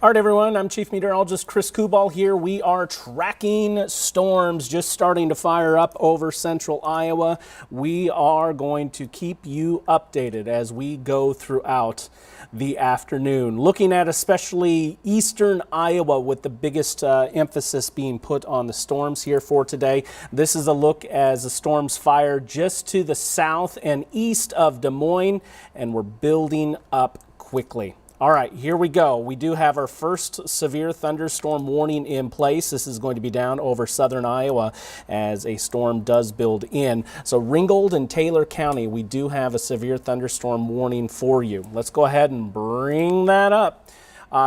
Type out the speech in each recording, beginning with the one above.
All right, everyone, I'm Chief Meteorologist Chris Kubal here. We are tracking storms just starting to fire up over central Iowa. We are going to keep you updated as we go throughout the afternoon. Looking at especially eastern Iowa with the biggest emphasis being put on the storms here for today. This is a look as the storms fire just to the south and east of Des Moines, and we're building up quickly. All right, here we go. We do have our first severe thunderstorm warning in place. This is going to be down over southern Iowa as a storm does build in. So Ringgold and Taylor County, we do have a severe thunderstorm warning for you. Let's go ahead and bring that up.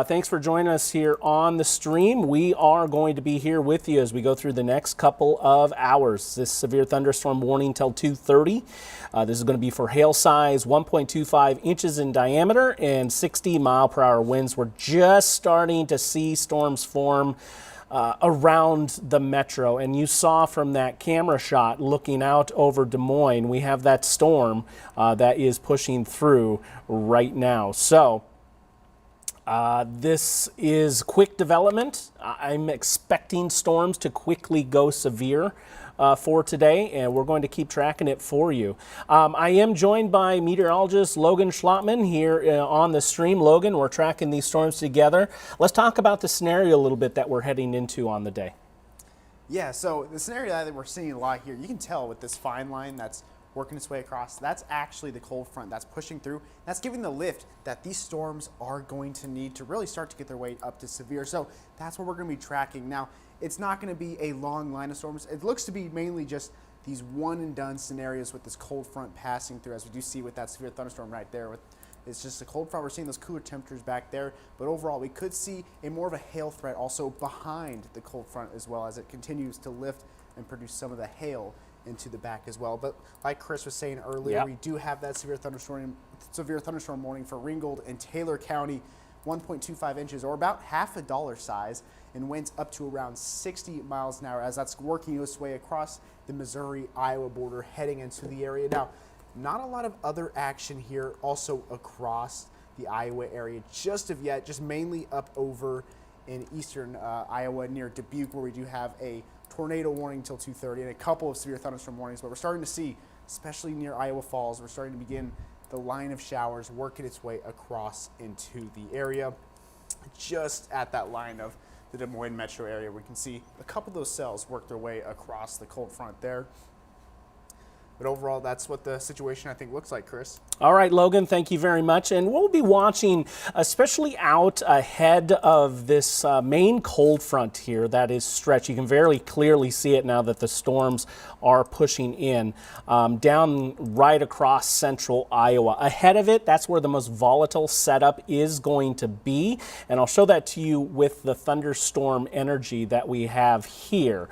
Thanks for joining us here on the stream. We are going to be here with you as we go through the next couple of hours. This severe thunderstorm warning till 2:30. This is going to be for hail size 1.25 inches in diameter and 60-mile-per-hour winds. We're just starting to see storms form around the metro, and you saw from that camera shot looking out over Des Moines, we have that storm that is pushing through right now. So this is quick development. I'm expecting storms to quickly go severe for today, and we're going to keep tracking it for you. I am joined by meteorologist Logan Schlotman here on the stream. Logan, we're tracking these storms together. Let's talk about the scenario a little bit that we're heading into on the day. Yeah, so the scenario that we're seeing a lot here, you can tell with this fine line that's working its way across, that's actually the cold front that's pushing through. That's giving the lift that these storms are going to need to really start to get their way up to severe. So that's what we're going to be tracking. Now, it's not going to be a long line of storms. It looks to be mainly just these one and done scenarios with this cold front passing through, as we do see with that severe thunderstorm right there. It's just a cold front. We're seeing those cooler temperatures back there, but overall we could see a more of a hail threat also behind the cold front as well, as it continues to lift and produce some of the hail into the back as well. But like Chris was saying earlier, we do have that severe thunderstorm warning for Ringgold and Taylor County, 1.25 inches or about half a dollar size, and winds up to around 60 miles an hour as that's working its way across the Missouri-Iowa border heading into the area. Now, not a lot of other action here also across the Iowa area just of yet, just mainly up over in eastern Iowa near Dubuque, where we do have a tornado warning until 2:30 and a couple of severe thunderstorm warnings. But we're starting to see, especially near Iowa Falls, we're starting to begin the line of showers working its way across into the area. Just at that line of the Des Moines metro area, we can see a couple of those cells work their way across the cold front there. But overall, that's what the situation, I think, looks like, Chris. All right, Logan, thank you very much. And we'll be watching, especially out ahead of this main cold front here that is stretched. You can very clearly see it now that the storms are pushing in down right across central Iowa. Ahead of it, that's where the most volatile setup is going to be. And I'll show that to you with the thunderstorm energy that we have here.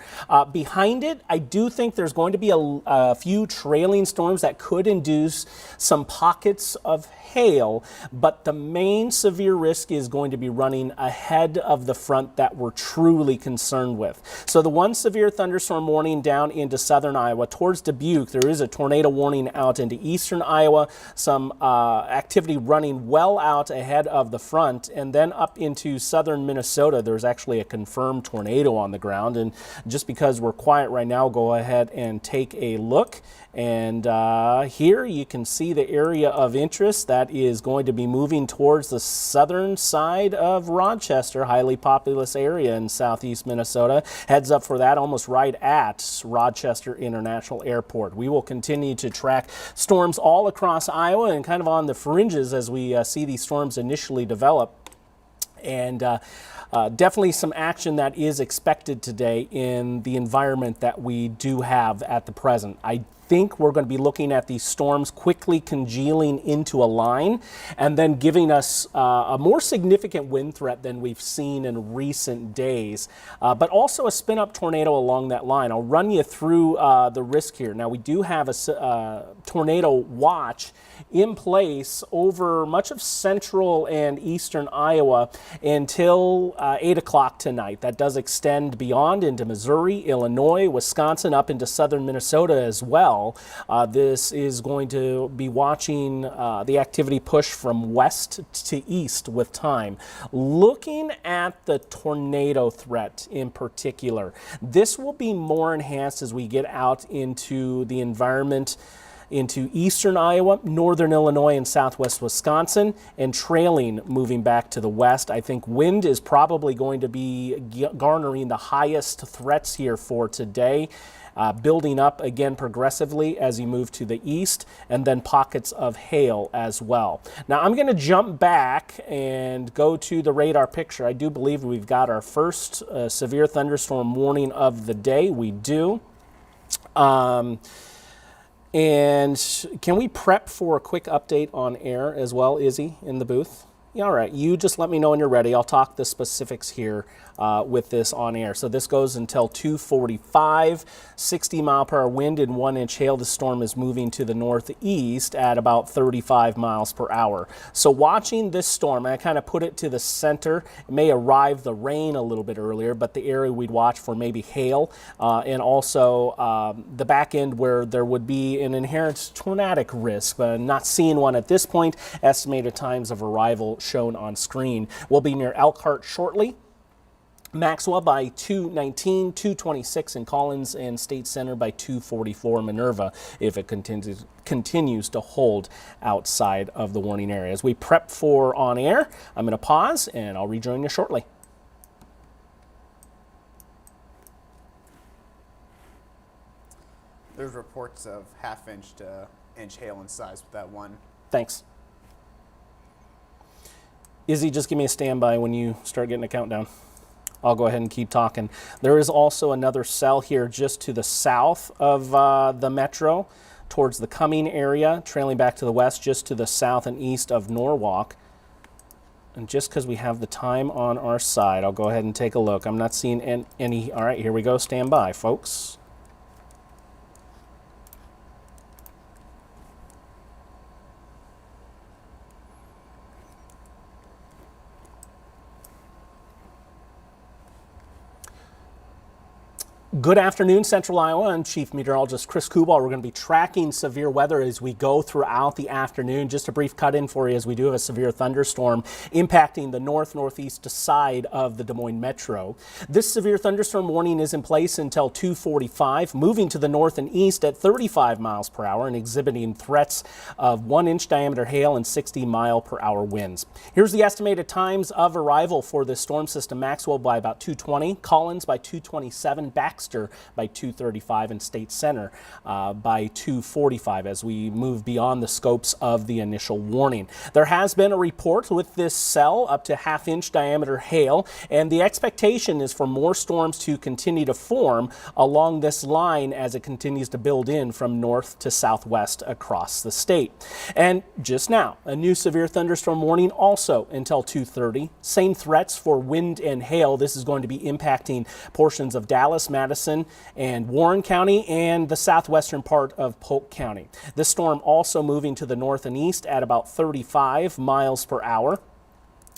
Behind it, I do think there's going to be a few trailing storms that could induce some pockets of hail, but the main severe risk is going to be running ahead of the front that we're truly concerned with. So the one severe thunderstorm warning down into southern Iowa towards Dubuque, there is a tornado warning out into eastern Iowa, some activity running well out ahead of the front, and then up into southern Minnesota, there's actually a confirmed tornado on the ground. And just because we're quiet right now, go ahead and take a look. And here you can see the area of interest that is going to be moving towards the southern side of Rochester, highly populous area in southeast Minnesota. Heads up for that, almost right at Rochester International Airport. We will continue to track storms all across Iowa and kind of on the fringes as we see these storms initially develop. And definitely some action that is expected today in the environment that we do have at the present. I think we're going to be looking at these storms quickly congealing into a line and then giving us a more significant wind threat than we've seen in recent days, but also a spin-up tornado along that line. I'll run you through the risk here. Now, we do have a tornado watch in place over much of central and eastern Iowa until 8 o'clock tonight. That does extend beyond into Missouri, Illinois, Wisconsin, up into southern Minnesota as well. well. This is going to be watching the activity push from west to east with time. Looking at the tornado threat in particular, this will be more enhanced as we get out into the environment into eastern Iowa, northern Illinois, and southwest Wisconsin, and trailing moving back to the west. I think wind is probably going to be garnering the highest threats here for today, building up again progressively as you move to the east, and then pockets of hail as well. Now I'm going to jump back and go to the radar picture. I do believe we've got our first severe thunderstorm warning of the day. We do. And can we prep for a quick update on air as well, Izzy, in the booth? Yeah, all right, you just let me know when you're ready. I'll talk the specifics here with this on air. So this goes until 2:45, 60 mile per hour wind and 1 inch hail. The storm is moving to the northeast at about 35 miles per hour. So watching this storm, I kind of put it to the center. It may arrive the rain a little bit earlier, but the area we'd watch for maybe hail and also the back end where there would be an inherent tornadic risk. Not seeing one at this point. Estimated times of arrival shown on screen. We'll be near Elkhart shortly. Maxwell by 2:19, 2:26 in Collins, and State Center by 2:44 Minerva if it continues to hold outside of the warning area. As we prep for on air, I'm going to pause and I'll rejoin you shortly. There's reports of half-inch to inch hail in size with that one. Thanks. Izzy, just give me a standby when you start getting a countdown. I'll go ahead and keep talking. There is also another cell here just to the south of the metro, towards the Cumming area, trailing back to the west, just to the south and east of Norwalk. And just because we have the time on our side, I'll go ahead and take a look. I'm not seeing any. All right, here we go. Stand by, folks. Good afternoon, Central Iowa. I'm Chief Meteorologist Chris Kubal. We're going to be tracking severe weather as we go throughout the afternoon. Just a brief cut in for you as we do have a severe thunderstorm impacting the northeast side of the Des Moines metro. This severe thunderstorm warning is in place until 2:45, moving to the north and east at 35 miles per hour and exhibiting threats of 1 inch diameter hail and 60 mile per hour winds. Here's the estimated times of arrival for this storm system. Maxwell by about 2:20, Collins by 2:27, Baxter by 2:35, and State Center by 2:45 as we move beyond the scopes of the initial warning. There has been a report with this cell up to half-inch diameter hail, and the expectation is for more storms to continue to form along this line as it continues to build in from north to southwest across the state. And just now, a new severe thunderstorm warning also until 2:30. Same threats for wind and hail. This is going to be impacting portions of Dallas, Madison, and Warren County and the southwestern part of Polk County. This storm also moving to the north and east at about 35 miles per hour.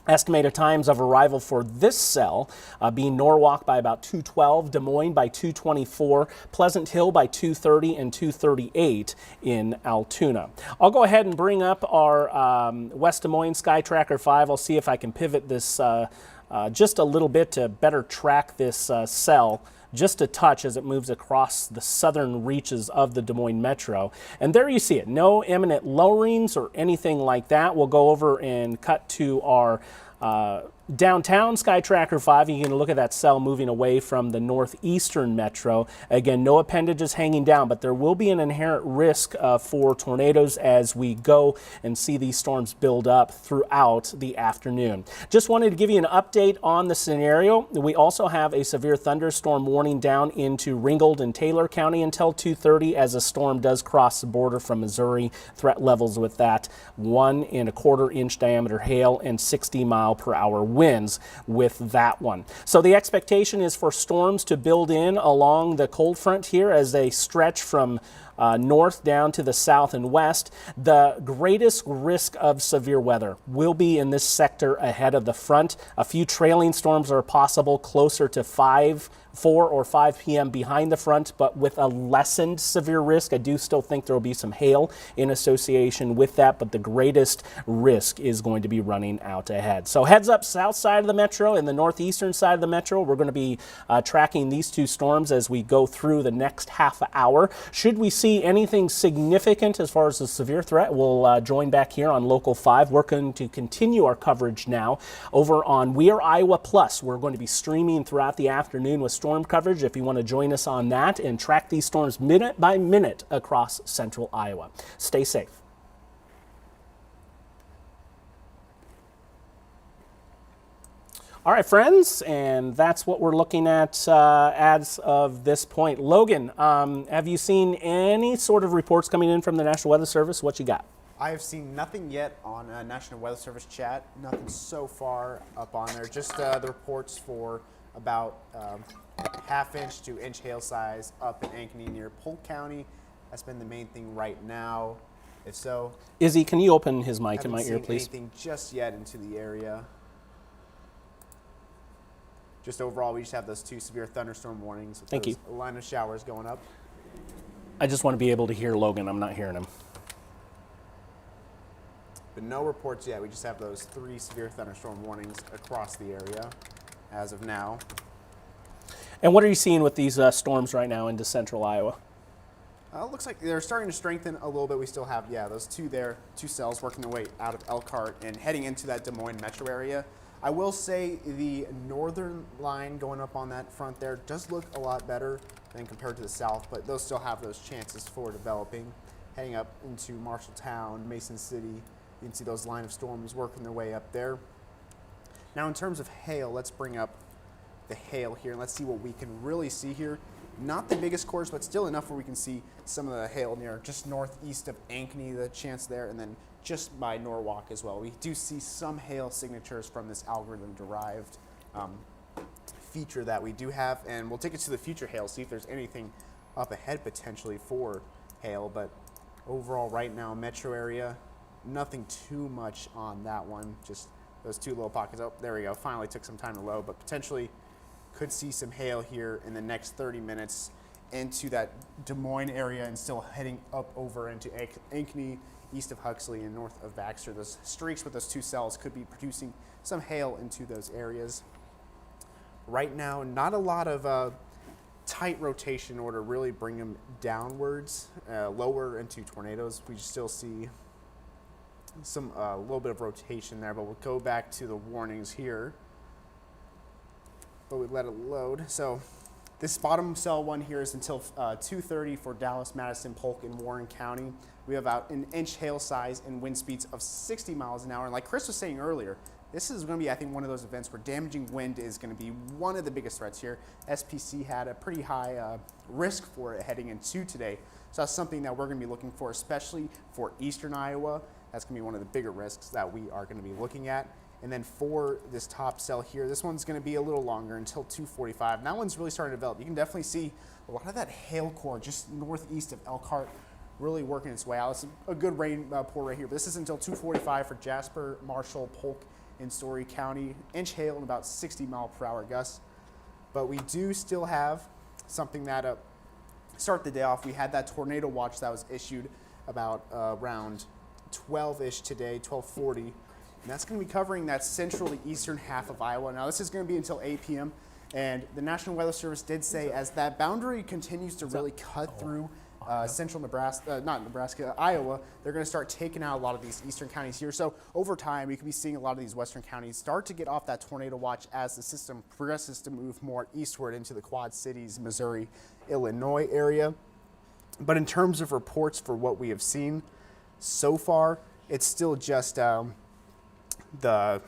Estimated times of arrival for this cell being Norwalk by about 2:12, Des Moines by 2:24, Pleasant Hill by 2:30, and 2:38 in Altoona. I'll go ahead and bring up our West Des Moines Sky Tracker 5. I'll see if I can pivot this just a little bit to better track this cell just a touch as it moves across the southern reaches of the Des Moines metro. And there you see it. No imminent lowerings or anything like that. We'll go over and cut to our downtown Sky Tracker 5. You can look at that cell moving away from the northeastern metro. Again, no appendages hanging down, but there will be an inherent risk for tornadoes as we go and see these storms build up throughout the afternoon. Just wanted to give you an update on the scenario. We also have a severe thunderstorm warning down into Ringgold and Taylor County until 2:30 as a storm does cross the border from Missouri. Threat levels with that 1 1/4 inch diameter hail and 60 mile per hour winds with that one. So the expectation is for storms to build in along the cold front here as they stretch from north down to the south and west. The greatest risk of severe weather will be in this sector ahead of the front. A few trailing storms are possible closer to 5 4 or 5 p.m. behind the front, but with a lessened severe risk. I do still think there will be some hail in association with that, but the greatest risk is going to be running out ahead. So heads up south side of the metro and the northeastern side of the metro. We're going to be tracking these two storms as we go through the next half hour. Should we see anything significant as far as the severe threat, we'll join back here on Local 5. We're going to continue our coverage now over on We Are Iowa Plus. We're going to be streaming throughout the afternoon with storm coverage if you want to join us on that and track these storms minute by minute across central Iowa. Stay safe. All right, friends, and that's what we're looking at as of this point. Logan, have you seen any sort of reports coming in from the National Weather Service? What you got? I have seen nothing yet on National Weather Service chat. Nothing so far up on there. Just the reports for about half-inch to inch hail size up in Ankeny near Polk County. That's been the main thing right now. If so, Izzy, can you open his mic in my ear, please? Anything just yet into the area. Just overall, we just have those 2 severe thunderstorm warnings. With Thank you. A line of showers going up. I just want to be able to hear Logan. I'm not hearing him. But no reports yet. We just have those 3 severe thunderstorm warnings across the area as of now. And what are you seeing with these storms right now into central Iowa? It looks like they're starting to strengthen a little bit. We still have, those 2 there, 2 cells working their way out of Elkhart and heading into that Des Moines metro area. I will say the northern line going up on that front there does look a lot better than compared to the south, but those still have those chances for developing. Heading up into Marshalltown, Mason City, you can see those line of storms working their way up there. Now in terms of hail, let's bring up the hail here and let's see what we can really see here. Not the biggest cores, but still enough where we can see some of the hail near just northeast of Ankeny, the chance there, and then just by Norwalk as well. We do see some hail signatures from this algorithm-derived feature that we do have, and we'll take it to the future hail, see if there's anything up ahead potentially for hail, but overall right now, metro area, nothing too much on that one, just those 2 little pockets. Oh, there we go, finally took some time to load, but potentially could see some hail here in the next 30 minutes into that Des Moines area and still heading up over into Ankeny, east of Huxley and north of Baxter. Those streaks with those 2 cells could be producing some hail into those areas. Right now, not a lot of tight rotation order really bring them downwards, lower into tornadoes. We still see some little bit of rotation there, but we'll go back to the warnings here. But we let it load. So this bottom cell one here is until 2:30 for Dallas, Madison, Polk, and Warren County. We have about an inch hail size and wind speeds of 60 miles an hour. And like Chris was saying earlier, this is going to be, I think, one of those events where damaging wind is going to be one of the biggest threats here. SPC had a pretty high risk for it heading into today. So that's something that we're going to be looking for, especially for eastern Iowa. That's going to be one of the bigger risks that we are going to be looking at. And then for this top cell here, this one's going to be a little longer until 2:45. And that one's really starting to develop. You can definitely see a lot of that hail core just northeast of Elkhart really working its way out. It's a good rain pour right here. But this is until 2:45 for Jasper, Marshall, Polk, and Story County. Inch hail and about 60 mile per hour gusts. But we do still have something that start the day off. We had that tornado watch that was issued about around 12-ish today, 12:40. And that's going to be covering that central eastern half of Iowa. Now, this is going to be until 8 p.m. And the National Weather Service did say as that boundary continues to really cut through central Nebraska, not Nebraska, Iowa, they're going to start taking out a lot of these eastern counties here. So over time, we could be seeing a lot of these western counties start to get off that tornado watch as the system progresses to move more eastward into the Quad Cities, Missouri, Illinois area. But in terms of reports for what we have seen so far, it's still just the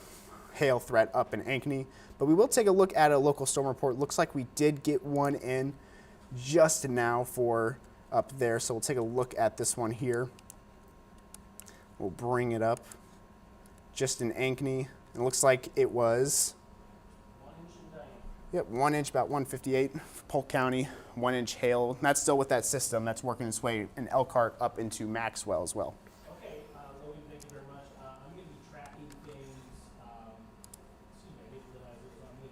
hail threat up in Ankeny. But we will take a look at a local storm report. Looks like we did get one in just now for up there. So we'll take a look at this one here. We'll bring it up just in Ankeny. It looks like it was 1 inch in diameter. Yep, 1 inch, about 158 for Polk County, 1 inch hail. And that's still with that system that's working its way in Elkhart up into Maxwell as well. Okay, Logan, thank you very much. I'm going to be tracking things. Excuse me, I didn't realize it was on me.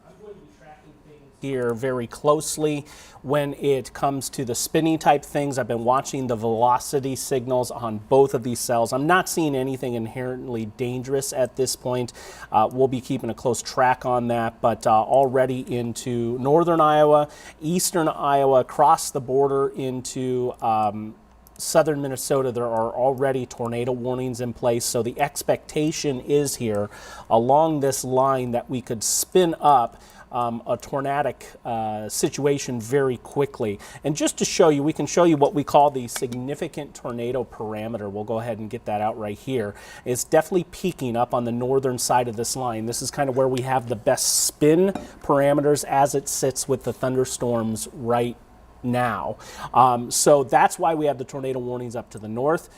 I'm going to be tracking things here very closely when it comes to the spinning type things. I've been watching the velocity signals on both of these cells. I'm not seeing anything inherently dangerous at this point. We'll be keeping a close track on that, but already into northern Iowa, eastern Iowa, across the border into southern Minnesota, there are already tornado warnings in place. So the expectation is here along this line that we could spin up a tornadic situation very quickly. And just to show you, we can show you what we call the significant tornado parameter. We'll go ahead and get that out right here. It's definitely peaking up on the northern side of this line. This is kind of where we have the best spin parameters as it sits with the thunderstorms right now. So that's why we have the tornado warnings up to the north.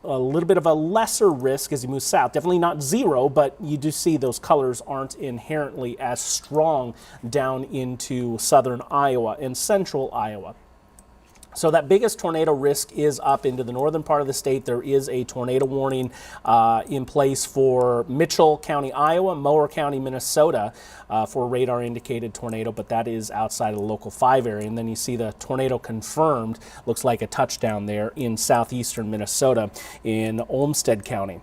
A little bit of a lesser risk as you move south. Definitely not zero, but you do see those colors aren't inherently as strong down into southern Iowa and central Iowa. So that biggest tornado risk is up into the northern part of the state. There is a tornado warning in place for Mitchell County, Iowa, Mower County, Minnesota for radar indicated tornado, but that is outside of the local 5 area. And then you see the tornado confirmed, looks like a touchdown there in southeastern Minnesota in Olmsted County.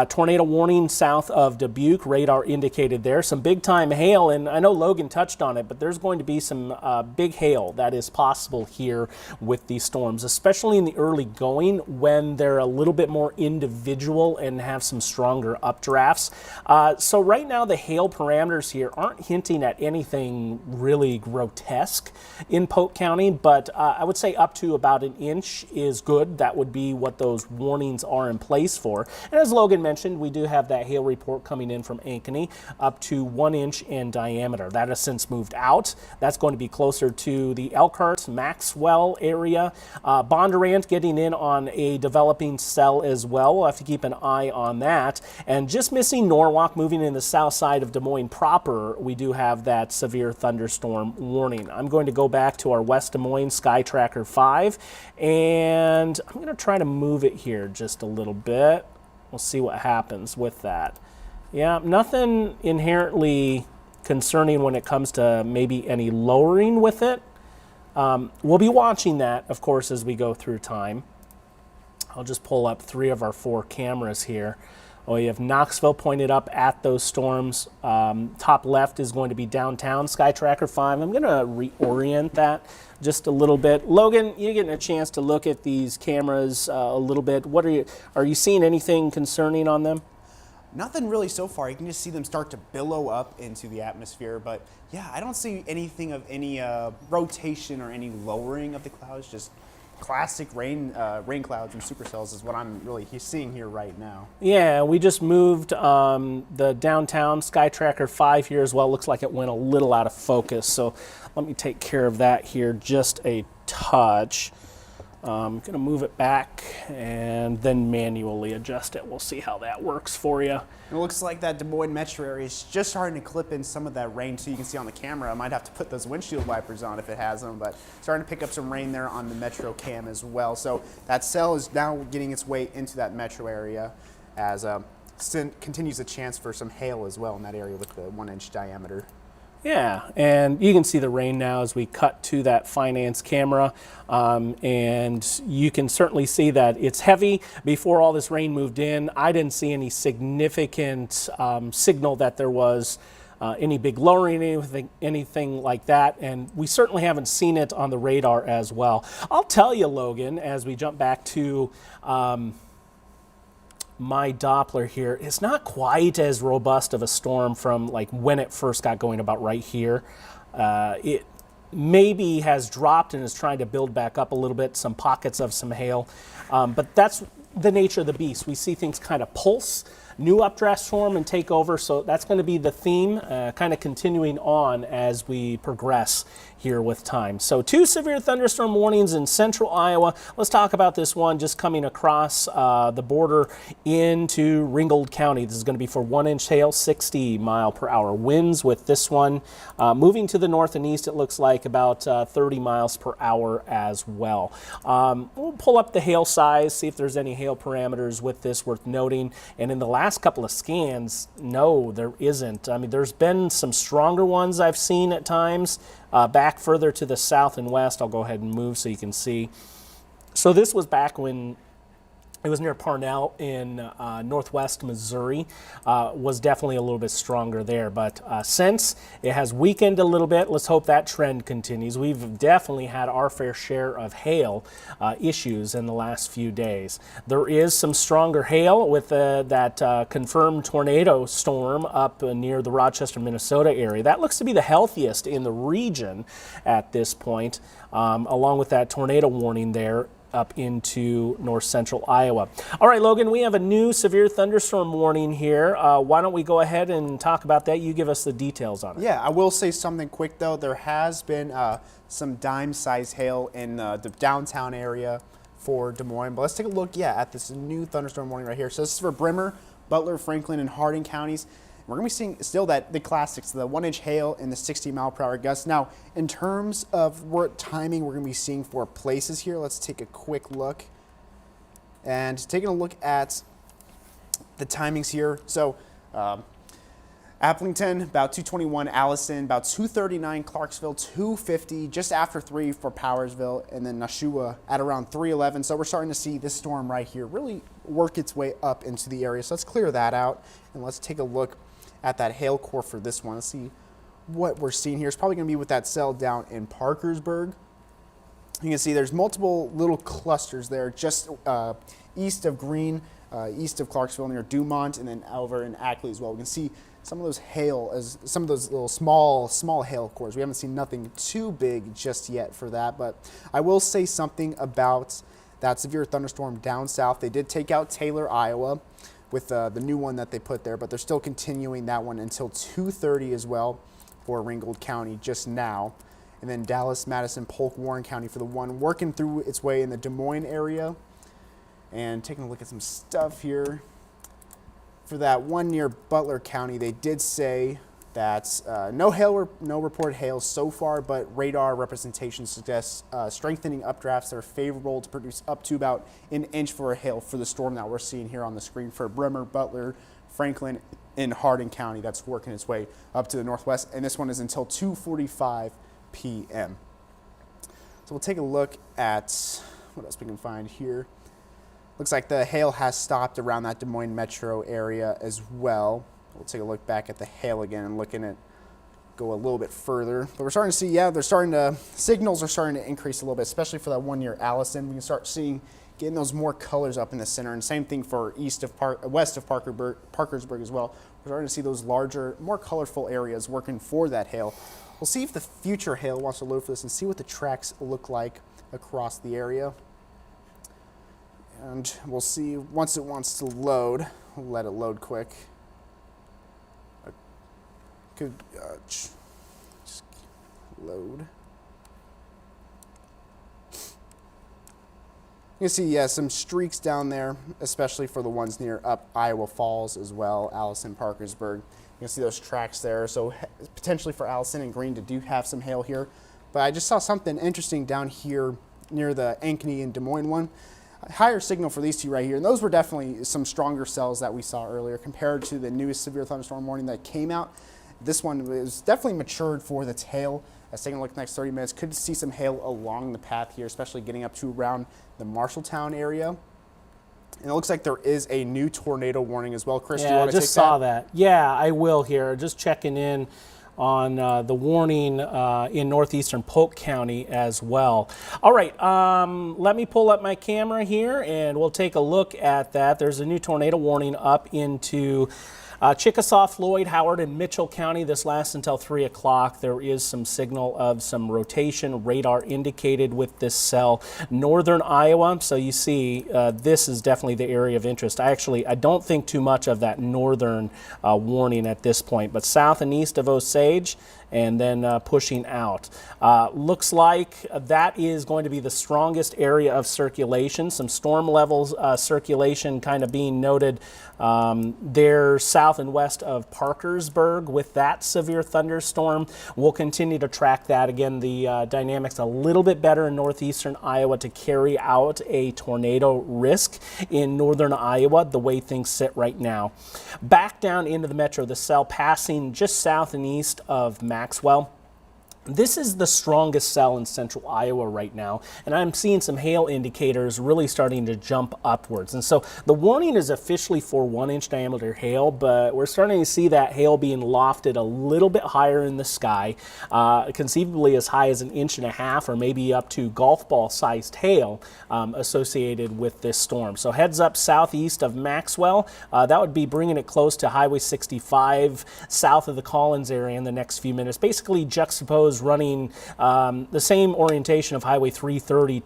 Tornado warning south of Dubuque, radar indicated there. Some big time hail, and I know Logan touched on it, but there's going to be some big hail that is possible here with these storms, especially in the early going when they're a little bit more individual and have some stronger updrafts. So right now the hail parameters here aren't hinting at anything really grotesque in Polk County, but I would say up to about an inch is good. That would be what those warnings are in place for. And as Logan mentioned, we do have that hail report coming in from Ankeny up to 1 inch in diameter. That has since moved out. That's going to be closer to the Elkhart, Maxwell area. Bondurant getting in on a developing cell as well. We'll have to keep an eye on that. And just missing Norwalk, moving in the south side of Des Moines proper, we do have that severe thunderstorm warning. I'm going to go back to our West Des Moines Sky Tracker 5, and I'm going to try to move it here just a little bit. We'll see what happens with that. Yeah, nothing inherently concerning when it comes to maybe any lowering with it. We'll be watching that, of course, as we go through time. I'll just pull up 3 of our 4 cameras here. Oh, you have Knoxville pointed up at those storms. Top left is going to be downtown Sky Tracker 5. I'm going to reorient that just a little bit. Logan, you're getting a chance to look at these cameras a little bit. What are you seeing anything concerning on them? Nothing really so far. You can just see them start to billow up into the atmosphere, but yeah, I don't see anything of any rotation or any lowering of the clouds. Just classic rain clouds and supercells is what I'm really seeing here right now. Yeah, we just moved the downtown Sky Tracker 5 here as well. Looks like it went a little out of focus, so let me take care of that here just a touch. I'm going to move it back and then manually adjust it. We'll see how that works for you. It looks like that Des Moines metro area is just starting to clip in some of that rain, so you can see on the camera. I might have to put those windshield wipers on if it has them, but starting to pick up some rain there on the metro cam as well. So that cell is now getting its way into that metro area as continues a chance for some hail as well in that area with the 1 inch diameter. Yeah, and you can see the rain now as we cut to that finance camera, and you can certainly see that it's heavy. Before all this rain moved in, I didn't see any significant signal that there was any big lowering, anything like that, and we certainly haven't seen it on the radar as well. I'll tell you, Logan, as we jump back to my Doppler here, is not quite as robust of a storm from like when it first got going about right here. It maybe has dropped and is trying to build back up a little bit, some pockets of some hail, but that's the nature of the beast. We see things kind of pulse, new updrafts form and take over, so that's going to be the theme, kind of continuing on as we progress here with time. So 2 severe thunderstorm warnings in central Iowa. Let's talk about this one just coming across the border into Ringgold County. This is going to be for 1 inch hail, 60-mile-per-hour winds with this one. Moving to the north and east, it looks like about 30 miles per hour as well. We'll pull up the hail size, see if there's any hail parameters with this worth noting. And in the last last couple of scans, no, there isn't. I mean, there's been some stronger ones I've seen at times back further to the south and west. I'll go ahead and move so you can see. So this was back when it was near Parnell in northwest Missouri, was definitely a little bit stronger there. But since it has weakened a little bit, let's hope that trend continues. We've definitely had our fair share of hail issues in the last few days. There is some stronger hail with that confirmed tornado storm up near the Rochester, Minnesota area. That looks to be the healthiest in the region at this point, along with that tornado warning there up into north central Iowa. All right, Logan, we have a new severe thunderstorm warning here. Why don't we go ahead and talk about that? You give us the details on it. Yeah, I will say something quick though. There has been some dime-sized hail in the downtown area for Des Moines. But let's take a look, at this new thunderstorm warning right here. So this is for Bremer, Butler, Franklin, and Hardin counties. We're going to be seeing still the classics, the 1-inch hail and the 60-mile-per-hour gusts. Now, in terms of what timing we're going to be seeing for places here, let's take a quick look. And taking a look at the timings here. So, Applington, about 2:21, Allison, about 2:39, Clarksville, 2:50, just after 3 for Powersville, and then Nashua at around 3:11. So we're starting to see this storm right here really work its way up into the area. So let's clear that out, and let's take a look at that hail core for this one. Let's see what we're seeing here. It's probably going to be with that cell down in Parkersburg. You can see there's multiple little clusters there just east of Greene, east of Clarksville near Dumont, and then over in Ackley as well. We can see some of those some of those little small hail cores. We haven't seen nothing too big just yet for that, but I will say something about that severe thunderstorm down south. They did take out Taylor, Iowa, with the new one that they put there, but they're still continuing that one until 2:30 as well for Ringgold County just now. And then Dallas, Madison, Polk, Warren County for the one working through its way in the Des Moines area. And taking a look at some stuff here. For that one near Butler County, they did say that no reported hail so far, but radar representation suggests strengthening updrafts that are favorable to produce up to about an inch for a hail for the storm that we're seeing here on the screen for Bremer, Butler, Franklin, and Hardin County. That's working its way up to the northwest, and this one is until 2:45 p.m. So we'll take a look at what else we can find here. Looks like the hail has stopped around that Des Moines metro area as well. We'll take a look back at the hail again and looking at go a little bit further. But we're starting to see, signals are starting to increase a little bit, especially for that one near Allison. We can start getting those more colors up in the center, and same thing for west of Parkersburg as well. We're starting to see those larger, more colorful areas working for that hail. We'll see if the future hail wants to load for this and see what the tracks look like across the area. And we'll see once it wants to load. We'll let it load quick. Could just load. You can see, some streaks down there, especially for the ones near up Iowa Falls as well, Allison, Parkersburg. You can see those tracks there. So potentially for Allison and Greene to do have some hail here. But I just saw something interesting down here near the Ankeny and Des Moines one. Higher signal for these two right here, and those were definitely some stronger cells that we saw earlier compared to the newest severe thunderstorm warning that came out. This one was definitely matured for the tail. Let's take a look the next 30 minutes. Could see some hail along the path here, especially getting up to around the Marshalltown area. And it looks like there is a new tornado warning as well. Chris, do you want to take that? I just saw that. Yeah, I will here. Just checking in on the warning in northeastern Polk County as well. All right, let me pull up my camera here and we'll take a look at that. There's a new tornado warning up into Chickasaw, Floyd, Howard, and Mitchell County. This lasts until 3 o'clock. There is some signal of some rotation radar indicated with this cell. Northern Iowa, so you see this is definitely the area of interest. I don't think too much of that northern warning at this point, but south and east of Osage and then pushing out. Looks like that is going to be the strongest area of circulation. Some storm levels circulation kind of being noted there south and west of Parkersburg with that severe thunderstorm. We'll continue to track that. Again, the dynamics a little bit better in northeastern Iowa to carry out a tornado risk in northern Iowa the way things sit right now. Back down into the metro, the cell passing just south and east of Maxwell. This is the strongest cell in central Iowa right now, and I'm seeing some hail indicators really starting to jump upwards. And so the warning is officially for 1-inch diameter hail, but we're starting to see that hail being lofted a little bit higher in the sky, conceivably as high as 1.5 inches or maybe up to golf ball sized hail associated with this storm. So heads up southeast of Maxwell, that would be bringing it close to Highway 65 south of the Collins area in the next few minutes, basically juxtaposed running the same orientation of Highway 330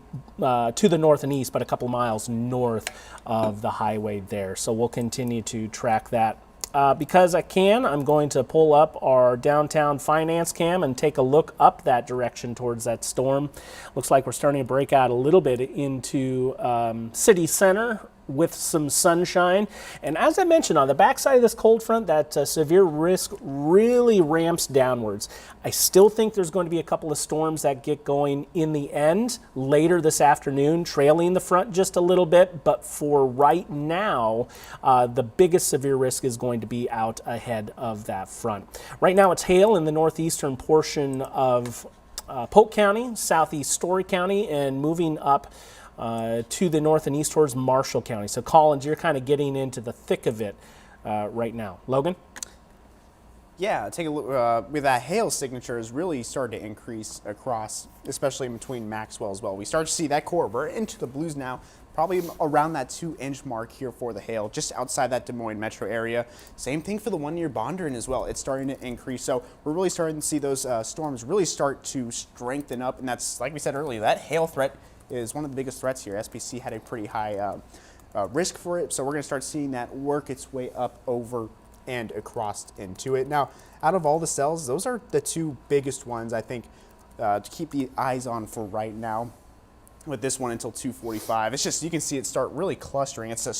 to the north and east, but a couple miles north of the highway there. So we'll continue to track that. Because I can, I'm going to pull up our downtown finance cam and take a look up that direction towards that storm. Looks like we're starting to break out a little bit into city center with some sunshine. And as I mentioned, on the backside of this cold front, that severe risk really ramps downwards. I still think there's going to be a couple of storms that get going in the end later this afternoon, trailing the front just a little bit. But for right now, the biggest severe risk is going to be out ahead of that front. Right now, it's hail in the northeastern portion of Polk County, southeast Story County, and moving up to the north and east towards Marshall County. So Collins, you're kind of getting into the thick of it right now. Logan? Yeah, take a look. With that hail signature has really started to increase across, especially in between Maxwell as well. We start to see that core. We're into the blues now, probably around that 2-inch mark here for the hail, just outside that Des Moines metro area. Same thing for the one near Bondurant as well. It's starting to increase. So we're really starting to see those storms really start to strengthen up. And that's, like we said earlier, that hail threat is one of the biggest threats here. SPC had a pretty high risk for it. So we're going to start seeing that work its way up over and across into it. Now, out of all the cells, those are the two biggest ones, I think, to keep the eyes on for right now. With this one until 2:45, it's just, you can see it start really clustering. It's a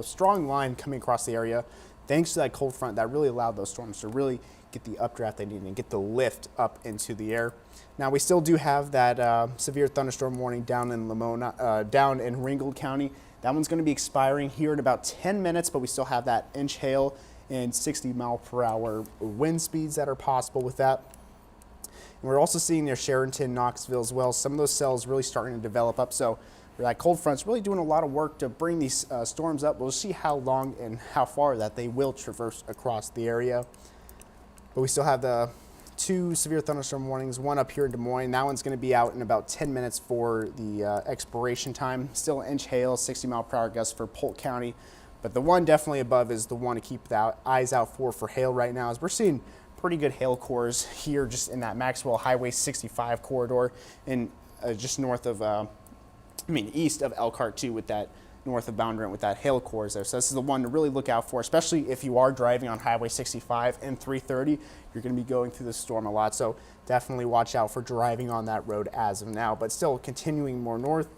strong line coming across the area, thanks to that cold front that really allowed those storms to really get the updraft they need and get the lift up into the air. Now, we still do have that severe thunderstorm warning down in Lamona, down in Ringgold County. That one's going to be expiring here in about 10 minutes, but we still have that inch hail and 60-mile-per-hour wind speeds that are possible with that. And we're also seeing near Sheraton, Knoxville as well, some of those cells really starting to develop up. So that cold front's really doing a lot of work to bring these storms up. We'll see how long and how far that they will traverse across the area. But we still have the two severe thunderstorm warnings, one up here in Des Moines. That one's going to be out in about 10 minutes for the expiration time. Still inch hail, 60-mile-per-hour gusts for Polk County. But the one definitely above is the one to keep the eyes out for hail right now, as we're seeing pretty good hail cores here just in that Maxwell Highway 65 corridor and just north of, east of Elkhart too, with that north of Bondurant with that hail cores there. So this is the one to really look out for, especially if you are driving on Highway 65 and 330. You're going to be going through the storm a lot. So definitely watch out for driving on that road as of now. But still continuing more north,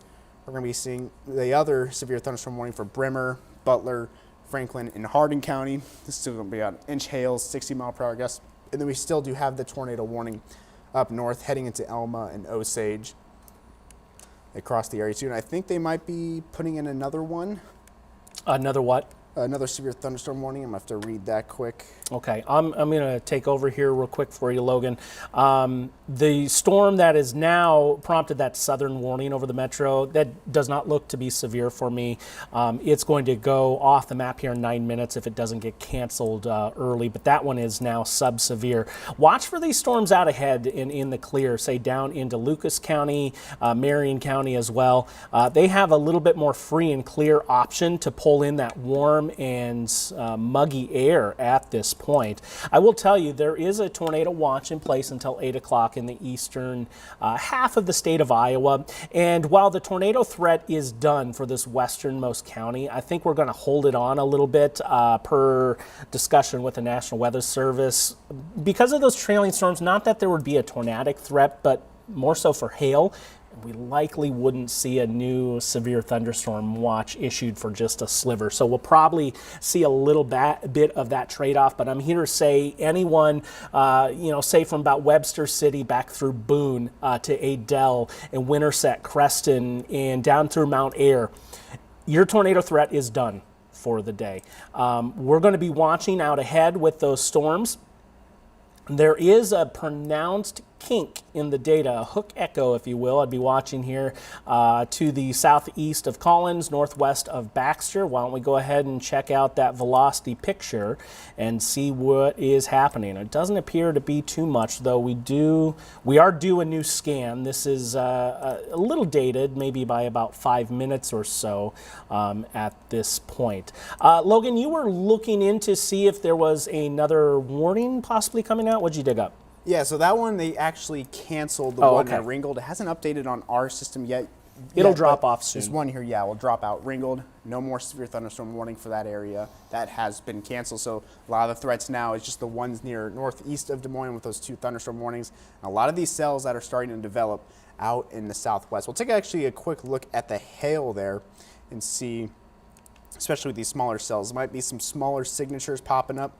we're going to be seeing the other severe thunderstorm warning for Bremer, Butler, Franklin, and Hardin County. This is still going to be on inch hail, 60-mile-per-hour gusts. And then we still do have the tornado warning up north heading into Elma and Osage across the area too. And I think they might be putting in another one. Another what? Another severe thunderstorm warning. I'm going to have to read that quick. Okay, I'm going to take over here real quick for you, Logan. The storm that has now prompted that southern warning over the metro, that does not look to be severe for me. It's going to go off the map here in 9 minutes if it doesn't get canceled early, but that one is now sub-severe. Watch for these storms out ahead in the clear, say down into Lucas County, Marion County as well. They have a little bit more free and clear option to pull in that warm warm and muggy air at this point. I will tell you, there is a tornado watch in place until 8 o'clock in the eastern half of the state of Iowa. And while the tornado threat is done for this westernmost county, I think we're going to hold it on a little bit per discussion with the National Weather Service. Because of those trailing storms, not that there would be a tornadic threat, but more so for hail. We likely wouldn't see a new severe thunderstorm watch issued for just a sliver. So we'll probably see a little bit of that trade-off, but I'm here to say anyone, say from about Webster City back through Boone to Adel and Winterset, Creston, and down through Mount Ayr, your tornado threat is done for the day. We're going to be watching out ahead with those storms. There is a pronounced kink in the data, a hook echo, if you will. I'd be watching here to the southeast of Collins, northwest of Baxter. Why don't we go ahead and check out that velocity picture and see what is happening. It doesn't appear to be too much, though. We are due a new scan. This is a little dated, maybe by about 5 minutes or so at this point. Logan, you were looking in to see if there was another warning possibly coming out. What'd you dig up? Yeah, so that one, they actually canceled the one at Ringgold. It hasn't updated on our system yet. It'll drop off soon. There's one here, will drop out. Ringgold, no more severe thunderstorm warning for that area. That has been canceled. So a lot of the threats now is just the ones near northeast of Des Moines with those 2 thunderstorm warnings. And a lot of these cells that are starting to develop out in the southwest. We'll take actually a quick look at the hail there and see, especially with these smaller cells, there might be some smaller signatures popping up.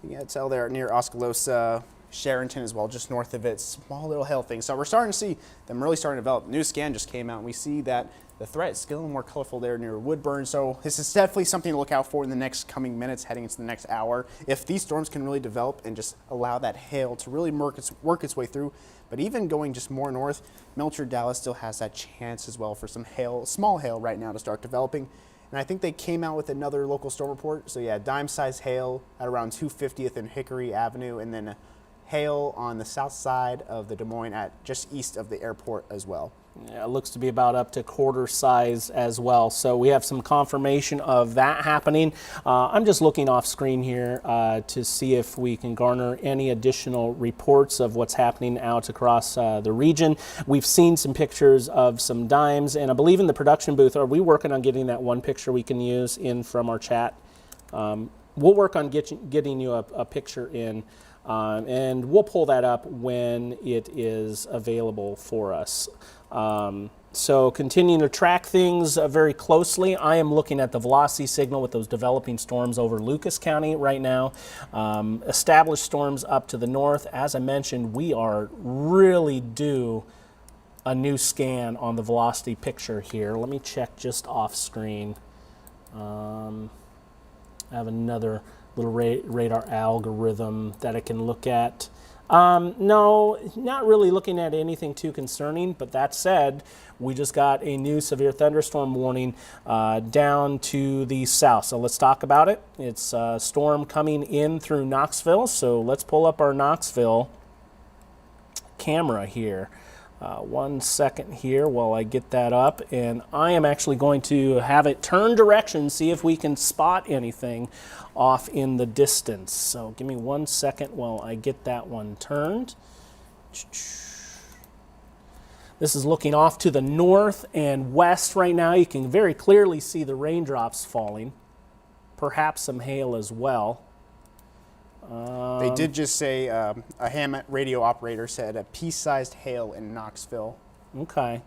You can tell there near Oskaloosa, Sharonton as well, just north of it, small little hail things. So we're starting to see them really starting to develop. New scan just came out, and we see that the threat is getting more colorful there near Woodburn. So this is definitely something to look out for in the next coming minutes, heading into the next hour. If these storms can really develop and just allow that hail to really work its way through. But even going just more north, Melcher, Dallas still has that chance as well for some hail, small hail right now to start developing. And I think they came out with another local storm report. So yeah, dime-sized hail at around 250th and Hickory Avenue, and then hail on the south side of the Des Moines at just east of the airport as well. Yeah, it looks to be about up to quarter size as well. So we have some confirmation of that happening. I'm just looking off screen here to see if we can garner any additional reports of what's happening out across the region. We've seen some pictures of some dimes, and I believe in the production booth, are we working on getting that one picture we can use in from our chat? We'll work on getting you a picture in. And we'll pull that up when it is available for us. So continuing to track things very closely, I am looking at the velocity signal with those developing storms over Lucas County right now. Established storms up to the north. As I mentioned, we are really due a new scan on the velocity picture here. Let me check just off screen. I have another little radar algorithm that I can look at. No, not really looking at anything too concerning, but that said, we just got a new severe thunderstorm warning down to the south. So let's talk about it. It's a storm coming in through Knoxville. So let's pull up our Knoxville camera here. 1 second here while I get that up, and I am actually going to have it turn direction, see if we can spot anything off in the distance. So give me 1 second while I get that one turned. This is looking off to the north and west right now. You can very clearly see the raindrops falling, perhaps some hail as well. They did just say a ham radio operator said a pea-sized hail in Knoxville. Okay.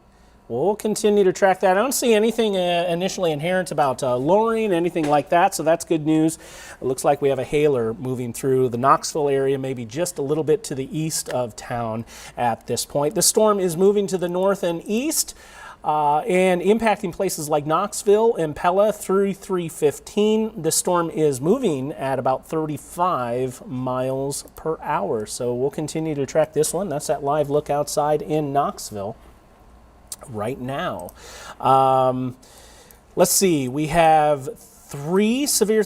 Well, we'll continue to track that. I don't see anything initially inherent about lowering, anything like that, so that's good news. It looks like we have a hailer moving through the Knoxville area, maybe just a little bit to the east of town at this point. The storm is moving to the north and east. And impacting places like Knoxville and Pella through 315. The storm is moving at about 35 miles per hour. So we'll continue to track this one. That's that live look outside in Knoxville right now. Let's see. We have four severe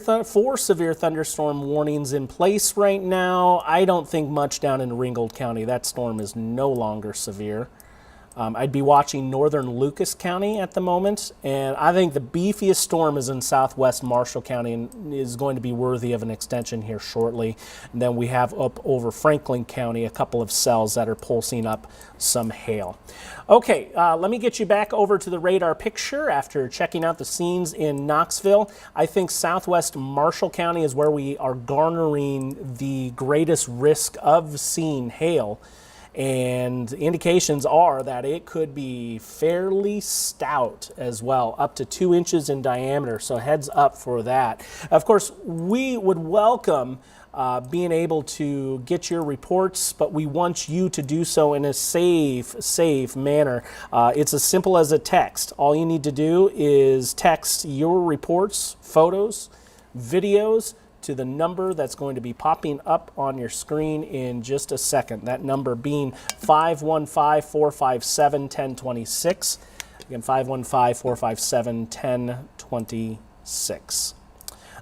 thunderstorm warnings in place right now. I don't think much down in Ringgold County. That storm is no longer severe. I'd be watching northern Lucas County at the moment, and I think the beefiest storm is in southwest Marshall County and is going to be worthy of an extension here shortly. And then we have up over Franklin County a couple of cells that are pulsing up some hail. Okay, let me get you back over to the radar picture after checking out the scenes in Knoxville. I think southwest Marshall County is where we are garnering the greatest risk of seeing hail. And indications are that it could be fairly stout as well, up to 2 inches in diameter, so heads up for that. Of course, we would welcome being able to get your reports, but we want you to do so in a safe manner. It's as simple as a text. All you need to do is text your reports, photos, videos, to the number that's going to be popping up on your screen in just a second. That number being 515-457-1026. Again, 515-457-1026.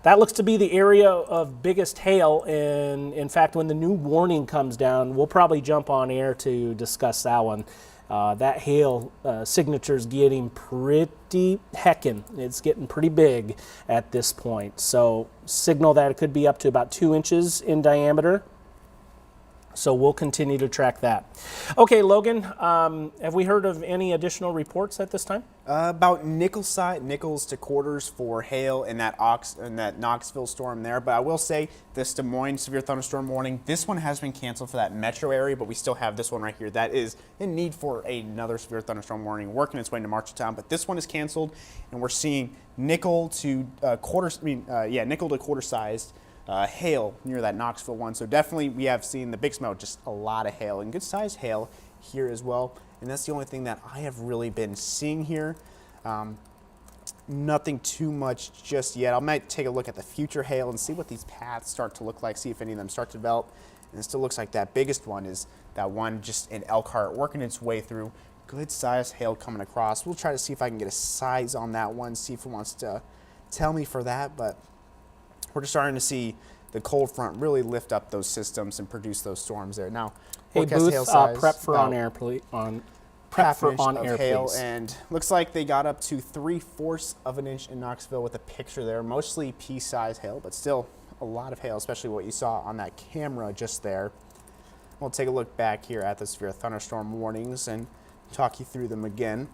That looks to be the area of biggest hail, and in fact, when the new warning comes down, we'll probably jump on air to discuss that one. That hail signature's getting pretty heckin'. It's getting pretty big at this point. So signal that it could be up to about 2 inches in diameter. So we'll continue to track that. Okay, Logan, have we heard of any additional reports at this time? About nickels to quarters for hail in that Knoxville storm there. But I will say this Des Moines severe thunderstorm warning, this one has been canceled for that metro area, but we still have this one right here. That is in need for another severe thunderstorm warning working its way into Marshalltown. But this one is canceled, and we're seeing nickel to quarter sized hail near that Knoxville one. So definitely we have seen the big smoke, just a lot of hail and good sized hail here as well. And that's the only thing that I have really been seeing here. Nothing too much just yet. I might take a look at the future hail and see what these paths start to look like, see if any of them start to develop. And it still looks like that biggest one is that one just in Elkhart working its way through. Good sized hail coming across. We'll try to see if I can get a size on that one, see if it wants to tell me for that. But we're just starting to see the cold front really lift up those systems and produce those storms there. Now, hey Booth, prep for on air, please. Prep for on air, hail, please. And looks like they got up to 3/4 of an inch in Knoxville with a picture there. Mostly pea-sized hail, but still a lot of hail, especially what you saw on that camera just there. We'll take a look back here at the severe thunderstorm warnings and talk you through them again.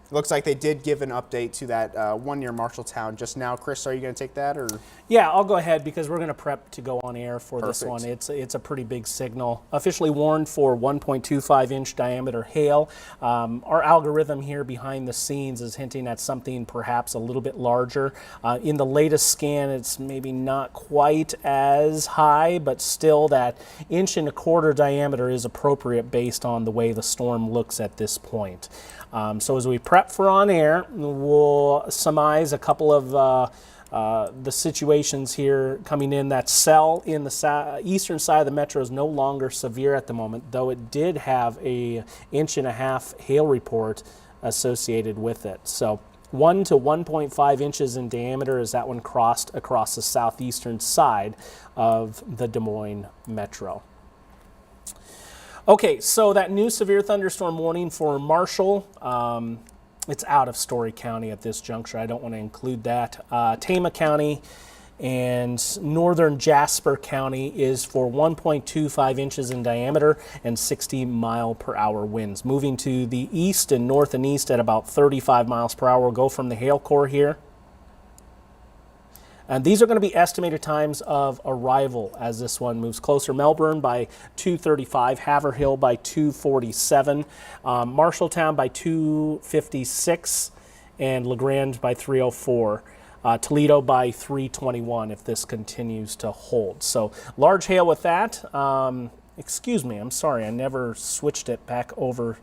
It looks like they did give an update to that one near Marshalltown just now. Chris, are you going to take that? Or? Yeah, I'll go ahead because we're going to prep to go on air for Perfect. This one. It's a pretty big signal. Officially warned for 1.25 inch diameter hail. Our algorithm here behind the scenes is hinting at something perhaps a little bit larger. In the latest scan, it's maybe not quite as high, but still that 1.25 inch diameter is appropriate based on the way the storm looks at this point. So as we prep for on air, we'll surmise a couple of the situations here coming in. That cell in the eastern side of the metro is no longer severe at the moment, though it did have a 1.5 inch hail report associated with it. So 1 to 1.5 inches in diameter as that one crossed across the southeastern side of the Des Moines metro. Okay, so that new severe thunderstorm warning for Marshall, it's out of Story County at this juncture. I don't want to include that. Tama County and northern Jasper County is for 1.25 inches in diameter and 60-mile-per-hour winds. Moving to the east and north and east at about 35 miles per hour. We'll go from the hail core here. And these are going to be estimated times of arrival as this one moves closer. Melbourne by 2:35, Haverhill by 2:47, Marshalltown by 2:56, and LaGrange by 3:04. Toledo by 3:21 if this continues to hold. So large hail with that. Excuse me, I'm sorry, I never switched it back over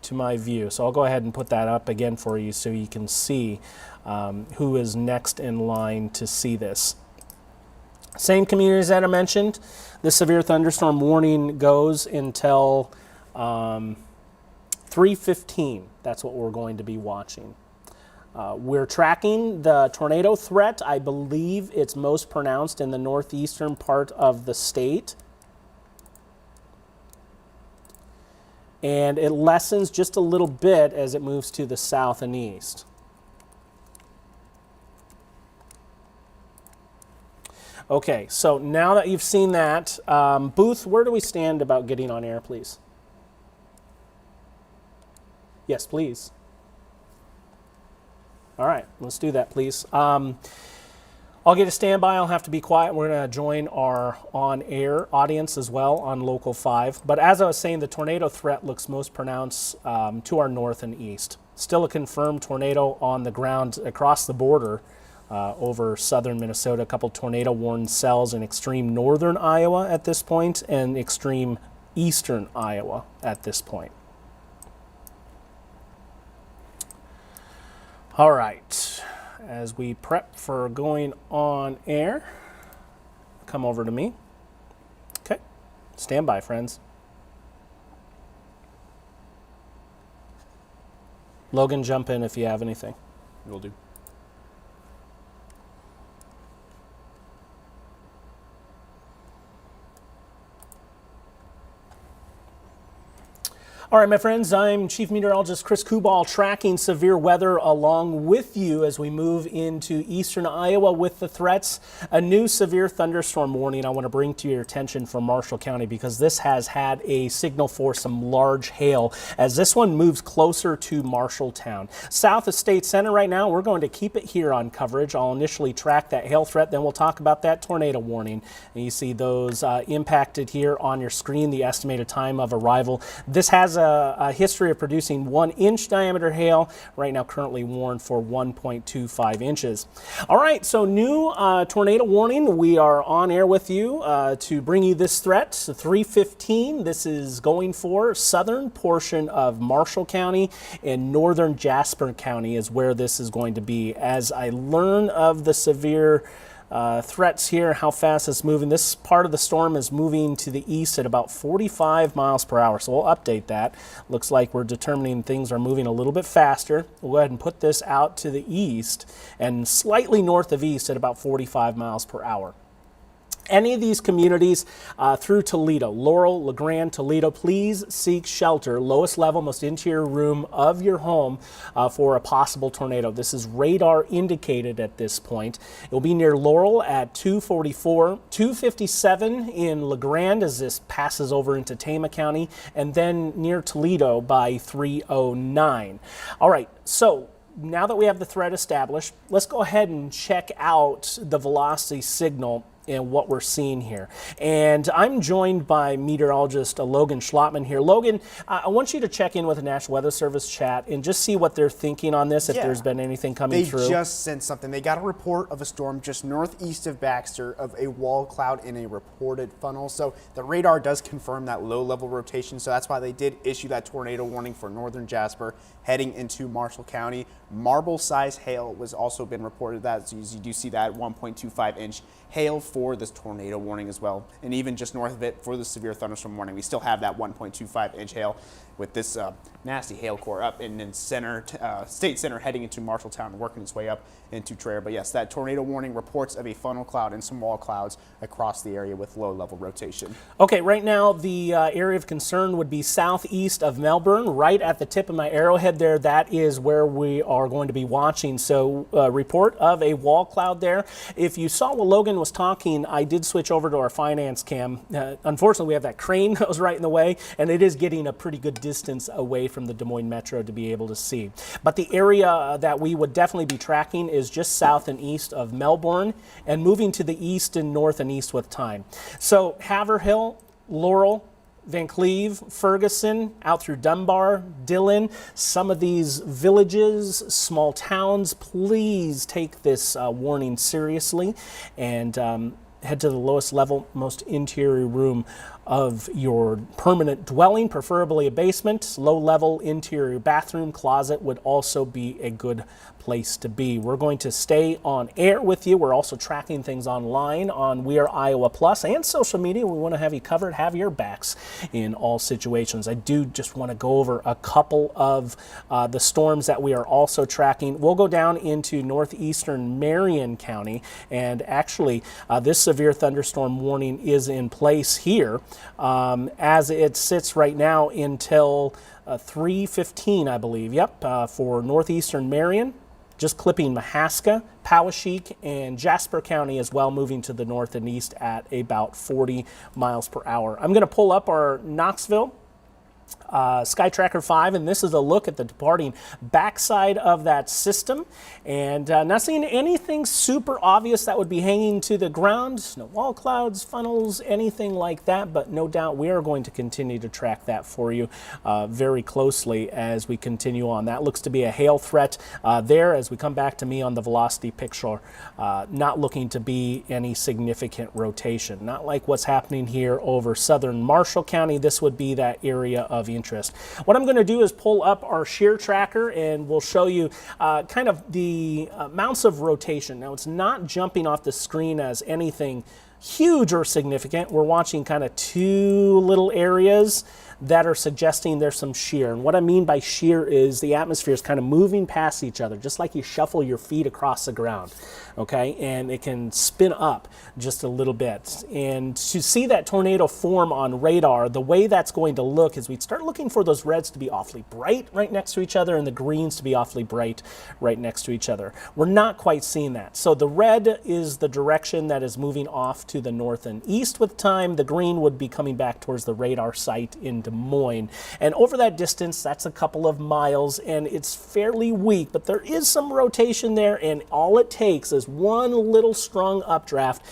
to my view. So I'll go ahead and put that up again for you so you can see who is next in line to see this. Same communities that I mentioned. The severe thunderstorm warning goes until 3:15. That's what we're going to be watching. We're tracking the tornado threat. I believe it's most pronounced in the northeastern part of the state. and it lessens just a little bit as it moves to the south and east. Okay, so now that you've seen that, Booth, where do we stand about getting on air, please? Yes, please. All right, let's do that, please. I'll get a standby. I'll have to be quiet. We're going to join our on-air audience as well on Local 5. But as I was saying, the tornado threat looks most pronounced to our north and east. Still a confirmed tornado on the ground across the border over southern Minnesota. A couple tornado warning cells in extreme northern Iowa at this point and extreme eastern Iowa at this point. All right, as we prep for going on air, come over to me. Okay, stand by, friends. Logan, jump in if you have anything. Will do. All right, my friends, I'm Chief Meteorologist Chris Kubal, tracking severe weather along with you as we move into eastern Iowa with the threats. A new severe thunderstorm warning I want to bring to your attention from Marshall County because this has had a signal for some large hail as this one moves closer to Marshalltown. South of State Center right now, we're going to keep it here on coverage. I'll initially track that hail threat, then we'll talk about that tornado warning. And you see those impacted here on your screen, the estimated time of arrival. This has a history of producing 1-inch diameter hail, right now currently warned for 1.25 inches. All right, so new tornado warning. We are on air with you to bring you this threat. 3:15, this is going for southern portion of Marshall County and northern Jasper County is where this is going to be. As I learn of the severe threats here, how fast it's moving. This part of the storm is moving to the east at about 45 miles per hour. So we'll update that. Looks like we're determining things are moving a little bit faster. We'll go ahead and put this out to the east and slightly north of east at about 45 miles per hour. Any of these communities through Toledo, Laurel, LeGrand, Toledo, please seek shelter, lowest level, most interior room of your home for a possible tornado. This is radar indicated at this point. It will be near Laurel at 244, 257 in LeGrand as this passes over into Tama County, and then near Toledo by 309. All right, so now that we have the threat established, let's go ahead and check out the velocity signal and what we're seeing here. And I'm joined by meteorologist Logan Schlotman here. Logan, I want you to check in with the National Weather Service chat and just see what they're thinking on this, if there's been anything coming through. They just sent something. They got a report of a storm just northeast of Baxter of a wall cloud in a reported funnel. So the radar does confirm that low-level rotation, so that's why they did issue that tornado warning for northern Jasper heading into Marshall County. Marble-sized hail was also been reported. That, so you do see that 1.25-inch hail for this tornado warning as well. And even just north of it for the severe thunderstorm warning, we still have that 1.25-inch hail with this nasty hail core up in center, State Center heading into Marshalltown, working its way up into Traer. But yes, that tornado warning reports of a funnel cloud and some wall clouds across the area with low-level rotation. Okay, right now the area of concern would be southeast of Melbourne, right at the tip of my arrowhead there. That is where we are going to be watching. So report of a wall cloud there. If you saw what Logan was talking, I did switch over to our finance cam. Unfortunately, we have that crane that was right in the way, and it is getting a pretty good distance away from the Des Moines Metro to be able to see. But the area that we would definitely be tracking is just south and east of Melbourne and moving to the east and north and east with time. So Haverhill, Laurel, Van Cleve, Ferguson, out through Dunbar, Dillon, some of these villages, small towns, please take this warning seriously and head to the lowest level, most interior room of your permanent dwelling, preferably a basement. Low-level interior bathroom, closet would also be a good place to be. We're going to stay on air with you. We're also tracking things online on We Are Iowa Plus and social media. We want to have you covered, have your backs in all situations. I do just want to go over a couple of the storms that we are also tracking. We'll go down into northeastern Marion County, and actually this severe thunderstorm warning is in place here. as it sits right now until 3:15, I believe. Yep, for northeastern Marion. Just clipping Mahaska, Poweshiek, and Jasper County as well, moving to the north and east at about 40 miles per hour. I'm going to pull up our Knoxville Sky Tracker 5, and this is a look at the departing backside of that system, and not seeing anything super obvious that would be hanging to the ground, no wall clouds, funnels, anything like that, but no doubt we are going to continue to track that for you very closely as we continue on. That looks to be a hail threat there as we come back to me on the velocity picture, not looking to be any significant rotation, not like what's happening here over southern Marshall County. This would be that area of interest. What I'm going to do is pull up our shear tracker and we'll show you kind of the amounts of rotation. Now it's not jumping off the screen as anything huge or significant. We're watching kind of two little areas that are suggesting there's some shear. And what I mean by shear is the atmosphere is kind of moving past each other, just like you shuffle your feet across the ground, okay? And it can spin up just a little bit. And to see that tornado form on radar, the way that's going to look is we'd start looking for those reds to be awfully bright right next to each other and the greens to be awfully bright right next to each other. We're not quite seeing that. So the red is the direction that is moving off to the north and east with time. The green would be coming back towards the radar site in Des Moines. And over that distance, that's a couple of miles, and it's fairly weak, but there is some rotation there, and all it takes is one little strong updraft,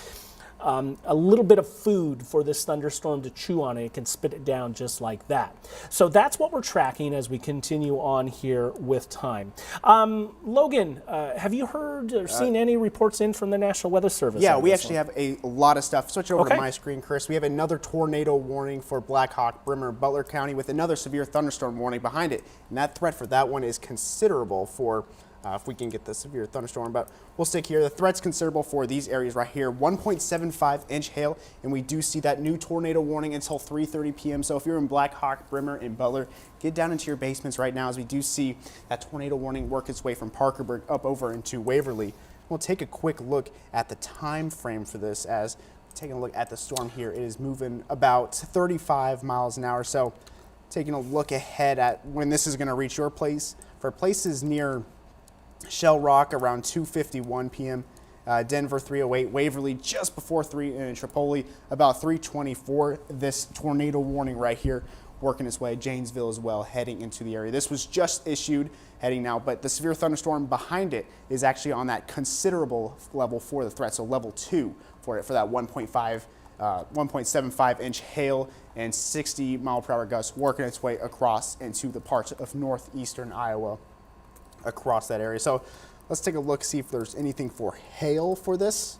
a little bit of food for this thunderstorm to chew on. It can spit it down just like that. So that's what we're tracking as we continue on here with time. Logan, have you heard or seen any reports in from the National Weather Service? Yeah, we actually have a lot of stuff. Switch over to my screen, Chris. We have another tornado warning for Black Hawk, Bremer, Butler County with another severe thunderstorm warning behind it. And that threat for that one is considerable for if we can get the severe thunderstorm, but we'll stick here. The threat's considerable for these areas right here. 1.75-inch hail, and we do see that new tornado warning until 3:30 p.m. So if you're in Black Hawk, Bremer, and Butler, get down into your basements right now as we do see that tornado warning work its way from Parkersburg up over into Waverly. We'll take a quick look at the time frame for this as taking a look at the storm here. It is moving about 35 miles an hour. So taking a look ahead at when this is going to reach your place. For places near Shell Rock around 2:51 p.m., Denver 3:08, Waverly just before 3, and Tripoli about 3:24. This tornado warning right here working its way. Janesville as well heading into the area. This was just issued heading now, but the severe thunderstorm behind it is actually on that considerable level for the threat, so level 2 for it, for that 1.75-inch hail and 60-mile-per-hour gusts working its way across into the parts of northeastern Iowa across that area. So let's take a look, see if there's anything for hail for this.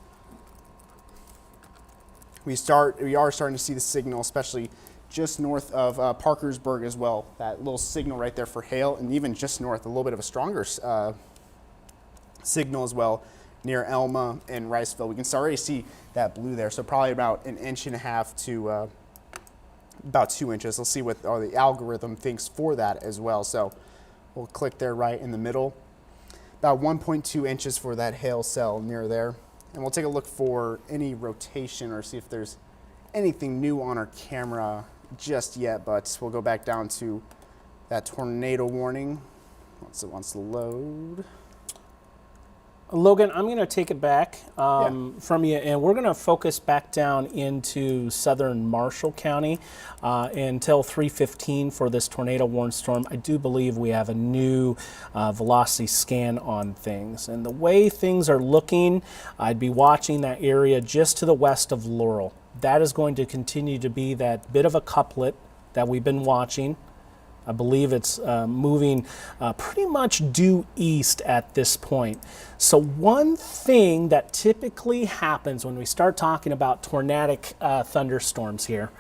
We are starting to see the signal, especially just north of Parkersburg as well. That little signal right there for hail, and even just north, a little bit of a stronger signal as well near Elma and Riceville. We can already see that blue there, so probably about 1.5 inches to about 2 inches. Let's see what the algorithm thinks for that as well. So we'll click there right in the middle. About 1.2 inches for that hail cell near there. And we'll take a look for any rotation or see if there's anything new on our camera just yet, but we'll go back down to that tornado warning once it wants to load. Logan, I'm going to take it back from you, and we're going to focus back down into southern Marshall County until 3:15 for this tornado warning storm. I do believe we have a new velocity scan on things, and the way things are looking, I'd be watching that area just to the west of Laurel. That is going to continue to be that bit of a couplet that we've been watching. I believe it's moving pretty much due east at this point. So one thing that typically happens when we start talking about tornadic thunderstorms here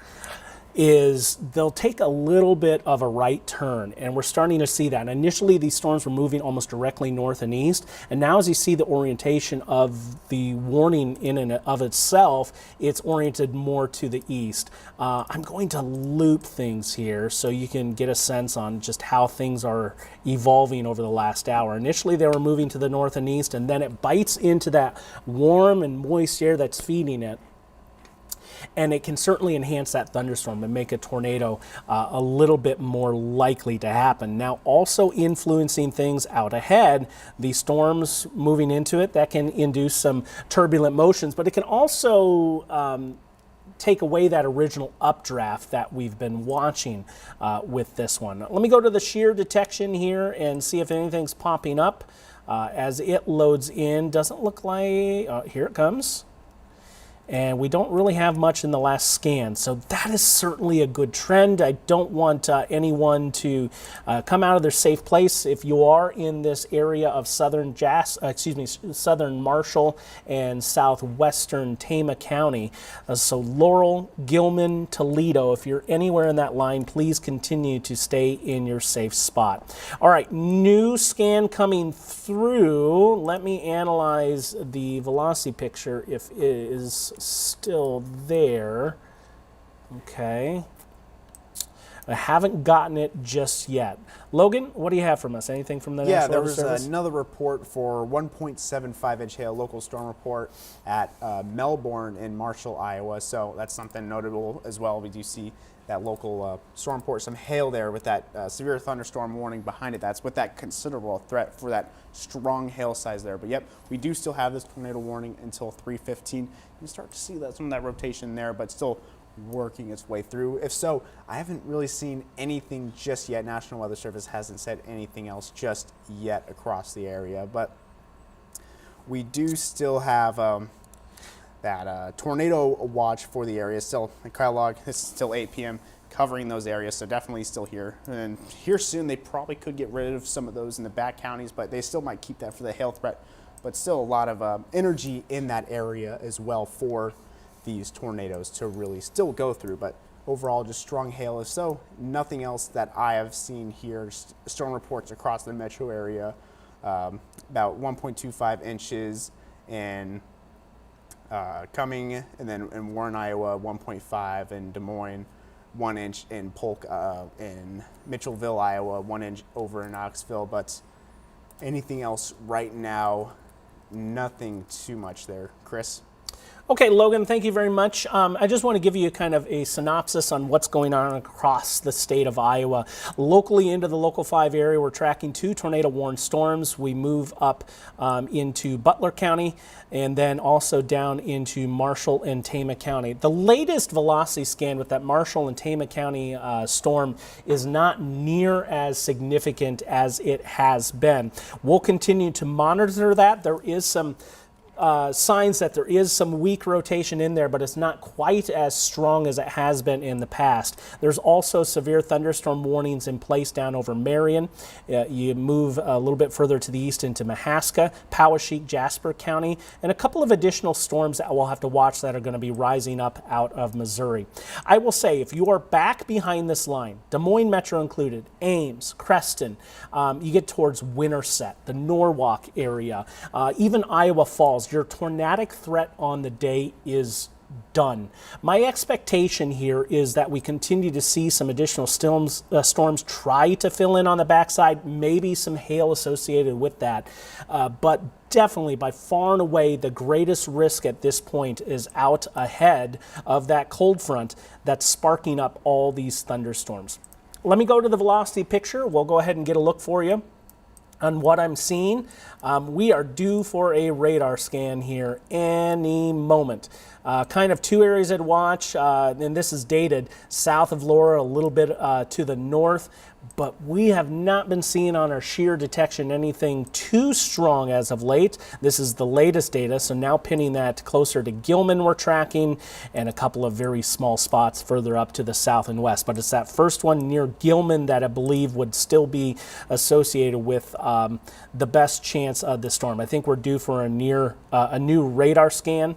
is they'll take a little bit of a right turn, and we're starting to see that. Initially, these storms were moving almost directly north and east, and now as you see the orientation of the warning in and of itself, it's oriented more to the east. I'm going to loop things here so you can get a sense on just how things are evolving over the last hour. Initially, they were moving to the north and east, and then it bites into that warm and moist air that's feeding it. and it can certainly enhance that thunderstorm and make a tornado a little bit more likely to happen. Now, also influencing things out ahead, the storms moving into it, that can induce some turbulent motions, but it can also take away that original updraft that we've been watching with this one. Let me go to the shear detection here and see if anything's popping up as it loads in. Doesn't look like, here it comes. And we don't really have much in the last scan, so that is certainly a good trend. I don't want anyone to come out of their safe place. If you are in this area of southern southern Marshall and southwestern Tama County, so Laurel, Gilman, Toledo, if you're anywhere in that line, please continue to stay in your safe spot. All right, new scan coming through. Let me analyze the velocity picture if it is still there. Okay. I haven't gotten it just yet. Logan, what do you have from us? Anything from the National There Weather was Service? another report for 1.75 inch hail, local storm report at Melbourne in Marshall, Iowa. So that's something notable as well. We do see that local storm report, some hail there with that severe thunderstorm warning behind it. That's with that considerable threat for that strong hail size there. But yep, we do still have this tornado warning until 3:15. You start to see that some of that rotation there, but still working its way through. If so, I haven't really seen anything just yet. National Weather Service hasn't said anything else just yet across the area, but we do still have that tornado watch for the area. Still, Kyle Log, it's still 8 p.m. covering those areas, so definitely still here. And here soon, they probably could get rid of some of those in the back counties, but they still might keep that for the hail threat. But still a lot of energy in that area as well for these tornadoes to really still go through. But overall, just strong hail. If so, nothing else that I have seen here. Storm reports across the metro area, about 1.25 inches in Cumming, and then in Warren, Iowa, 1.5, in Des Moines, 1 inch in Polk, in Mitchellville, Iowa, 1 inch over in Knoxville. But anything else right now, nothing too much there. Chris? Okay, Logan, thank you very much. I just want to give you kind of a synopsis on what's going on across the state of Iowa. Locally into the Local 5 area, we're tracking 2 tornado-warned storms. We move up into Butler County and then also down into Marshall and Tama County. The latest velocity scan with that Marshall and Tama County storm is not near as significant as it has been. We'll continue to monitor that. There is some signs that there is some weak rotation in there, but it's not quite as strong as it has been in the past. There's also severe thunderstorm warnings in place down over Marion. You move a little bit further to the east into Mahaska, Poweshiek, Jasper County, and a couple of additional storms that we'll have to watch that are going to be rising up out of Missouri. I will say, if you are back behind this line, Des Moines Metro included, Ames, Creston, you get towards Winterset, the Norwalk area, even Iowa Falls, your tornadic threat on the day is done. My expectation here is that we continue to see some additional storms try to fill in on the backside, maybe some hail associated with that. But definitely, by far and away, the greatest risk at this point is out ahead of that cold front that's sparking up all these thunderstorms. Let me go to the velocity picture. We'll go ahead and get a look for you on what I'm seeing. We are due for a radar scan here any moment. Kind of 2 areas I'd watch, and this is dated south of Laura, a little bit to the north, but we have not been seeing on our shear detection anything too strong as of late. This is the latest data, so now pinning that closer to Gilman we're tracking, and a couple of very small spots further up to the south and west. But it's that first one near Gilman that I believe would still be associated with the best chance of the storm. I think we're due for a new radar scan.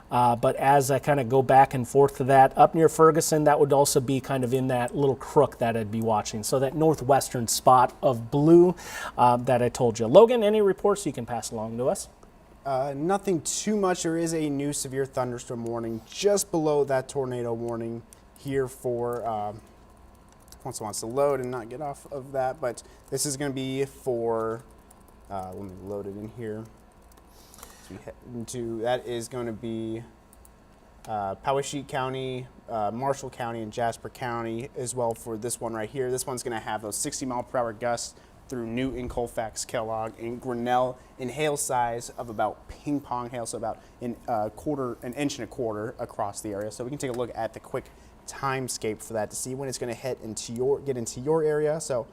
But as I kind of go back and forth to that, up near Ferguson, that would also be kind of in that little crook that I'd be watching. So that northwestern spot of blue that I told you. Logan, any reports you can pass along to us? Nothing too much. There is a new severe thunderstorm warning just below that tornado warning here for, once it wants to load and not get off of that, but this is going to be for, let me load it in here. We head into, that is going to be Poweshiek County, Marshall County, and Jasper County as well for this one right here. This one's going to have those 60-mile-per-hour gusts through Newton, Colfax, Kellogg, and Grinnell in hail size of about ping pong hail, so about an inch and a quarter across the area. So we can take a look at the quick timescape for that to see when it's going to get into your area. So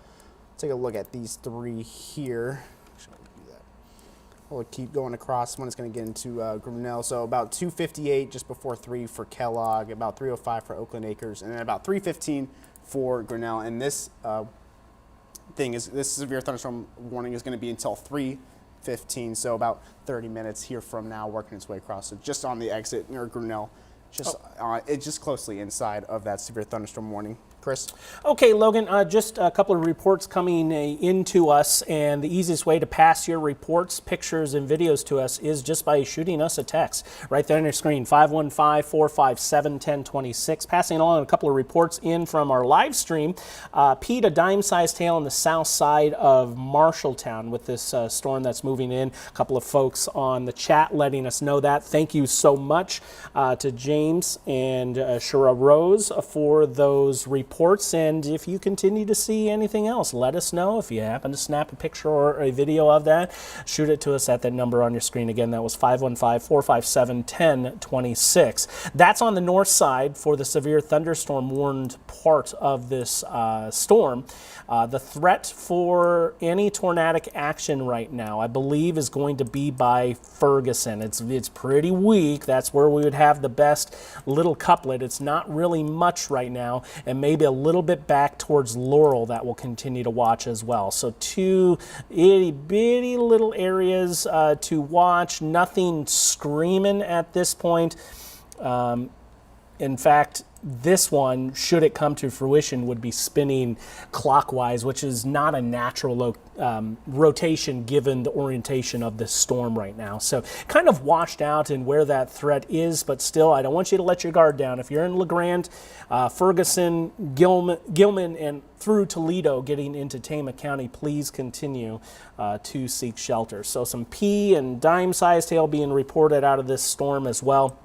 take a look at these three here. We'll keep going across when it's going to get into Grinnell. So about 2:58 just before 3 for Kellogg, about 3:05 for Oakland Acres, and then about 3:15 for Grinnell. And this this severe thunderstorm warning is going to be until 3:15, so about 30 minutes here from now, working its way across. So just on the exit near Grinnell, it's just closely inside of that severe thunderstorm warning. Chris? Okay, Logan, just a couple of reports coming into us, and the easiest way to pass your reports, pictures, and videos to us is just by shooting us a text right there on your screen, 515-457-1026. Passing along a couple of reports in from our live stream. Pete, a dime-sized hail on the south side of Marshalltown with this storm that's moving in. A couple of folks on the chat letting us know that. Thank you so much to James and Shara Rose for those reports. And if you continue to see anything else, let us know. If you happen to snap a picture or a video of that, shoot it to us at that number on your screen. Again, that was 515-457-1026. That's on the north side for the severe thunderstorm warned part of this storm. The threat for any tornadic action right now, I believe, is going to be by Ferguson. It's pretty weak. That's where we would have the best little couplet. It's not really much right now, and maybe a little bit back towards Laurel that we'll continue to watch as well. So two itty bitty little areas to watch. Nothing screaming at this point. In fact, this one, should it come to fruition, would be spinning clockwise, which is not a natural rotation given the orientation of this storm right now. So kind of washed out in where that threat is, but still, I don't want you to let your guard down. If you're in LeGrand, Ferguson, Gilman, and through Toledo getting into Tama County, please continue to seek shelter. So some pea and dime-sized hail being reported out of this storm as well.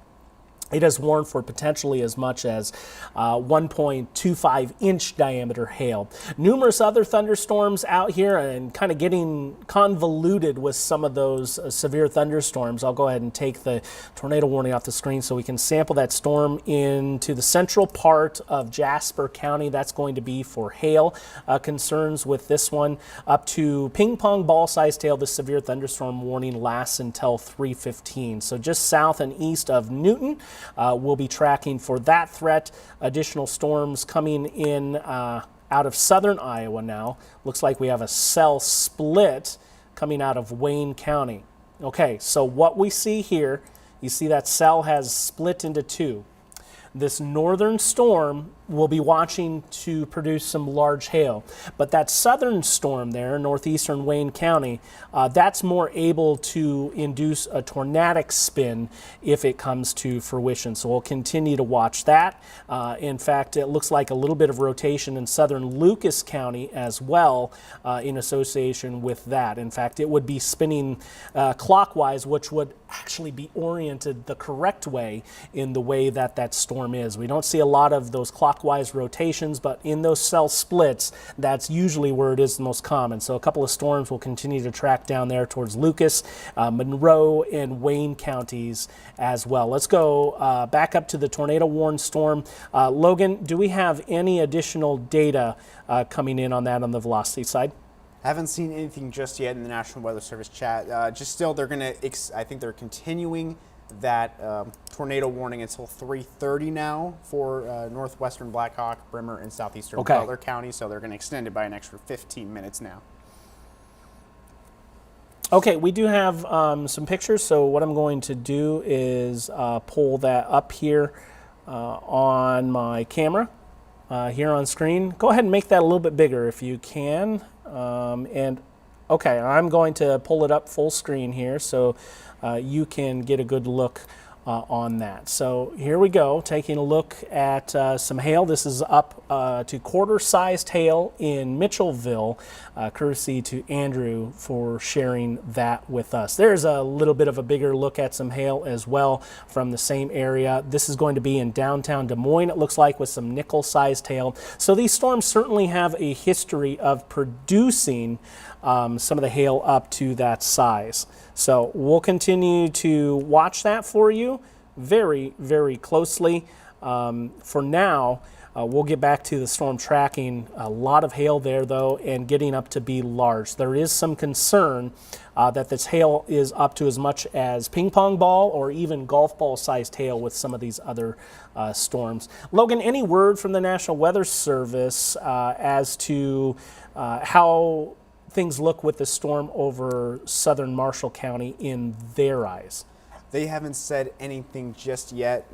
It has warned for potentially as much as 1.25 inch diameter hail. Numerous other thunderstorms out here and kind of getting convoluted with some of those severe thunderstorms. I'll go ahead and take the tornado warning off the screen so we can sample that storm into the central part of Jasper County. That's going to be for hail concerns with this one. Up to ping pong ball sized hail, the severe thunderstorm warning lasts until 3:15. So just south and east of Newton. We'll be tracking for that threat. Additional storms coming in out of southern Iowa now. Looks like we have a cell split coming out of Wayne County. Okay, so what we see here, you see that cell has split into two. This northern storm will be watching to produce some large hail. But that southern storm there, northeastern Wayne County, that's more able to induce a tornadic spin if it comes to fruition. So we'll continue to watch that. In fact, it looks like a little bit of rotation in southern Lucas County as well in association with that. In fact, it would be spinning clockwise, which would actually be oriented the correct way in the way that that storm is. We don't see a lot of those clockwise rotations, but in those cell splits, that's usually where it is the most common. So a couple of storms will continue to track down there towards Lucas, Monroe, and Wayne counties as well. Let's go back up to the tornado warned storm. Logan, do we have any additional data coming in on that on the velocity side? Haven't seen anything just yet in the National Weather Service chat. Just still, they're going to, I think they're continuing that tornado warning until 3:30 now for northwestern Blackhawk, Bremer, and southeastern Butler County. So they're going to extend it by an extra 15 minutes now. Okay, we do have some pictures. So what I'm going to do is pull that up here on my camera here on screen. Go ahead and make that a little bit bigger if you can. Okay, I'm going to pull it up full screen here so you can get a good look on that. So here we go, taking a look at some hail. This is up to quarter-sized hail in Mitchellville, courtesy to Andrew for sharing that with us. There's a little bit of a bigger look at some hail as well from the same area. This is going to be in downtown Des Moines, it looks like, with some nickel-sized hail. So these storms certainly have a history of producing some of the hail up to that size. So we'll continue to watch that for you very, very closely. For now, we'll get back to the storm tracking. A lot of hail there, though, and getting up to be large. There is some concern that this hail is up to as much as ping pong ball or even golf ball sized hail with some of these other storms. Logan, any word from the National Weather Service as to how things look with the storm over southern Marshall County in their eyes? They haven't said anything just yet.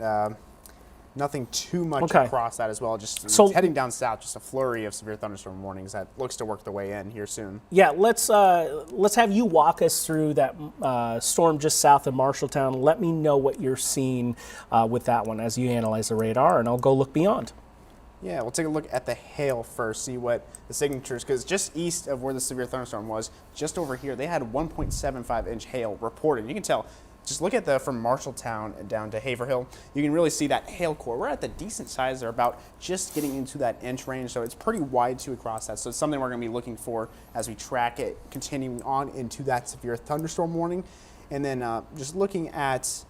Nothing too much across that as well. Just so, heading down south, just a flurry of severe thunderstorm warnings that looks to work their way in here soon. Yeah, let's have you walk us through that storm just south of Marshalltown. Let me know what you're seeing with that one as you analyze the radar, and I'll go look beyond. Yeah, we'll take a look at the hail first, see what the signatures, because just east of where the severe thunderstorm was, just over here, they had 1.75-inch hail reported. You can tell, just look at from Marshalltown down to Haverhill, you can really see that hail core. We're at the decent size. They're about just getting into that inch range, so it's pretty wide too across that. So it's something we're going to be looking for as we track it, continuing on into that severe thunderstorm warning. And then just looking at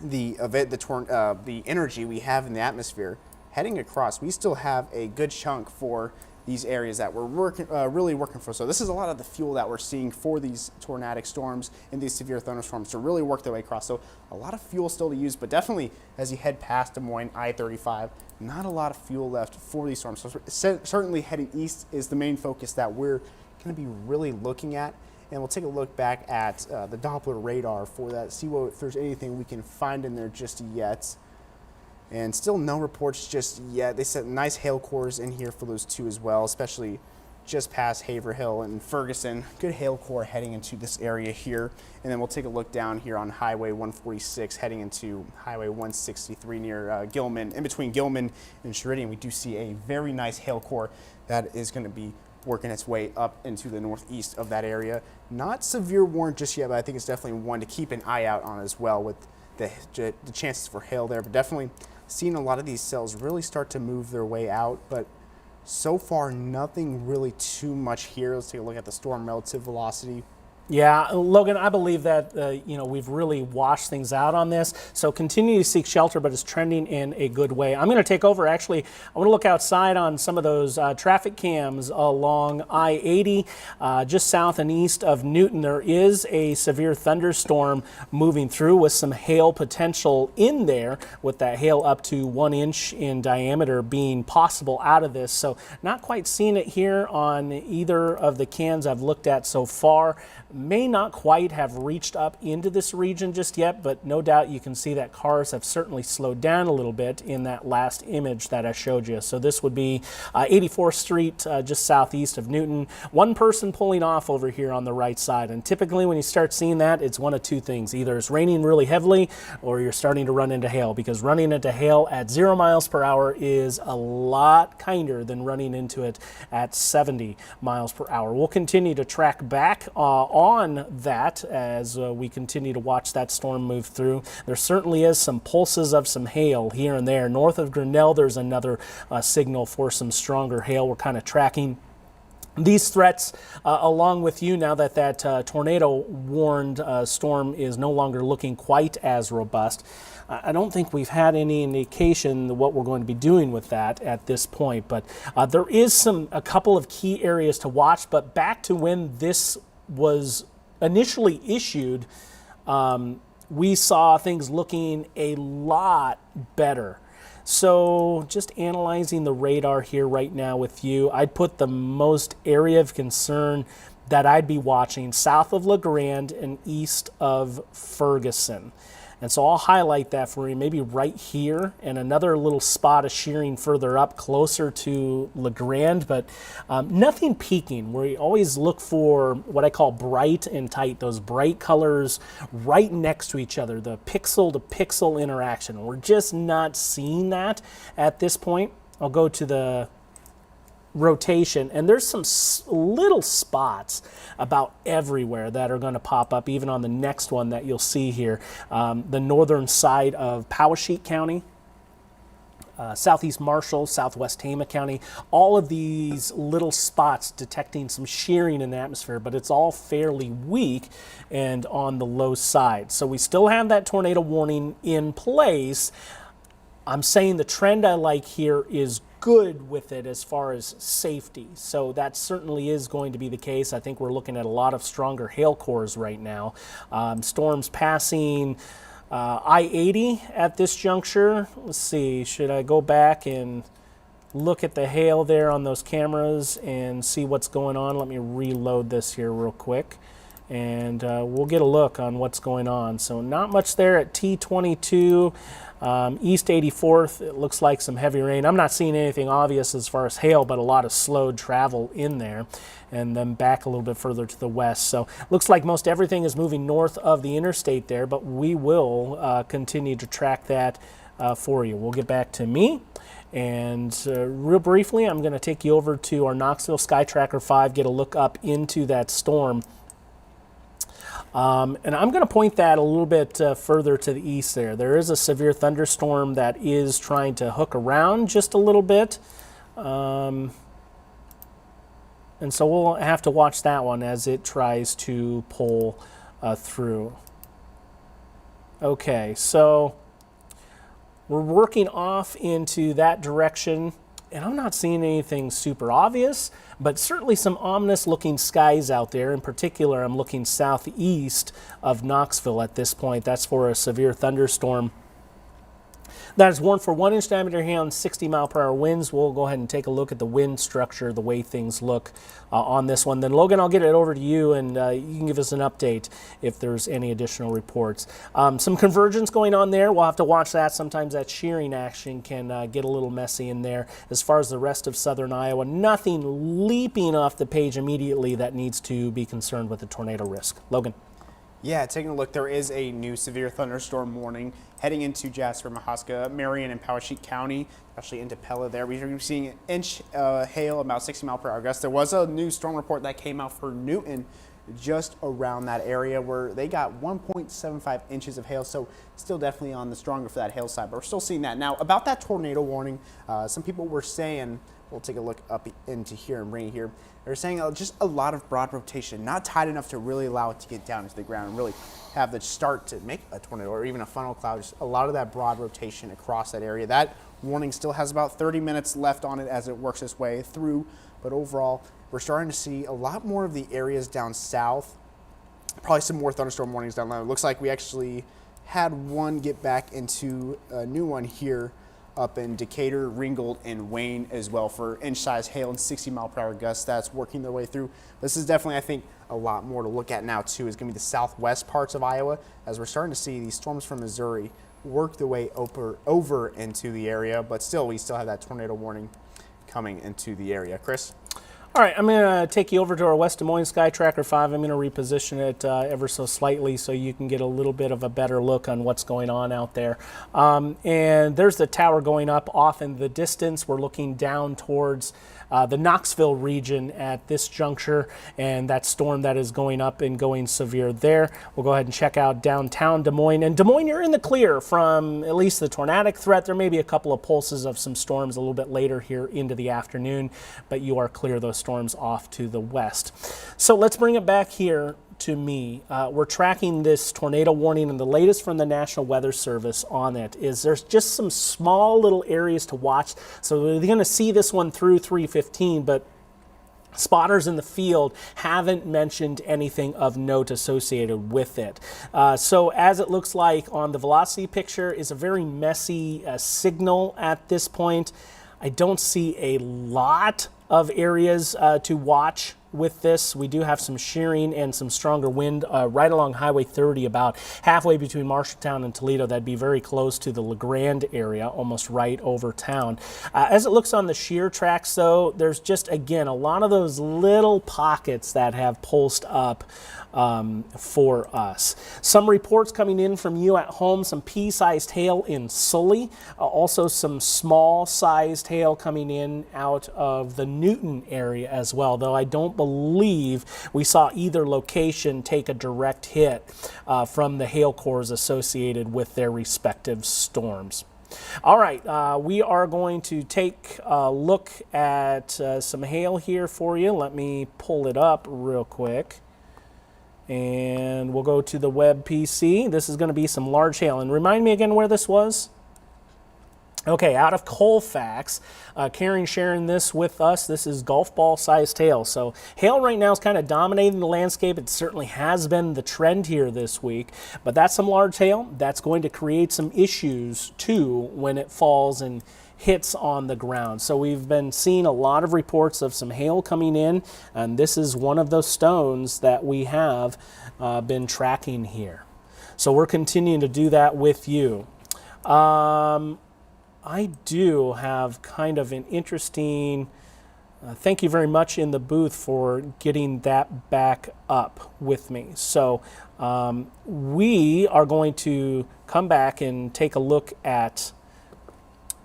the energy we have in the atmosphere, heading across, we still have a good chunk for these areas that we're really working for. So this is a lot of the fuel that we're seeing for these tornadic storms and these severe thunderstorms to really work their way across. So a lot of fuel still to use, but definitely as you head past Des Moines, I-35, not a lot of fuel left for these storms. So certainly heading east is the main focus that we're going to be really looking at. And we'll take a look back at the Doppler radar for that, see if there's anything we can find in there just yet. And still no reports just yet. They said nice hail cores in here for those two as well, especially just past Haverhill and Ferguson. Good hail core heading into this area here. And then we'll take a look down here on Highway 146 heading into Highway 163 near Gilman. In between Gilman and Sheridan, we do see a very nice hail core that is going to be working its way up into the northeast of that area. Not severe warrant just yet, but I think it's definitely one to keep an eye out on as well with the chances for hail there. But definitely seeing a lot of these cells really start to move their way out, but so far nothing really too much here. Let's take a look at the storm relative velocity. Yeah, Logan, I believe that we've really washed things out on this. So continue to seek shelter, but it's trending in a good way. I'm going to take over. Actually, I want to look outside on some of those traffic cams along I-80, just south and east of Newton. There is a severe thunderstorm moving through with some hail potential in there, with that hail up to 1 inch in diameter being possible out of this. So not quite seeing it here on either of the cans I've looked at so far. May not quite have reached up into this region just yet, but no doubt you can see that cars have certainly slowed down a little bit in that last image that I showed you. So this would be 84th Street, just southeast of Newton. One person pulling off over here on the right side. And typically when you start seeing that, it's one of two things. Either it's raining really heavily or you're starting to run into hail, because running into hail at 0 miles per hour is a lot kinder than running into it at 70 miles per hour. We'll continue to track back on that as we continue to watch that storm move through. There certainly is some pulses of some hail here and there. North of Grinnell, there's another signal for some stronger hail. We're kind of tracking these threats along with you now that that tornado warned storm is no longer looking quite as robust. I don't think we've had any indication what we're going to be doing with that at this point, but there is a couple of key areas to watch. But back to when this was initially issued, we saw things looking a lot better. So just analyzing the radar here right now with you, I'd put the most area of concern that I'd be watching south of La Grande and east of Ferguson. And so I'll highlight that for you, maybe right here, and another little spot of shearing further up closer to La Grande, but nothing peaking. We always look for what I call bright and tight, those bright colors right next to each other, the pixel to pixel interaction. We're just not seeing that at this point. I'll go to the rotation, and there's some little spots about everywhere that are going to pop up, even on the next one that you'll see here. The northern side of Powesheik County, southeast Marshall, southwest Tama County, all of these little spots detecting some shearing in the atmosphere, but it's all fairly weak and on the low side. So we still have that tornado warning in place. I'm saying the trend I like here is good with it as far as safety. So that certainly is going to be the case. I think we're looking at a lot of stronger hail cores right now. Storms passing I-80 at this juncture. Let's see, should I go back and look at the hail there on those cameras and see what's going on? Let me reload this here real quick, and we'll get a look on what's going on. So not much there at T22. East 84th, it looks like some heavy rain. I'm not seeing anything obvious as far as hail, but a lot of slowed travel in there. And then back a little bit further to the west. So looks like most everything is moving north of the interstate there, but we will continue to track that for you. We'll get back to me. And real briefly, I'm going to take you over to our Knoxville Sky Tracker 5, get a look up into that storm. And I'm going to point that a little bit further to the east there. There is a severe thunderstorm that is trying to hook around just a little bit. And so we'll have to watch that one as it tries to pull through. Okay, so we're working off into that direction. And I'm not seeing anything super obvious, but certainly some ominous looking skies out there. In particular, I'm looking southeast of Knoxville at this point. That's for a severe thunderstorm. That is warned for 1 inch diameter hail and 60-mile-per-hour winds. We'll go ahead and take a look at the wind structure, the way things look on this one. Then, Logan, I'll get it over to you, and you can give us an update if there's any additional reports. Some convergence going on there. We'll have to watch that. Sometimes that shearing action can get a little messy in there. As far as the rest of southern Iowa, nothing leaping off the page immediately that needs to be concerned with the tornado risk. Logan. Yeah, taking a look, there is a new severe thunderstorm warning heading into Jasper, Mahaska, Marion, and Powesheik County, especially into Pella there. We're seeing an inch hail, about 60-mile-per-hour gusts. There was a new storm report that came out for Newton just around that area where they got 1.75 inches of hail, so still definitely on the stronger for that hail side, but we're still seeing that. Now, about that tornado warning, some people were saying, we'll take a look up into here and bring it here. They're saying just a lot of broad rotation, not tight enough to really allow it to get down into the ground and really have the start to make a tornado or even a funnel cloud. Just a lot of that broad rotation across that area. That warning still has about 30 minutes left on it as it works its way through, but overall, we're starting to see a lot more of the areas down south. Probably some more thunderstorm warnings down low. It looks like we actually had one get back into a new one here up in Decatur, Ringgold, and Wayne as well for inch-size hail and 60-mile-per-hour gusts that's working their way through. This is definitely, I think, a lot more to look at now, too, is going to be the southwest parts of Iowa, as we're starting to see these storms from Missouri work their way over into the area, but still, we still have that tornado warning coming into the area. Chris? All right, I'm going to take you over to our West Des Moines Sky Tracker 5. I'm going to reposition it ever so slightly so you can get a little bit of a better look on what's going on out there. And there's the tower going up off in the distance. We're looking down towards the Knoxville region at this juncture, and that storm that is going up and going severe there. We'll go ahead and check out downtown Des Moines. And Des Moines, you're in the clear from at least the tornadic threat. There may be a couple of pulses of some storms a little bit later here into the afternoon, but you are clear those storms off to the west. So let's bring it back here to me. We're tracking this tornado warning, and the latest from the National Weather Service on it is there's just some small little areas to watch. So we're going to see this one through 3:15, but spotters in the field haven't mentioned anything of note associated with it. So as it looks like on the velocity picture is a very messy signal at this point. I don't see a lot of areas to watch with this. We do have some shearing and some stronger wind right along Highway 30, about halfway between Marshalltown and Toledo. That'd be very close to the LeGrand area, almost right over town. As it looks on the shear tracks, though, there's just, again, a lot of those little pockets that have pulsed up for us. Some reports coming in from you at home, some pea-sized hail in Sully, also some small-sized hail coming in out of the Newton area as well, though I don't believe we saw either location take a direct hit from the hail cores associated with their respective storms. All right, we are going to take a look at some hail here for you. Let me pull it up real quick. And we'll go to the web PC. This is going to be some large hail. And remind me again where this was? Okay, out of Colfax. Karen sharing this with us. This is golf ball sized hail. So hail right now is kind of dominating the landscape. It certainly has been the trend here this week. But that's some large hail. That's going to create some issues too when it falls and hits on the ground. So we've been seeing a lot of reports of some hail coming in, and this is one of those stones that we have been tracking here. So we're continuing to do that with you. I do have kind of an interesting, thank you very much in the booth for getting that back up with me. So we are going to come back and take a look at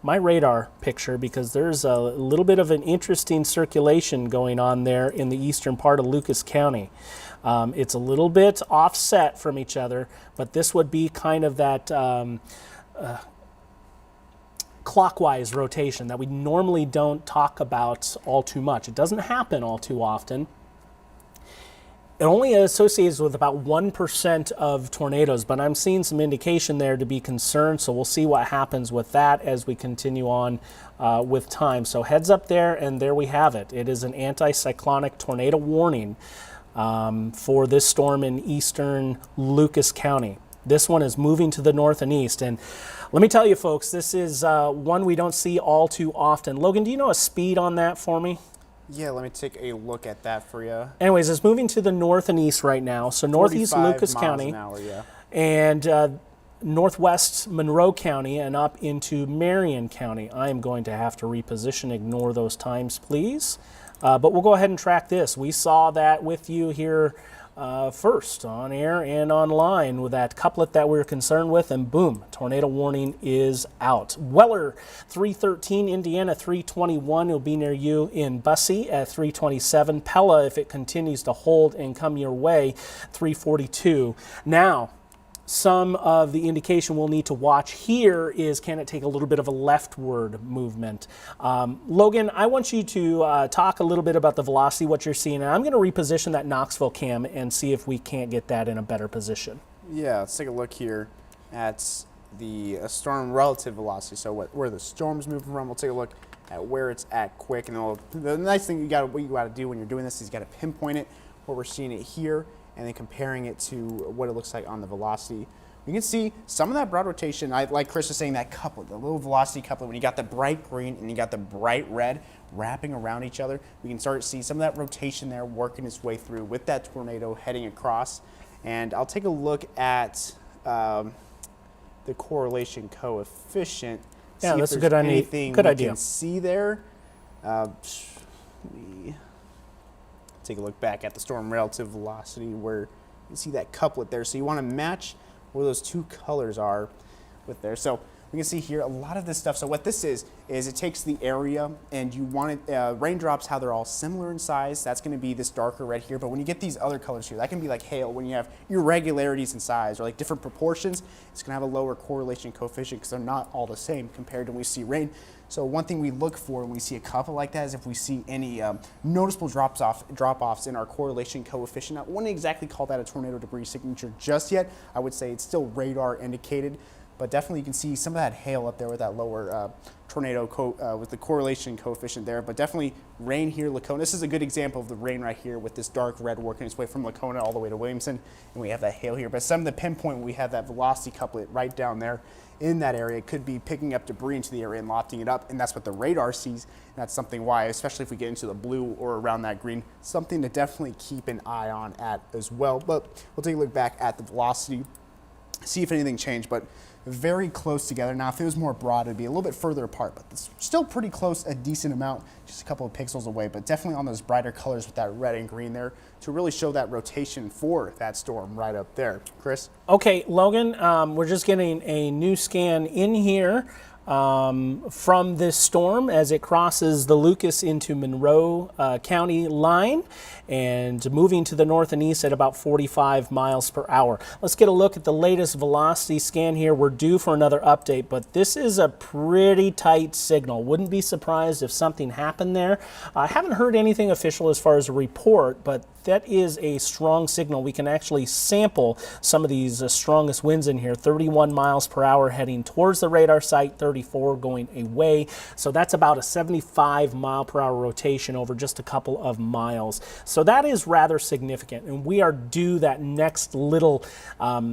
my radar picture, because there's a little bit of an interesting circulation going on there in the eastern part of Lucas County. It's a little bit offset from each other, but this would be kind of that clockwise rotation that we normally don't talk about all too much. It doesn't happen all too often. It only associates with about 1% of tornadoes, but I'm seeing some indication there to be concerned, so we'll see what happens with that as we continue on with time. So heads up there, and there we have it. It is an anticyclonic tornado warning for this storm in eastern Lucas County. This one is moving to the north and east, and let me tell you folks, this is one we don't see all too often. Logan, do you know a speed on that for me? Yeah, let me take a look at that for you. Anyways, it's moving to the north and east right now. So northeast Lucas County hour, yeah. and northwest Monroe County and up into Marion County. I am going to have to reposition. Ignore those times, please. But we'll go ahead and track this. We saw that with you here first on air and online with that couplet that we were concerned with, and boom, tornado warning is out. Weller 313, Indiana 321 will be near you in Bussy at 327. Pella, if it continues to hold and come your way, 342. Now, some of the indication we'll need to watch here is, can it take a little bit of a leftward movement? Logan, I want you to talk a little bit about the velocity, what you're seeing, and I'm going to reposition that Knoxville cam and see if we can't get that in a better position. Yeah, let's take a look here at the storm relative velocity. So where the storm's moving from, we'll take a look at where it's at quick. And the nice thing what you got to do when you're doing this is you got to pinpoint it where we're seeing it here, and then comparing it to what it looks like on the velocity. You can see some of that broad rotation, like Chris was saying, that couplet, the little velocity couplet, when you got the bright green and you got the bright red wrapping around each other, we can start to see some of that rotation there working its way through with that tornado heading across. And I'll take a look at the correlation coefficient. Yeah, see that's if a good idea. anything Good we idea. can see there. Take a look back at the storm relative velocity where you see that couplet there. So you want to match where those two colors are with there. So we can see here a lot of this stuff. So what this is it takes the area, and you want it, raindrops, how they're all similar in size. That's going to be this darker red here. But when you get these other colors here, that can be like hail. When you have irregularities in size or like different proportions, it's going to have a lower correlation coefficient because they're not all the same compared to when we see rain. So one thing we look for when we see a couple like that is if we see any noticeable drop-offs in our correlation coefficient. I wouldn't exactly call that a tornado debris signature just yet. I would say it's still radar indicated. but definitely you can see some of that hail up there with that lower tornado with the correlation coefficient there. But definitely rain here, Lacona. This is a good example of the rain right here with this dark red working its way from Lacona all the way to Williamson, and we have that hail here. But some of the pinpoint, we have that velocity couplet right down there in that area. It could be picking up debris into the area and lofting it up, and that's what the radar sees. And that's something why, especially if we get into the blue or around that green, something to definitely keep an eye on at as well. But we'll take a look back at the velocity, see if anything changed, but very close together. Now, if it was more broad, it'd be a little bit further apart, but it's still pretty close, a decent amount, just a couple of pixels away, but definitely on those brighter colors with that red and green there to really show that rotation for that storm right up there. Chris? Okay, Logan, we're just getting a new scan in here from this storm as it crosses the Lucas into Monroe County line and moving to the north and east at about 45 miles per hour. Let's get a look at the latest velocity scan here. We're due for another update, but this is a pretty tight signal. Wouldn't be surprised if something happened there. I haven't heard anything official as far as a report, but that is a strong signal. We can actually sample some of these strongest winds in here. 31 miles per hour heading towards the radar site, 34 going away. So that's about a 75 mile per hour rotation over just a couple of miles. So that is rather significant, and we are due that next little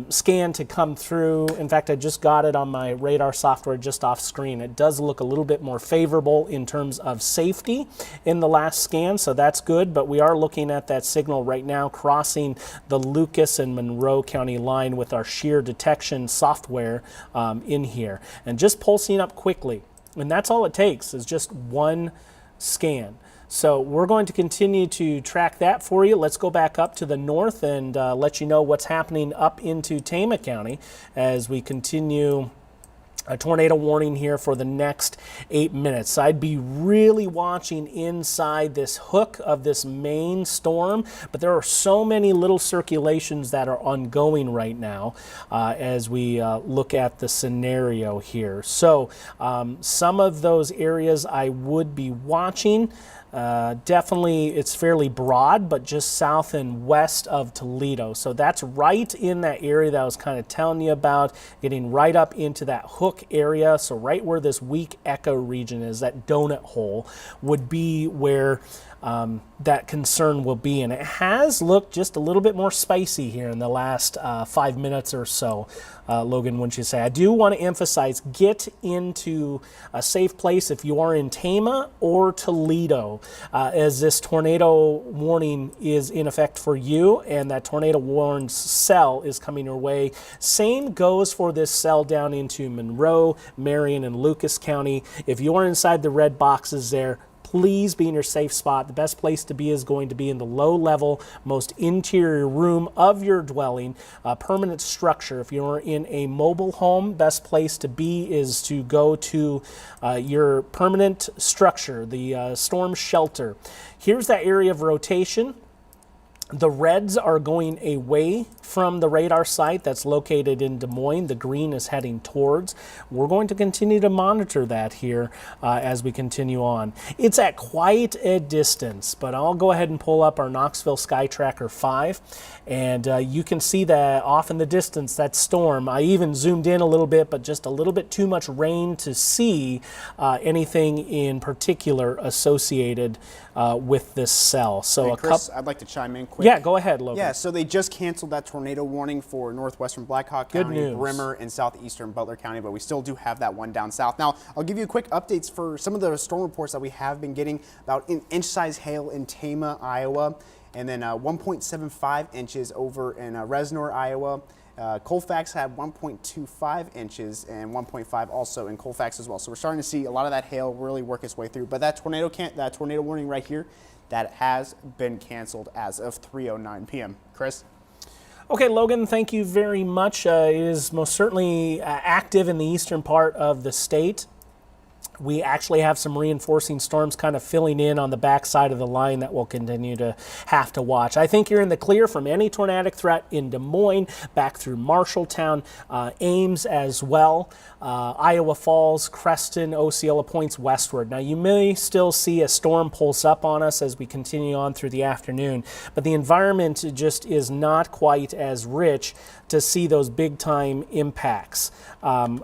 scan to come through. In fact, I just got it on my radar software just off screen. It does look a little bit more favorable in terms of safety in the last scan, so that's good, but we are looking at that signal right now crossing the Lucas and Monroe County line with our shear detection software in here, and just pulsing up quickly. And that's all it takes, is just one scan. So we're going to continue to track that for you. Let's go back up to the north and let you know what's happening up into Tama County as we continue a tornado warning here for the next 8 minutes. I'd be really watching inside this hook of this main storm, but there are so many little circulations that are ongoing right now as we look at the scenario here. So some of those areas I would be watching. Definitely it's fairly broad, but just south and west of Toledo. So that's right in that area that I was kind of telling you about, getting right up into that hook area. So right where this weak echo region is, that donut hole, would be where that concern will be. And it has looked just a little bit more spicy here in the last 5 minutes or so, Logan, wouldn't you say? I do want to emphasize, get into a safe place if you are in Tama or Toledo, as this tornado warning is in effect for you, and that tornado warning cell is coming your way. Same goes for this cell down into Monroe, Marion, and Lucas County. If you are inside the red boxes there, please be in your safe spot. The best place to be is going to be in the low level, most interior room of your dwelling, permanent structure. If you're in a mobile home, best place to be is to go to your permanent structure, the storm shelter. Here's that area of rotation. The reds are going away from the radar site that's located in Des Moines. The green is heading towards. We're going to continue to monitor that here as we continue on. It's at quite a distance, but I'll go ahead and pull up our Knoxville Sky Tracker 5, and you can see that off in the distance, that storm. I even zoomed in a little bit, but just a little bit too much rain to see anything in particular associated with this cell. So hey, Chris, I'd like to chime in quick. Yeah, go ahead, Logan. Yeah, so they just canceled that tornado warning for northwestern Blackhawk County, Good news. Bremer, and southeastern Butler County, but we still do have that one down south. Now, I'll give you quick updates for some of the storm reports that we have been getting about an inch-size hail in Tama, Iowa, and then 1.75 inches over in Resnor, Iowa. Colfax had 1.25 inches and 1.5 also in Colfax as well. So we're starting to see a lot of that hail really work its way through. But that tornado warning right here, that has been canceled as of 3:09 p.m. Chris? Okay, Logan, thank you very much. It is most certainly active in the eastern part of the state. We actually have some reinforcing storms kind of filling in on the backside of the line that we'll continue to have to watch. I think you're in the clear from any tornadic threat in Des Moines, back through Marshalltown, Ames as well, Iowa Falls, Creston, Osceola points westward. Now, you may still see a storm pulse up on us as we continue on through the afternoon, but the environment just is not quite as rich to see those big time impacts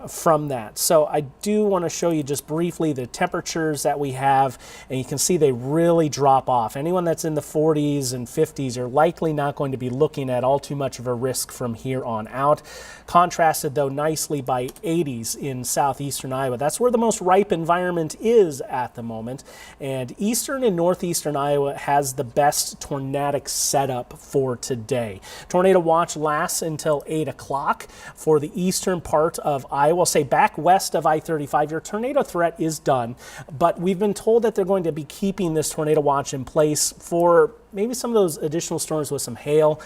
from that. So I do want to show you just briefly the temperatures that we have, and you can see they really drop off. Anyone that's in the 40s and 50s are likely not going to be looking at all too much of a risk from here on out. Contrasted though nicely by 80s in southeastern Iowa. That's where the most ripe environment is at the moment, and eastern and northeastern Iowa has the best tornadic setup for today. Tornado watch lasts until 8 o'clock for the eastern part of Iowa. Say back west of I-35, your tornado threat is done, but we've been told that they're going to be keeping this tornado watch in place for maybe some of those additional storms with some hail,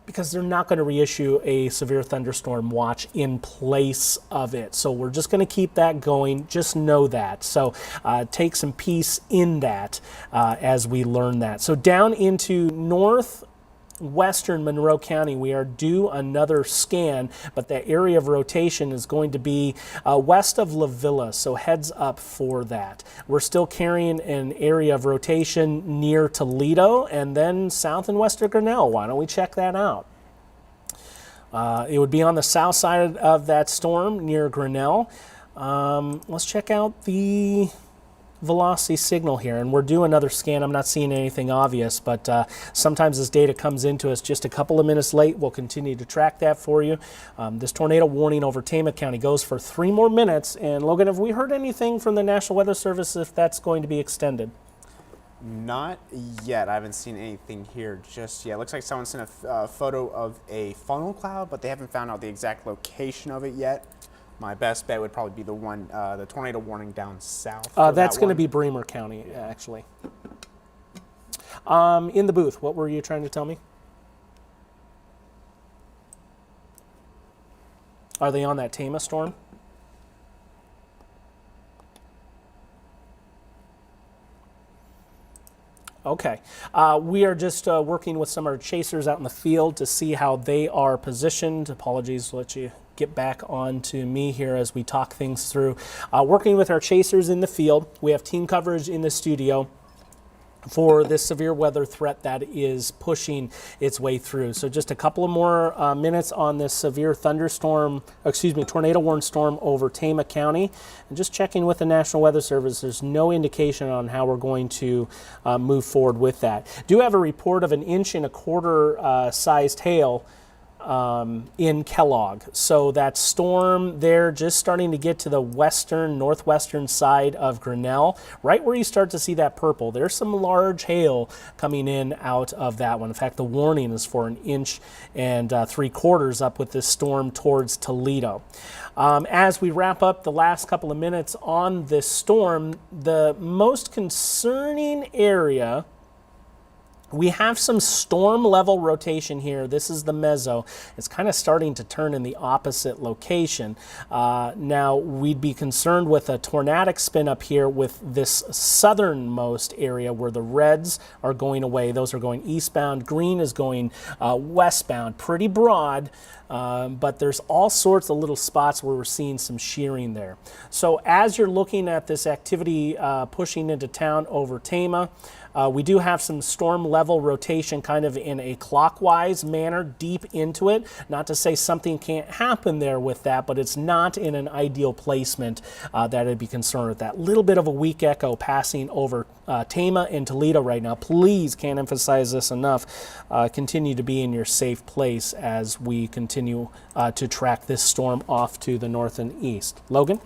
because they're not going to reissue a severe thunderstorm watch in place of it. So we're just going to keep that going. Just know that. So take some peace in that as we learn that. So down into northwestern Monroe County, we are due another scan, but the area of rotation is going to be west of La Villa, so heads up for that. We're still carrying an area of rotation near Toledo and then south and west of Grinnell. Why don't we check that out? It would be on the south side of that storm near Grinnell. Let's check out the velocity signal here, and we're due another scan. I'm not seeing anything obvious, but sometimes this data comes into us just a couple of minutes late. We'll continue to track that for you. This tornado warning over Tama County goes for 3 more minutes. And Logan, have we heard anything from the National Weather Service if that's going to be extended? Not yet. I haven't seen anything here just yet. Looks like someone sent a photo of a funnel cloud, but they haven't found out the exact location of it yet. My best bet would probably be the one, the tornado warning down south. That's going to be Bremer County, actually. In the booth, what were you trying to tell me? Are they on that Tama storm? Okay. We are just working with some of our chasers out in the field to see how they are positioned. Apologies to let you get back on to me here as we talk things through. Working with our chasers in the field. We have team coverage in the studio for this severe weather threat that is pushing its way through. So just a couple of more minutes on this severe tornado warned storm over Tama County. And just checking with the National Weather Service, there's no indication on how we're going to move forward with that. Do have a report of 1.25 inch sized hail in Kellogg. So that storm there just starting to get to the northwestern side of Grinnell, right where you start to see that purple. There's some large hail coming in out of that one. In fact, the warning is for 1.75 inches up with this storm towards Toledo. As we wrap up the last couple of minutes on this storm, the most concerning area, we have some storm level rotation here. This is the meso. It's kind of starting to turn in the opposite location. Now, we'd be concerned with a tornadic spin up here with this southernmost area where the reds are going away. Those are going eastbound. Green is going westbound. Pretty broad, but there's all sorts of little spots where we're seeing some shearing there. So as you're looking at this activity pushing into town over Tama, we do have some storm level rotation kind of in a clockwise manner deep into it. Not to say something can't happen there with that, but it's not in an ideal placement that I'd be concerned with that. Little bit of a weak echo passing over Tama and Toledo right now. Please, can't emphasize this enough, continue to be in your safe place as we continue to track this storm off to the north and east. Logan?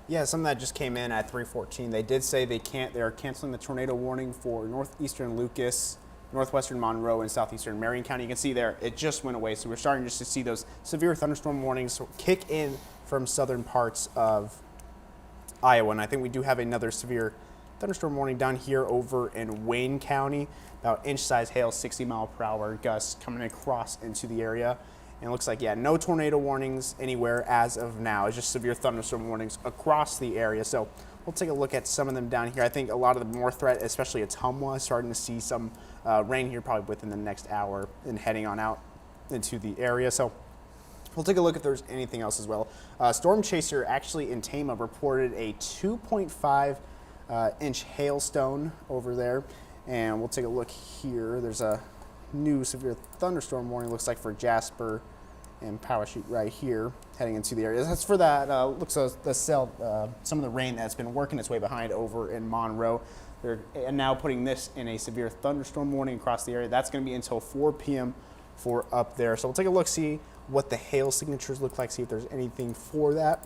Yeah, something that just came in at 3:14. They did say they are canceling the tornado warning for northeastern Lucas, northwestern Monroe, and southeastern Marion County. You can see there, it just went away. So we're starting just to see those severe thunderstorm warnings kick in from southern parts of Iowa. And I think we do have another severe thunderstorm warning down here over in Wayne County. About inch-sized hail, 60-mile-per-hour gusts coming across into the area. And it looks like, yeah, no tornado warnings anywhere as of now. It's just severe thunderstorm warnings across the area. So we'll take a look at some of them down here. I think a lot of the more threat, especially Ottumwa, starting to see some rain here probably within the next hour and heading on out into the area. So we'll take a look if there's anything else as well. Storm Chaser actually in Tama reported a 2.5 inch hailstone over there. And we'll take a look here. There's a new severe thunderstorm warning, looks like, for Jasper and Parachute right here, heading into the area. That's for that, looks like some of the rain that's been working its way behind over in Monroe. They're now putting this in a severe thunderstorm warning across the area. That's going to be until 4 p.m. for up there. So we'll take a look, see what the hail signatures look like, see if there's anything for that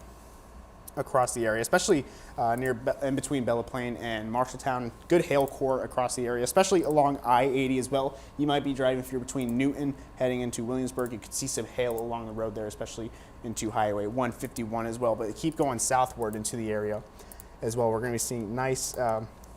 across the area, especially in between Bella Plain and Marshalltown. Good hail core across the area, especially along I-80 as well. You might be driving, if you're between Newton heading into Williamsburg, you could see some hail along the road there, especially into Highway 151 as well. But keep going southward into the area as well. We're going to be seeing nice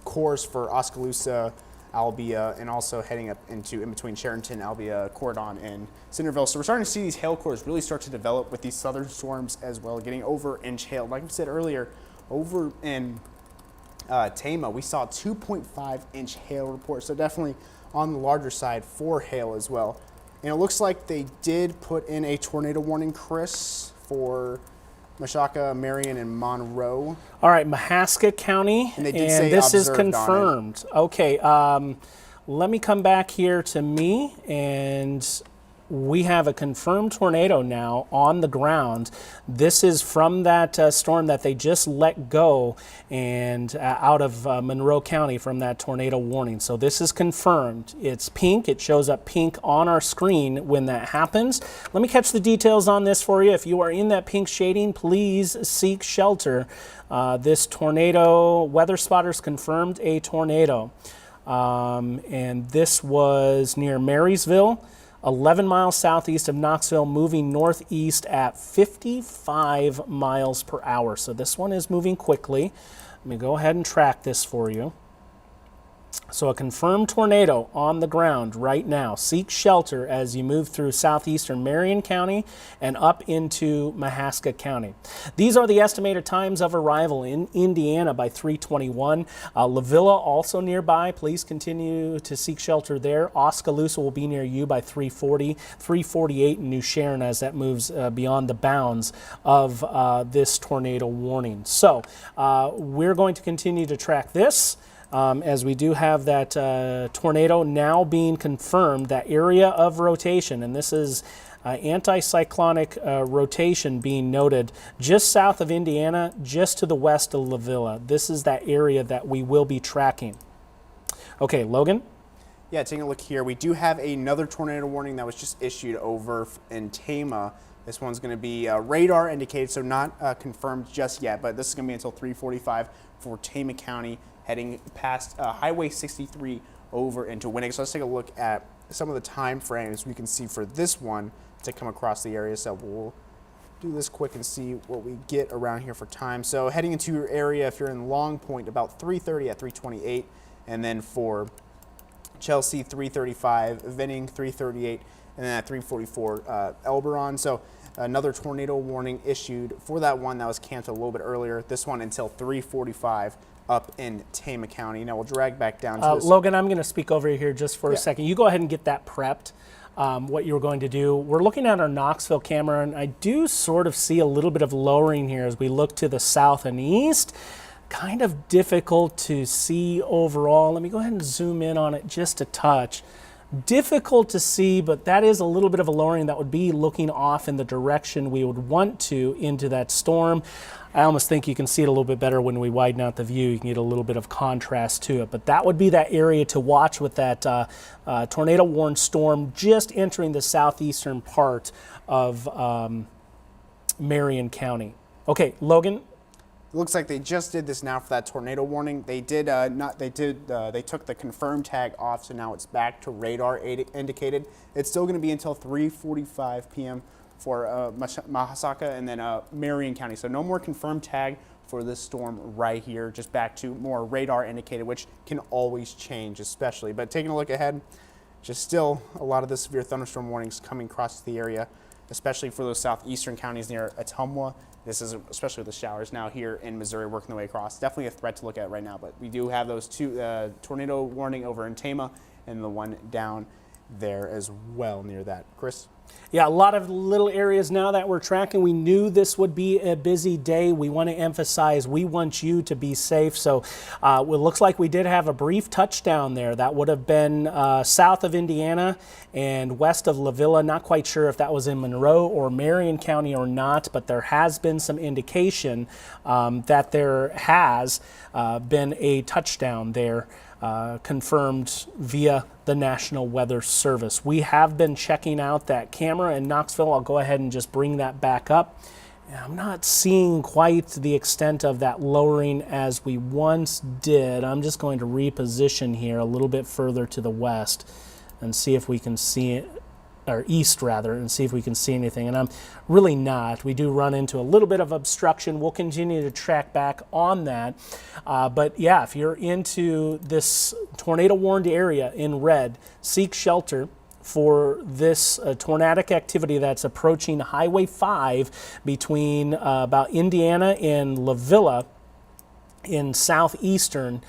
cores for Oskaloosa, Albia, and also heading up into in between Charenton, Albia, Cordon, and Centerville. So we're starting to see these hail cores really start to develop with these southern storms as well, getting over inch hail. Like we said earlier, over in Tama, we saw 2.5 inch hail report. So definitely on the larger side for hail as well. And it looks like they did put in a tornado warning, Chris, for Mashaka, Marion, and Monroe. All right, Mahaska County, and they did say this is observed confirmed. Okay, let me come back here to me, and we have a confirmed tornado now on the ground. This is from that storm that they just let go and out of Monroe County from that tornado warning. So this is confirmed. It's pink. It shows up pink on our screen when that happens. Let me catch the details on this for you. If you are in that pink shading, please seek shelter. This tornado, weather spotters confirmed a tornado. And this was near Marysville, 11 miles southeast of Knoxville, moving northeast at 55 miles per hour. So this one is moving quickly. Let me go ahead and track this for you. So a confirmed tornado on the ground right now. Seek shelter as you move through southeastern Marion County and up into Mahaska County. These are the estimated times of arrival in Indiana by 3:21. Lavilla also nearby. Please continue to seek shelter there. Oskaloosa will be near you by 3:40. 3:48 in New Sharon as that moves beyond the bounds of this tornado warning. So we're going to continue to track this. As we do have that tornado now being confirmed, that area of rotation, and this is anticyclonic rotation being noted just south of Indiana, just to the west of Lavilla. This is that area that we will be tracking. Okay, Logan? Yeah, taking a look here, we do have another tornado warning that was just issued over in Tama. This one's going to be radar indicated, so not confirmed just yet, but this is going to be until 3:45 for Tama County, heading past Highway 63 over into Winnick. So let's take a look at some of the time frames we can see for this one to come across the area. So we'll do this quick and see what we get around here for time. So heading into your area, if you're in Long Point, about 3:30 at 3:28, and then for Chelsea 3:35, Venning 3:38, and then at 3:44 Elberon. So another tornado warning issued for that one that was canceled a little bit earlier. This one until 3:45 up in Tama County. Now we'll drag back down to this. Logan, I'm going to speak over here just for a second. You go ahead and get that prepped, what you were going to do. We're looking at our Knoxville camera, and I do sort of see a little bit of lowering here as we look to the south and east. Kind of difficult to see overall. Let me go ahead and zoom in on it just a touch. Difficult to see, but that is a little bit of a lowering that would be looking off in the direction we would want to into that storm. I almost think you can see it a little bit better when we widen out the view. You can get a little bit of contrast to it. But that would be that area to watch with that tornado warned storm just entering the southeastern part of Marion County. Okay, Logan. It looks like they just did this now for that tornado warning. They did they took the confirmed tag off, so now it's back to radar indicated. It's still going to be until 3:45 p.m. for Mahaska and then Marion County. So no more confirmed tag for this storm right here. Just back to more radar indicated, which can always change, especially. But taking a look ahead, just still a lot of the severe thunderstorm warnings coming across the area. especially for those southeastern counties near Ottumwa. This is especially with the showers now here in Missouri working their way across. Definitely a threat to look at right now, but we do have those two tornado warning over in Tama and the one down there as well near that. Chris? Yeah, a lot of little areas now that we're tracking. We knew this would be a busy day. We want to emphasize we want you to be safe. So it looks like we did have a brief touchdown there. That would have been south of Indiana and west of La Villa. Not quite sure if that was in Monroe or Marion County or not, but there has been some indication that there has been a touchdown there. Confirmed via the National Weather Service. We have been checking out that camera in Knoxville. I'll go ahead and just bring that back up. I'm not seeing quite the extent of that lowering as we once did. I'm just going to reposition here a little bit further to the west and see if we can see it, or east rather, and see if we can see anything. And I'm really not. We do run into a little bit of obstruction. We'll continue to track back on that. But yeah, if you're into this tornado warned area in red, seek shelter for this tornadic activity that's approaching Highway 5 between about Indiana and La Villa in southeastern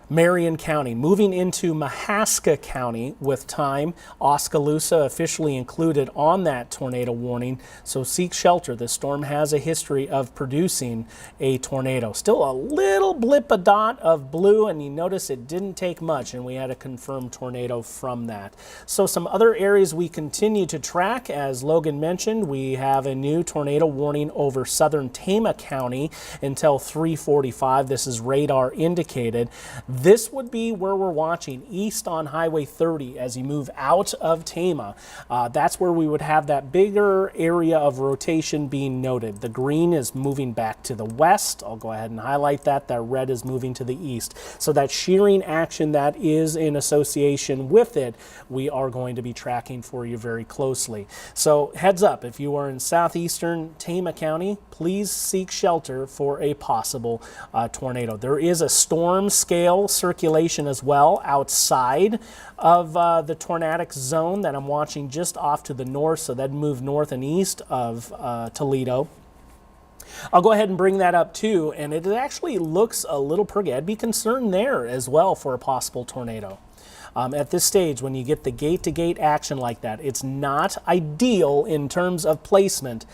Marion County, moving into Mahaska County with time. Oskaloosa officially included on that tornado warning, so seek shelter. The storm has a history of producing a tornado. Still a little blip, a dot of blue, and you notice it didn't take much, and we had a confirmed tornado from that. So some other areas we continue to track, as Logan mentioned, we have a new tornado warning over southern Tama County until 3:45. This is radar indicated. This would be where we're watching, east on Highway 30 as you move out of Tama. That's where we would have that bigger area of rotation being noted. The green is moving back to the west. I'll go ahead and highlight that. That red is moving to the east. So that shearing action that is in association with it, we are going to be tracking for you very closely. So heads up, if you are in southeastern Tama County, please seek shelter for a possible tornado. There is a storm scale circulation as well outside of the tornadic zone that I'm watching just off to the north, so that'd move north and east of Toledo. I'll go ahead and bring that up too, and it actually looks a little perky. I'd be concerned there as well for a possible tornado. At this stage, when you get the gate-to-gate action like that, it's not ideal in terms of placement,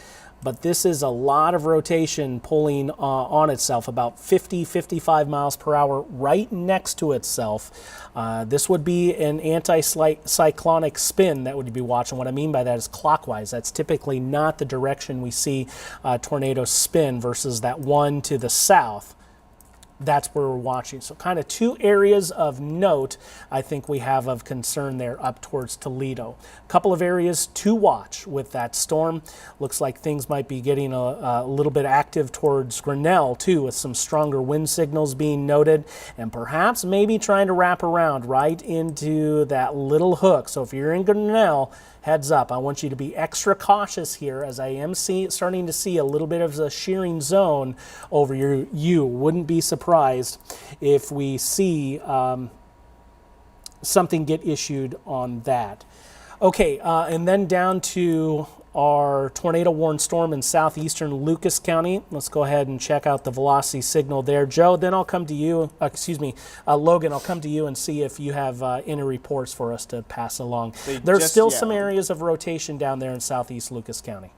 but this is a lot of rotation pulling on itself, about 50, 55 miles per hour right next to itself. This would be an anti-cyclonic spin that would be watching. What I mean by that is clockwise. That's typically not the direction we see tornadoes spin versus that one to the south. That's where we're watching. So kind of two areas of note I think we have of concern there up towards Toledo. A couple of areas to watch with that storm. Looks like things might be getting a little bit active towards Grinnell too, with some stronger wind signals being noted, and perhaps maybe trying to wrap around right into that little hook. So if you're in Grinnell, heads up, I want you to be extra cautious here, as I am starting to see a little bit of a shearing zone over you. Wouldn't be surprised if we see something get issued on that. Okay, and then down to our tornado warned storm in southeastern Lucas County. Let's go ahead and check out the velocity signal there. Joe, then I'll come to you, Logan, I'll come to you and see if you have any reports for us to pass along. There's still some areas of rotation down there in southeast Lucas County.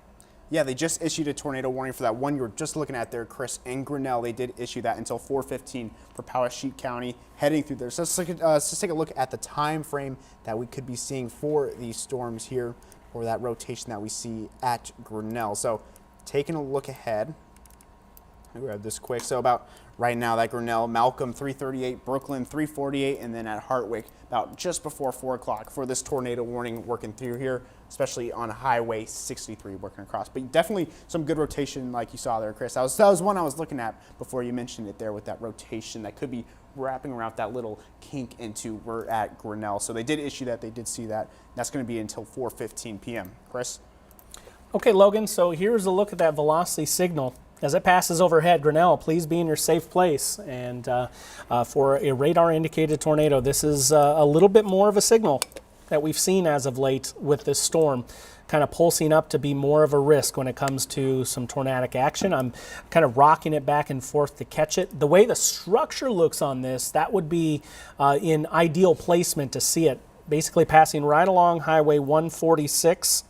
Yeah, they just issued a tornado warning for that one you were just looking at there, Chris, in Grinnell. They did issue that until 4:15 for Powesheet County heading through there. So let's take a look at the time frame that we could be seeing for these storms here, or that rotation that we see at Grinnell. So taking a look ahead, I'll grab this quick. So about right now, that Grinnell, Malcolm 338, Brooklyn 348, and then at Hartwick about just before 4 o'clock for this tornado warning working through here, especially on Highway 63 working across. But definitely some good rotation like you saw there, Chris. That was one I was looking at before you mentioned it there with that rotation that could be wrapping around that little kink into we're at Grinnell. So they did issue that. They did see that. That's going to be until 4:15 p.m. Chris? Okay, Logan, so here's a look at that velocity signal. As it passes overhead, Grinnell, please be in your safe place. And for a radar-indicated tornado, this is a little bit more of a signal. that we've seen as of late with this storm kind of pulsing up to be more of a risk when it comes to some tornadic action. I'm kind of rocking it back and forth to catch it. The way the structure looks on this, that would be in ideal placement to see it. Basically passing right along Highway 146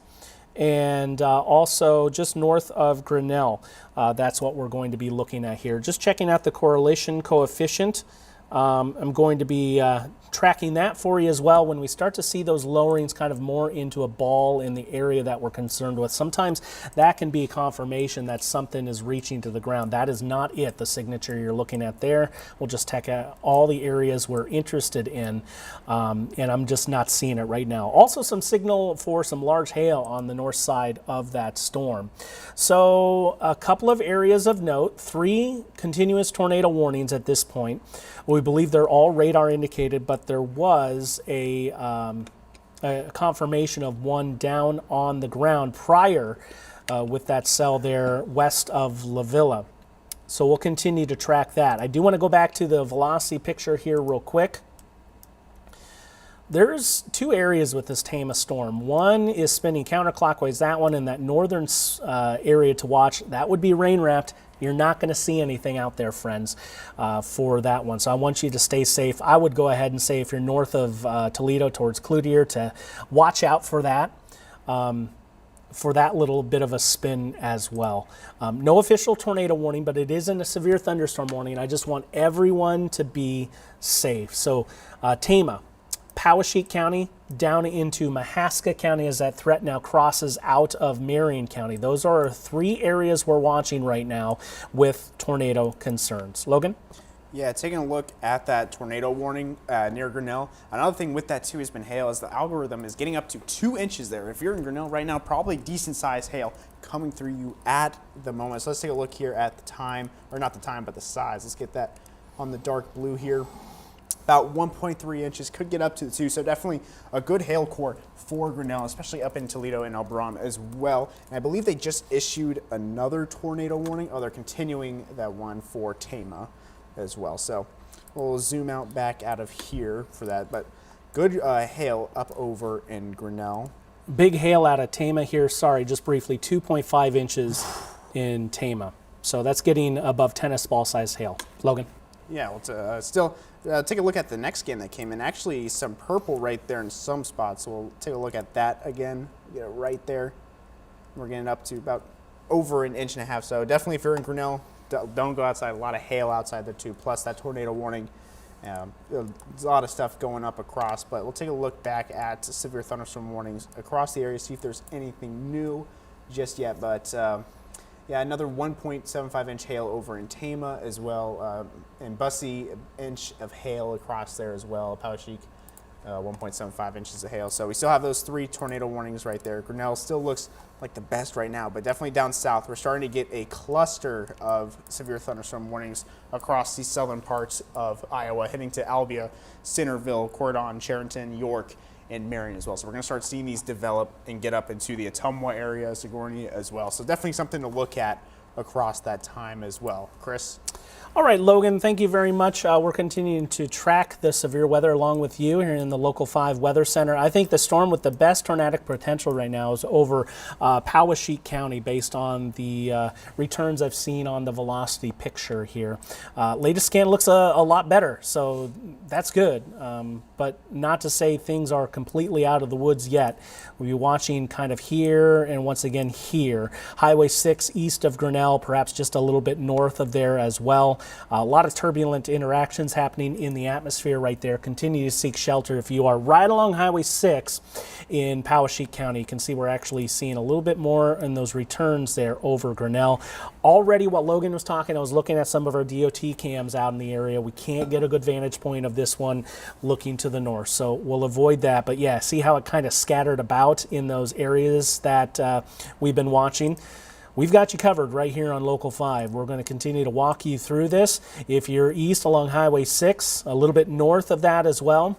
and also just north of Grinnell. That's what we're going to be looking at here. Just checking out the correlation coefficient. I'm going to be tracking that for you as well when we start to see those lowerings kind of more into a ball in the area that we're concerned with. Sometimes that can be a confirmation that something is reaching to the ground. That is not it, the signature you're looking at there. We'll just check out all the areas we're interested in, and I'm just not seeing it right now. Also some signal for some large hail on the north side of that storm. So a couple of areas of note, 3 continuous tornado warnings at this point. We believe they're all radar indicated, but there was a confirmation of one down on the ground prior with that cell there west of La Villa. So we'll continue to track that. I do want to go back to the velocity picture here real quick. There's 2 areas with this Tama storm. One is spinning counterclockwise, that one in that northern area to watch. That would be rain wrapped. You're not going to see anything out there, friends, for that one. So I want you to stay safe. I would go ahead and say if you're north of Toledo towards Cloutier to watch out for that little bit of a spin as well. No official tornado warning, but it isn't a severe thunderstorm warning. I just want everyone to be safe. So Tama, Poweshiek County down into Mahaska County as that threat now crosses out of Marion County. Those are 3 areas we're watching right now with tornado concerns. Logan? Yeah, taking a look at that tornado warning near Grinnell. Another thing with that too has been hail, as the algorithm is getting up to 2 inches there. If you're in Grinnell right now, probably decent sized hail coming through you at the moment. So let's take a look here at the time, or not the time, but the size. Let's get that on the dark blue here. About 1.3 inches, could get up to the 2, so definitely a good hail core for Grinnell, especially up in Toledo and Elbron as well. And I believe they just issued another tornado warning. Oh, they're continuing that one for Tama as well. So we'll zoom out back out of here for that, but good hail up over in Grinnell. Big hail out of Tama here. Sorry, just briefly, 2.5 inches in Tama. So that's getting above tennis ball size hail. Logan? Yeah, well, still take a look at the next game that came in. Actually, some purple right there in some spots. So we'll take a look at that again. Get it right there. We're getting up to about over 1.5 inches. So definitely, if you're in Grinnell, don't go outside. A lot of hail outside there too. Plus that tornado warning. There's a lot of stuff going up across. But we'll take a look back at severe thunderstorm warnings across the area. See if there's anything new just yet. But yeah, another 1.75 inch hail over in Tama as well. In Bussy, 1 inch of hail across there as well. Poweshiek, 1.75 inches of hail. So we still have those 3 tornado warnings right there. Grinnell still looks like the best right now, but definitely down south, we're starting to get a cluster of severe thunderstorm warnings across the southern parts of Iowa, heading to Albia, Centerville, Cordon, Charenton, York, and Marion as well. So we're going to start seeing these develop and get up into the Ottumwa area, Sigourney as well. So definitely something to look at across that time as well. Chris? All right, Logan, thank you very much. We're continuing to track the severe weather along with you here in the Local 5 Weather Center. I think the storm with the best tornadic potential right now is over Poweshiek County based on the returns I've seen on the velocity picture here. Latest scan looks a lot better, so that's good. But not to say things are completely out of the woods yet. We'll be watching kind of here and once again here. Highway 6 east of Grinnell, perhaps just a little bit north of there as well. A lot of turbulent interactions happening in the atmosphere right there. Continue to seek shelter if you are right along Highway 6 in Poweshiek County. You can see we're actually seeing a little bit more in those returns there over Grinnell. Already while Logan was talking, I was looking at some of our DOT cams out in the area. We can't get a good vantage point of this one looking to the north, so we'll avoid that. But yeah, see how it kind of scattered about in those areas that we've been watching. We've got you covered right here on Local 5. We're going to continue to walk you through this. If you're east along Highway 6, a little bit north of that as well,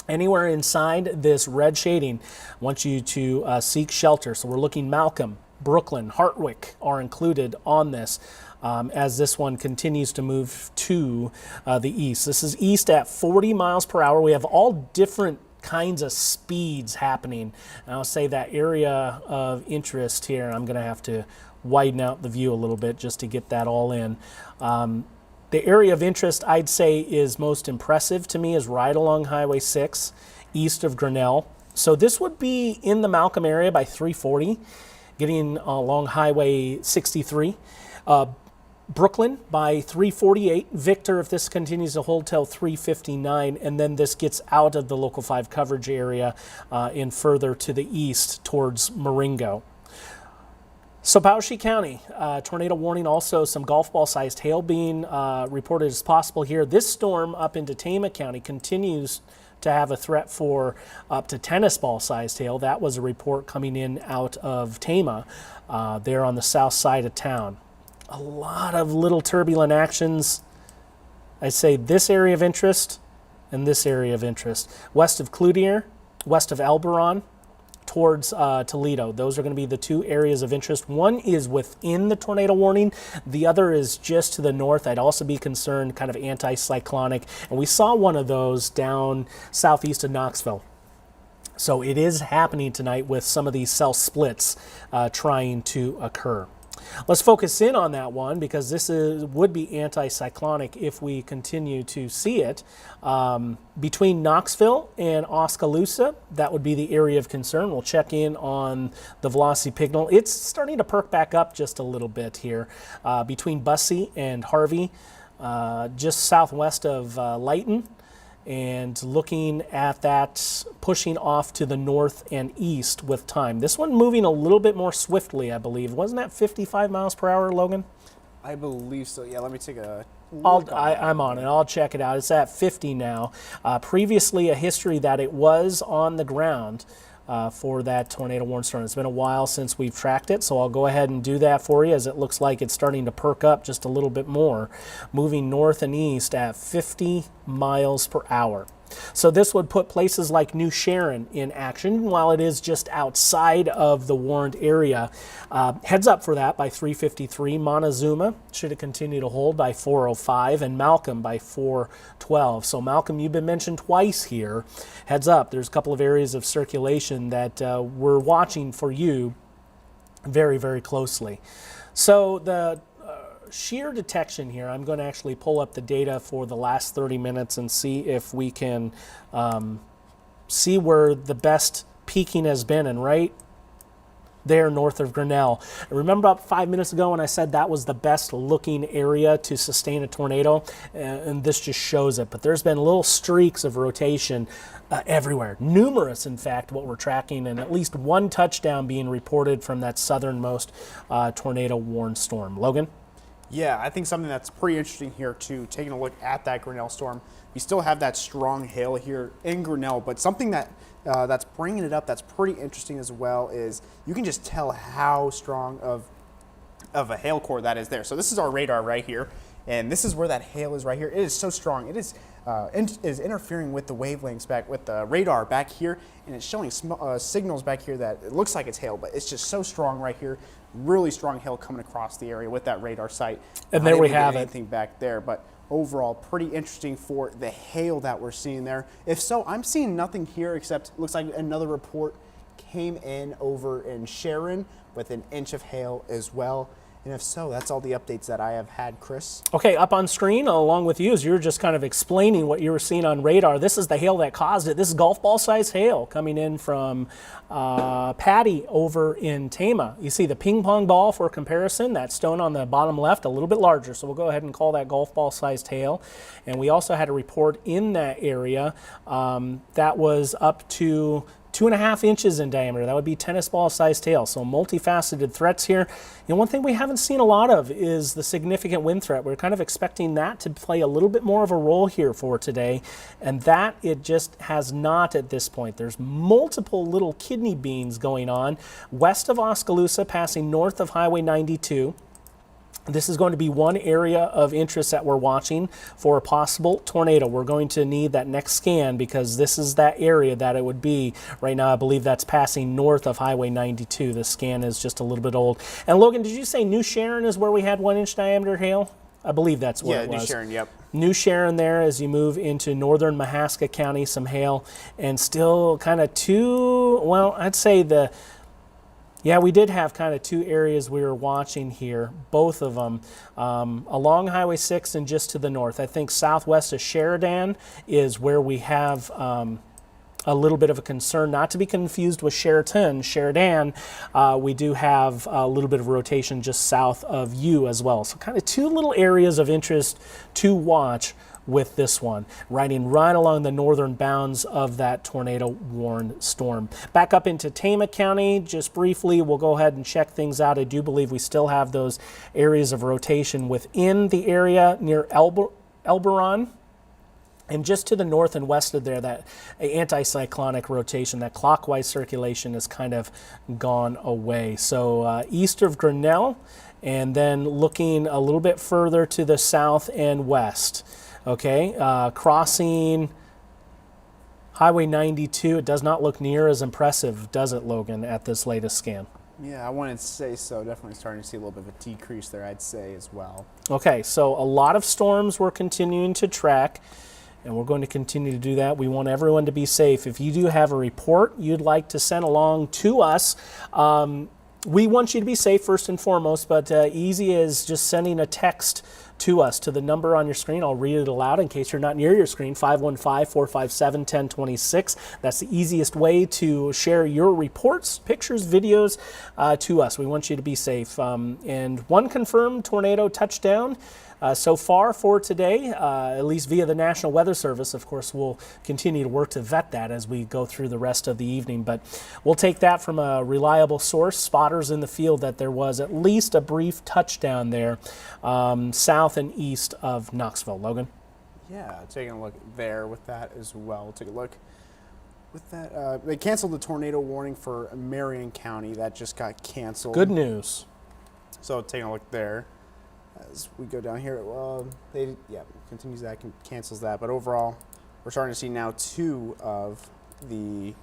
anywhere inside this red shading, I want you to seek shelter. So we're looking Malcolm, Brooklyn, Hartwick are included on this as this one continues to move to the east. This is east at 40 miles per hour. We have all different kinds of speeds happening. And I'll say that area of interest here, I'm going to have to widen out the view a little bit just to get that all in. The area of interest I'd say is most impressive to me is right along Highway 6, east of Grinnell. So this would be in the Malcolm area by 340, getting along Highway 63. Brooklyn by 348, Victor if this continues to hold till 359, and then this gets out of the Local 5 coverage area and further to the east towards Marengo. So Powashik County, tornado warning, also some golf ball sized hail being reported as possible here. This storm up into Tama County continues to have a threat for up to tennis ball sized hail. That was a report coming in out of Tama there on the south side of town. A lot of little turbulent actions. I'd say this area of interest and this area of interest. West of Cloutier, west of Elberon, towards Toledo. Those are going to be the two areas of interest. One is within the tornado warning. The other is just to the north. I'd also be concerned kind of anticyclonic. And we saw one of those down southeast of Knoxville. So it is happening tonight with some of these cell splits trying to occur. Let's focus in on that one because this would be anticyclonic if we continue to see it. Between Knoxville and Oskaloosa, that would be the area of concern. We'll check in on the velocity signal. It's starting to perk back up just a little bit here. Between Bussey and Harvey, just southwest of Layton. And looking at that pushing off to the north and east with time. This one moving a little bit more swiftly, I believe. Wasn't that 55 miles per hour, Logan? I believe so. Yeah, let me take a I'm on it. I'll check it out. It's at 50 now. Previously, a history that it was on the ground for that tornado warning storm. It's been a while since we've tracked it, so I'll go ahead and do that for you as it looks like it's starting to perk up just a little bit more, moving north and east at 50 miles per hour. So this would put places like New Sharon in action while it is just outside of the warned area. Heads up for that by 353. Montezuma, should it continue to hold, by 405, and Malcolm by 412. So Malcolm, you've been mentioned twice here. Heads up, there's a couple of areas of circulation that we're watching for you very, very closely. So the shear detection here, I'm going to actually pull up the data for the last 30 minutes and see if we can see where the best peaking has been. And right there north of Grinnell. Remember about 5 minutes ago when I said that was the best looking area to sustain a tornado? And this just shows it. But there's been little streaks of rotation everywhere. Numerous, in fact, what we're tracking, and at least one touchdown being reported from that southernmost tornado warned storm. Logan? Yeah, I think something that's pretty interesting here too, taking a look at that Grinnell storm. We still have that strong hail here in Grinnell, but something that that's bringing it up that's pretty interesting as well is you can just tell how strong of a hail core that is there. So this is our radar right here, and this is where that hail is right here. It is so strong. It is interfering with the wavelengths back with the radar back here, and it's showing signals back here that it looks like it's hail, but it's just so strong right here. Really strong hail coming across the area with that radar site. And there we have it. Anything back there, but overall pretty interesting for the hail that we're seeing there. If so, I'm seeing nothing here except it looks like another report came in over in Sharon with an inch of hail as well. And if so, that's all the updates that I have had, Chris. Okay, up on screen along with you as you were just kind of explaining what you were seeing on radar. This is the hail that caused it. This is golf ball size hail coming in from Patty over in Tama. You see the ping pong ball for comparison, that stone on the bottom left, a little bit larger. So we'll go ahead and call that golf ball sized hail. And we also had a report in that area that was up to 2.5 inches in diameter. That would be tennis ball sized hail. So multifaceted threats here. You know, one thing we haven't seen a lot of is the significant wind threat. We're kind of expecting that to play a little bit more of a role here for today, and that it just has not at this point. There's multiple little kidney beans going on west of Oskaloosa, passing north of Highway 92. This is going to be one area of interest that we're watching for a possible tornado. We're going to need that next scan because this is that area that it would be. Right now, I believe that's passing north of Highway 92. The scan is just a little bit old. And Logan, did you say New Sharon is where we had 1 inch diameter hail? I believe that's what it was. New Sharon, yep. New Sharon there as you move into northern Mahaska County, some hail, and still kind of I'd say we did have kind of two areas we were watching here, both of them along Highway 6 and just to the north. I think southwest of Sheridan is where we have a little bit of a concern, not to be confused with Sheridan. We do have a little bit of rotation just south of you as well. So kind of two little areas of interest to watch with this one, riding right along the northern bounds of that tornado-warned storm. Back up into Tama County, just briefly, we'll go ahead and check things out. I do believe we still have those areas of rotation within the area near Elberon. And just to the north and west of there, that anticyclonic rotation, that clockwise circulation has kind of gone away. So east of Grinnell, and then looking a little bit further to the south and west. Okay, crossing Highway 92, it does not look near as impressive, does it, Logan, at this latest scan? Yeah, I wouldn't say so. Definitely starting to see a little bit of a decrease there, I'd say, as well. Okay, so a lot of storms we're continuing to track, and we're going to continue to do that. We want everyone to be safe. If you do have a report you'd like to send along to us, we want you to be safe first and foremost, but easy as just sending a text to us, to the number on your screen. I'll read it aloud in case you're not near your screen, 515-457-1026. That's the easiest way to share your reports, pictures, videos to us. We want you to be safe. And one confirmed tornado touchdown so far for today, at least via the National Weather Service. Of course, we'll continue to work to vet that as we go through the rest of the evening, but we'll take that from a reliable source, spotters in the field, that there was at least a brief touchdown there south and east of Knoxville. Logan? Yeah, taking a look there with that as well. Take a look with that. They canceled the tornado warning for Marion County. That just got canceled. Good news. So taking a look there. As we go down here, continues that, cancels that. But overall, we're starting to see now two of the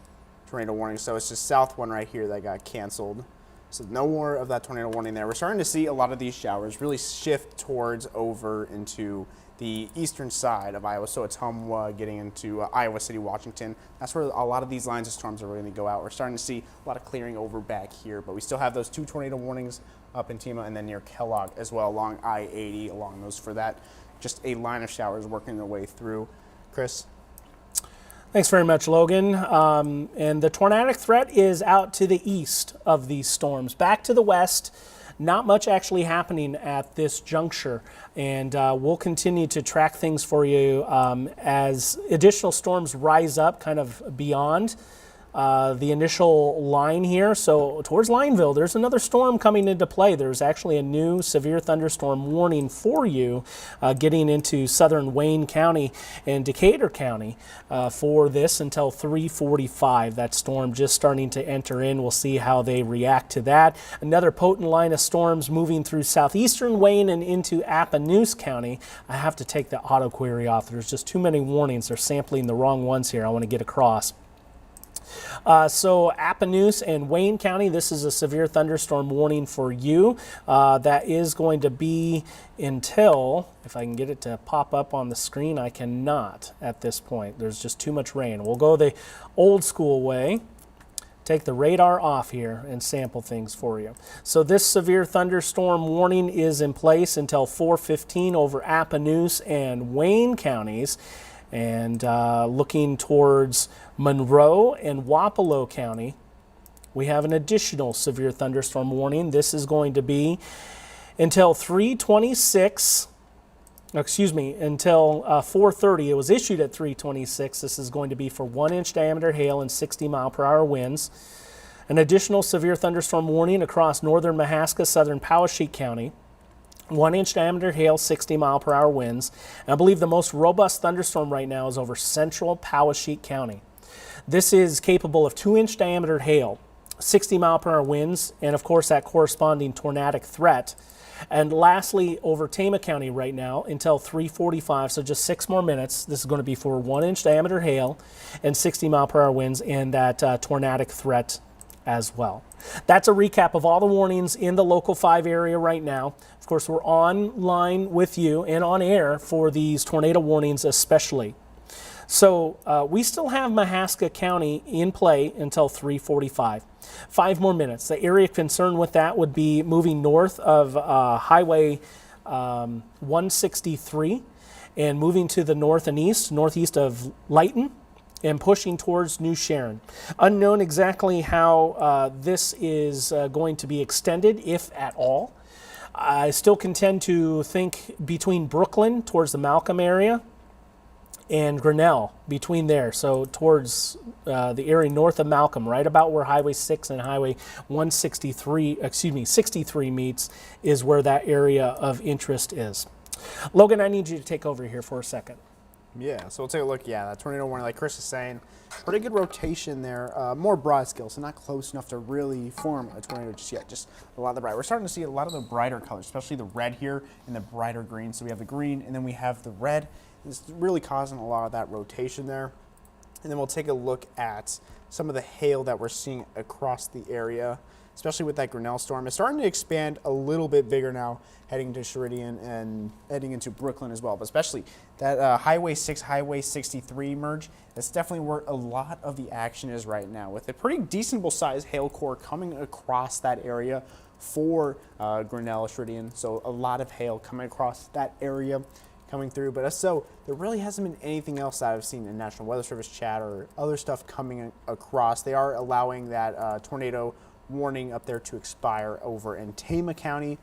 tornado warnings. So it's just south one right here that got canceled. So no more of that tornado warning there. We're starting to see a lot of these showers really shift towards over into the eastern side of Iowa. So it's Humwa getting into Iowa City, Washington. That's where a lot of these lines of storms are going to go out. We're starting to see a lot of clearing over back here, but we still have those two tornado warnings up in Tama and then near Kellogg as well along I-80, along those for that. Just a line of showers working their way through. Chris? Thanks very much, Logan. And the tornadic threat is out to the east of these storms. Back to the west, not much actually happening at this juncture. And we'll continue to track things for you as additional storms rise up kind of beyond the initial line here. So towards Lineville, there's another storm coming into play. There's actually a new severe thunderstorm warning for you getting into southern Wayne County and Decatur County for this until 3:45. That storm just starting to enter in. We'll see how they react to that. Another potent line of storms moving through southeastern Wayne and into Appanoose County. I have to take the auto query off. There's just too many warnings. They're sampling the wrong ones here. I want to get across. So Appanoose and Wayne County, this is a severe thunderstorm warning for you. That is going to be until, if I can get it to pop up on the screen, I cannot at this point. There's just too much rain. We'll go the old school way. Take the radar off here and sample things for you. So this severe thunderstorm warning is in place until 4:15 over Appanoose and Wayne counties. And looking towards Monroe and Wapello County, we have an additional severe thunderstorm warning. This is going to be until 3:26, until 4:30. It was issued at 3:26. This is going to be for 1-inch diameter hail and 60-mile-per-hour winds. An additional severe thunderstorm warning across northern Mahaska, southern Poweshiek County. 1-inch diameter hail, 60-mile-per-hour winds. And I believe the most robust thunderstorm right now is over central Poweshiek County. This is capable of 2-inch diameter hail, 60-mile-per-hour winds, and of course that corresponding tornadic threat. And lastly, over Tama County right now until 3:45, so just 6 more minutes. This is going to be for 1-inch diameter hail and 60-mile-per-hour winds and that tornadic threat as well. That's a recap of all the warnings in the Local 5 area right now. Of course, we're online with you and on air for these tornado warnings especially. So we still have Mahaska County in play until 3:45. 5 more minutes. The area of concern with that would be moving north of Highway 163 and moving to the north and northeast of Lighton and pushing towards New Sharon. Unknown exactly how this is going to be extended, if at all. I still contend to think between Brooklyn towards the Malcolm area and Grinnell, between there, so towards the area north of Malcolm, right about where Highway 6 and Highway 63 meets, is where that area of interest is. Logan, I need you to take over here for a second. Yeah, so we'll take a look. Yeah, that tornado warning, like Chris is saying, pretty good rotation there. More broad scale, so not close enough to really form a tornado just yet. Just a lot of the bright. We're starting to see a lot of the brighter colors, especially the red here and the brighter green. So we have the green, and then we have the red. It's really causing a lot of that rotation there. And then we'll take a look at some of the hail that we're seeing across the area, especially with that Grinnell storm. It's starting to expand a little bit bigger now, heading to Sheridan and heading into Brooklyn as well. But especially that Highway 6, Highway 63 merge, that's definitely where a lot of the action is right now, with a pretty decent sized hail core coming across that area for Grinnell, Sheridan. So a lot of hail coming across that area, coming through. But so there really hasn't been anything else that I've seen in National Weather Service chat or other stuff coming across. They are allowing that tornado warning up there to expire over in Tama County.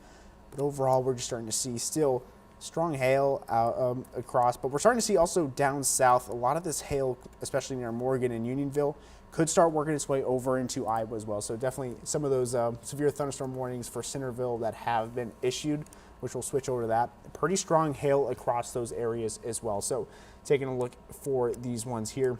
But overall, we're just starting to see still strong hail across. But we're starting to see also down south, a lot of this hail, especially near Morgan and Unionville, could start working its way over into Iowa as well. So definitely some of those severe thunderstorm warnings for Centerville that have been issued, which we'll switch over to that. Pretty strong hail across those areas as well. So taking a look for these ones here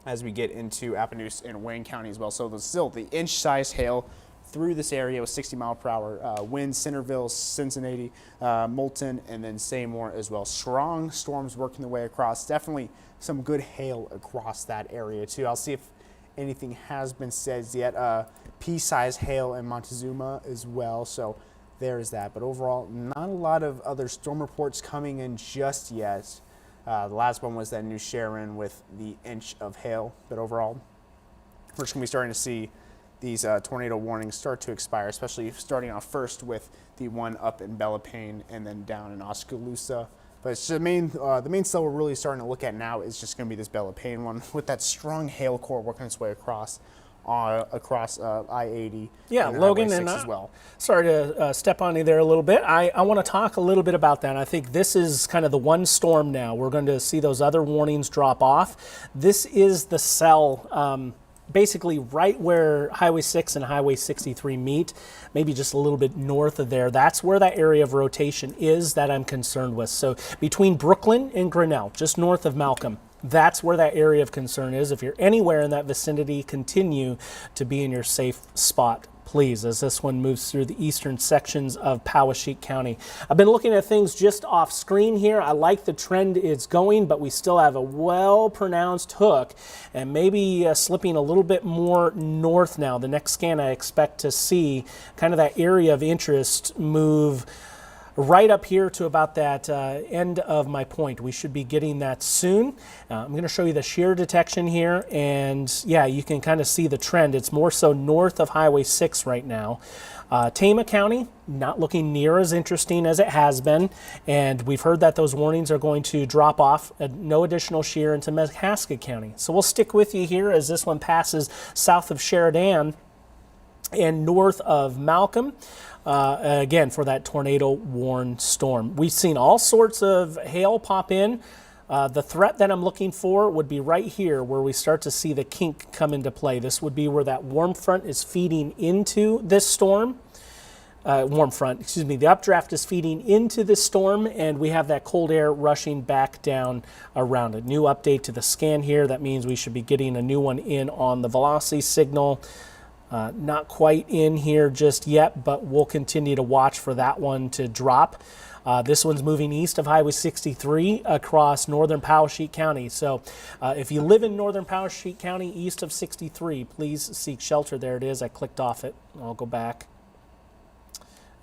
as we get into Appanoose and Wayne County as well. So there's still the inch-sized hail through this area with 60-mile-per-hour winds, Centerville, Cincinnati, Moulton, and then Seymour as well. Strong storms working their way across. Definitely some good hail across that area too. I'll see if anything has been said yet. Pea-sized hail in Montezuma as well. So there's that. But overall, not a lot of other storm reports coming in just yet. The last one was that New Sharon with the inch of hail. But overall, we're just going to be starting to see these tornado warnings start to expire, especially starting off first with the one up in Bellepaine and then down in Oskaloosa. But it's the main cell we're really starting to look at now is just going to be this Bellepaine one with that strong hail core working its way across I-80. Yeah, and Logan, Highway and 6 as well. Sorry to step on you there a little bit. I want to talk a little bit about that. I think this is kind of the one storm now. We're going to see those other warnings drop off. This is the cell basically right where Highway 6 and Highway 63 meet, maybe just a little bit north of there. That's where that area of rotation is that I'm concerned with. So between Brooklyn and Grinnell, just north of Malcolm, that's where that area of concern is. If you're anywhere in that vicinity, continue to be in your safe spot, please, as this one moves through the eastern sections of Poweshiek County. I've been looking at things just off screen here. I like the trend it's going, but we still have a well-pronounced hook and maybe slipping a little bit more north now. The next scan I expect to see kind of that area of interest move right up here to about that end of my point. We should be getting that soon. I'm going to show you the shear detection here, and yeah, you can kind of see the trend. It's more so north of Highway 6 right now. Tama County, not looking near as interesting as it has been, and we've heard that those warnings are going to drop off. No additional shear into Mahaska County. So we'll stick with you here as this one passes south of Sheridan and north of Malcolm. Again, for that tornado warned storm. We've seen all sorts of hail pop in. The threat that I'm looking for would be right here where we start to see the kink come into play. This would be where that warm front is feeding into this storm. The updraft is feeding into this storm, and we have that cold air rushing back down around it. New update to the scan here. That means we should be getting a new one in on the velocity signal. Not quite in here just yet, but we'll continue to watch for that one to drop. This one's moving east of Highway 63 across northern Powesheik County. So if you live in northern Powesheik County east of 63, please seek shelter. There it is. I clicked off it. I'll go back.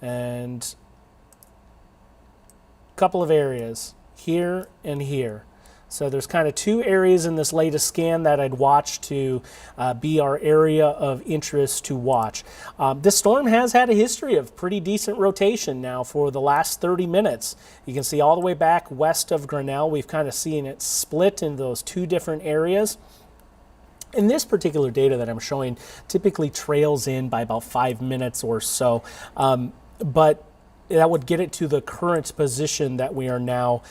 And a couple of areas here and here. So there's kind of two areas in this latest scan that I'd watch to be our area of interest to watch. This storm has had a history of pretty decent rotation now for the last 30 minutes. You can see all the way back west of Grinnell, we've kind of seen it split into those two different areas. And this particular data that I'm showing typically trails in by about 5 minutes or so. But that would get it to the current position that we are now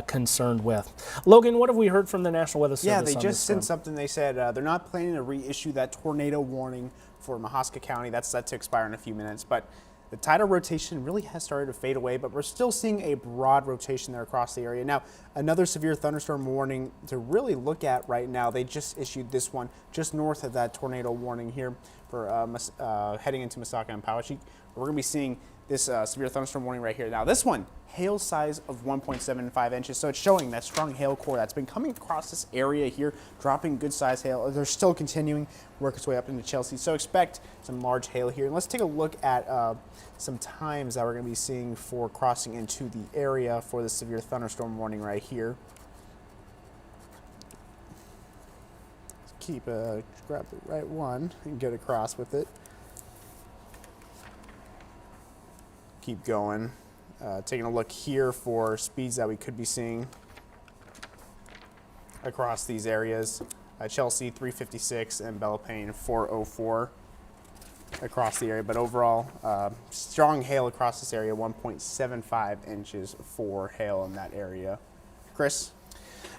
concerned with. Logan, what have we heard from the National Weather Service? Yeah, they just sent something. They said they're not planning to reissue that tornado warning for Mahaska County. That's set to expire in a few minutes. But the tidal rotation really has started to fade away, but we're still seeing a broad rotation there across the area. Now, another severe thunderstorm warning to really look at right now. They just issued this one just north of that tornado warning here for heading into Mahaska and Powesheik. We're going to be seeing this severe thunderstorm warning right here. Now this one, hail size of 1.75 inches. So it's showing that strong hail core that's been coming across this area here, dropping good size hail. They're still continuing to work its way up into Chelsea. So expect some large hail here. And let's take a look at some times that we're going to be seeing for crossing into the area for the severe thunderstorm warning right here. Let's grab the right one and get across with it. Keep going. Taking a look here for speeds that we could be seeing across these areas. Chelsea 356 and Bellepaine 404 across the area. But overall, strong hail across this area, 1.75 inches for hail in that area. Chris?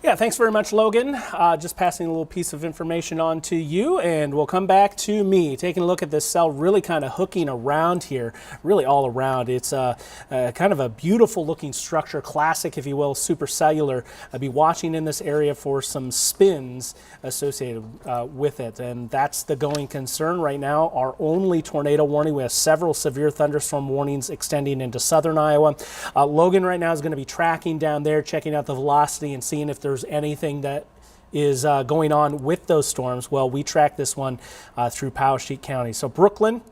Yeah, thanks very much, Logan. Just passing a little piece of information on to you, and we'll come back to me. Taking a look at this cell, really kind of hooking around here, really all around. It's kind of a beautiful looking structure, classic, if you will, supercellular. I'll be watching in this area for some spins associated with it, and that's the going concern right now. Our only tornado warning. We have several severe thunderstorm warnings extending into southern Iowa. Logan right now is going to be tracking down there, checking out the velocity and seeing if there's anything that is going on with those storms. Well, we track this one through Powesheik County. So Brooklyn,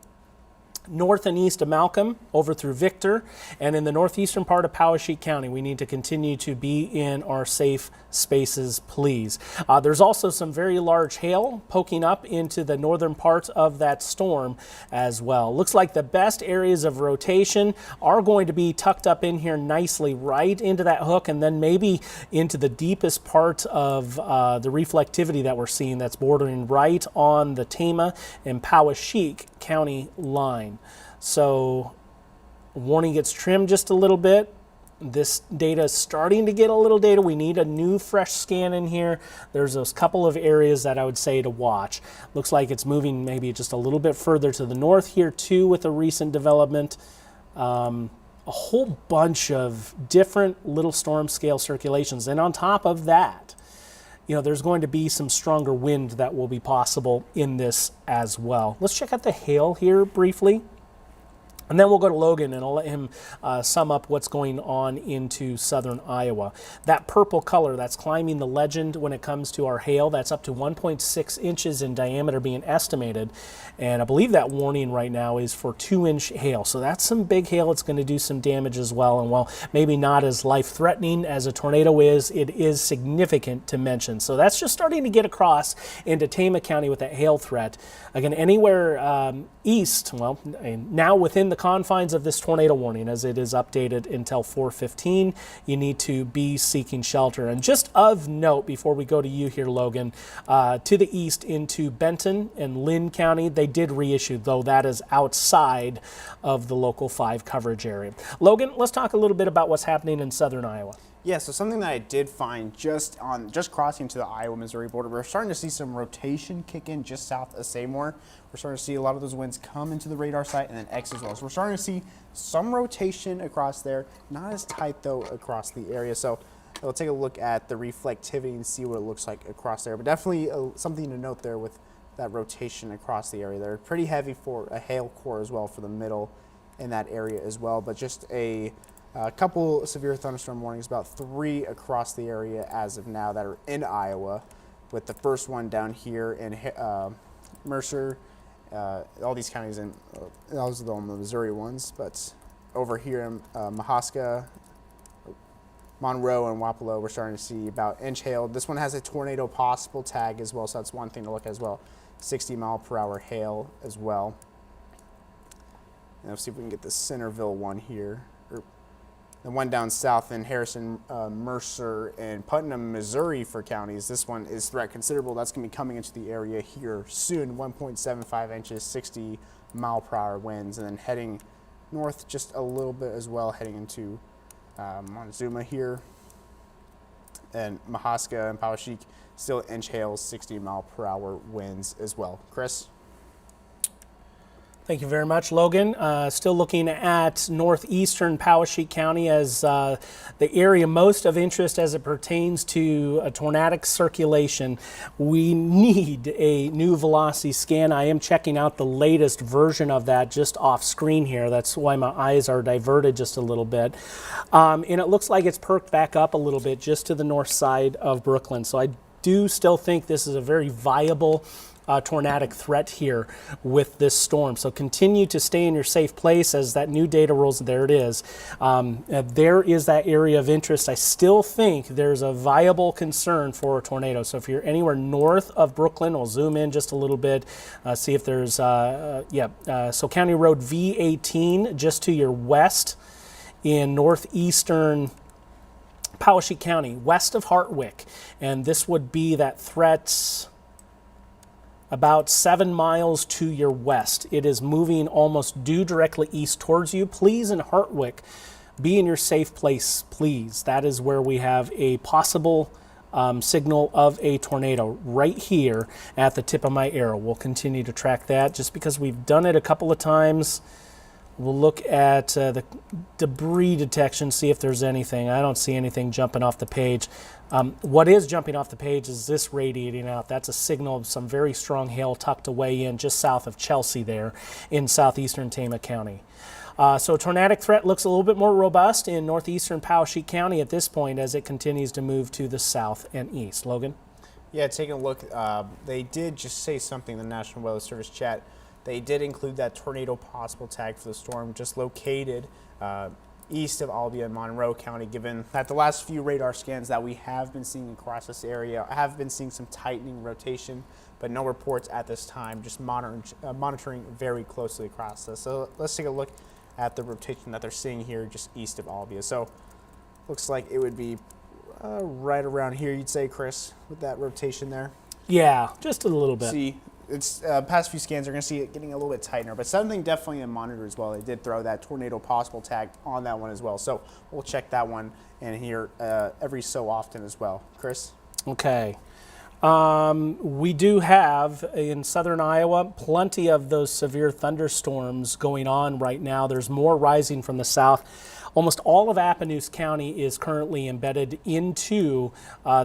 north and east of Malcolm, over through Victor, and in the northeastern part of Powesheik County, we need to continue to be in our safe spaces, please. There's also some very large hail poking up into the northern part of that storm as well. Looks like the best areas of rotation are going to be tucked up in here nicely right into that hook, and then maybe into the deepest part of the reflectivity that we're seeing that's bordering right on the Tama and Powesheik County line. So warning gets trimmed just a little bit. This data is starting to get a little data. We need a new fresh scan in here. There's those couple of areas that I would say to watch. Looks like it's moving maybe just a little bit further to the north here too with a recent development. A whole bunch of different little storm scale circulations. And on top of that, there's going to be some stronger wind that will be possible in this as well. Let's check out the hail here briefly. And then we'll go to Logan and I'll let him sum up what's going on into southern Iowa. That purple color, that's climbing the legend when it comes to our hail. That's up to 1.6 inches in diameter being estimated. And I believe that warning right now is for 2-inch hail. So that's some big hail. It's going to do some damage as well. And while maybe not as life-threatening as a tornado is, it is significant to mention. So that's just starting to get across into Tama County with that hail threat. Again, anywhere east, well, now within the confines of this tornado warning, as it is updated until 4:15, you need to be seeking shelter. And just of note, before we go to you here, Logan, to the east into Benton and Lynn County, they did reissue, though that is outside of the local 5 coverage area. Logan, let's talk a little bit about what's happening in southern Iowa. Yeah, so something that I did find just crossing to the Iowa-Missouri border, we're starting to see some rotation kick in just south of Seymour. We're starting to see a lot of those winds come into the radar site and then exit as well. So we're starting to see some rotation across there, not as tight though across the area. So we'll take a look at the reflectivity and see what it looks like across there. But definitely something to note there with that rotation across the area. They're pretty heavy for a hail core as well for the middle in that area as well, but just a couple severe thunderstorm warnings, about 3 across the area as of now that are in Iowa, with the first one down here in Mercer, all these counties, and those are the Missouri ones, but over here in Mahaska, Monroe, and Wapello, we're starting to see about inch hail. This one has a tornado possible tag as well, so that's one thing to look at as well. 60-mile-per-hour hail as well. And let's see if we can get the Centerville one here. The one down south in Harrison, Mercer, and Putnam, Missouri for counties. This one is threat considerable. That's going to be coming into the area here soon. 1.75 inches, 60-mile-per-hour winds, and then heading north just a little bit as well, heading into Montezuma here. And Mahaska and Poweshiek, still inch hails, 60-mile-per-hour winds as well. Chris? Thank you very much, Logan. Still looking at northeastern Poweshiek County as the area most of interest as it pertains to a tornadic circulation. We need a new velocity scan. I am checking out the latest version of that just off screen here. That's why my eyes are diverted just a little bit. And it looks like it's perked back up a little bit just to the north side of Brooklyn. So I do still think this is a very viable tornadic threat here with this storm. So continue to stay in your safe place as that new data rolls. There it is. There is that area of interest. I still think there's a viable concern for a tornado. So if you're anywhere north of Brooklyn, we'll zoom in just a little bit, see if there's, so County Road V18 just to your west in northeastern Poweshiek County, west of Hartwick. And this would be that threat about 7 miles to your west. It is moving almost due directly east towards you. Please, in Hartwick, be in your safe place, please. That is where we have a possible signal of a tornado right here at the tip of my arrow. We'll continue to track that just because we've done it a couple of times. We'll look at the debris detection, see if there's anything. I don't see anything jumping off the page. What is jumping off the page is this radiating out. That's a signal of some very strong hail tucked away in just south of Chelsea there in southeastern Tama County. So tornadic threat looks a little bit more robust in northeastern Poweshiek County at this point as it continues to move to the south and east. Logan? Yeah, taking a look, they did just say something in the National Weather Service chat. They did include that tornado possible tag for the storm just located east of Albia and Monroe County, given that the last few radar scans that we have been seeing across this area have been seeing some tightening rotation, but no reports at this time, just monitoring very closely across this. So let's take a look at the rotation that they're seeing here just east of Albia. So looks like it would be right around here, you'd say, Chris, with that rotation there. Yeah, just a little bit. See, it's past few scans, are going to see it getting a little bit tighter, but something definitely to monitor as well. They did throw that tornado possible tag on that one as well, so we'll check that one and here every so often as well. Chris? Okay. We do have in southern Iowa plenty of those severe thunderstorms going on right now. There's more rising from the south. Almost all of Appanoose County is currently embedded into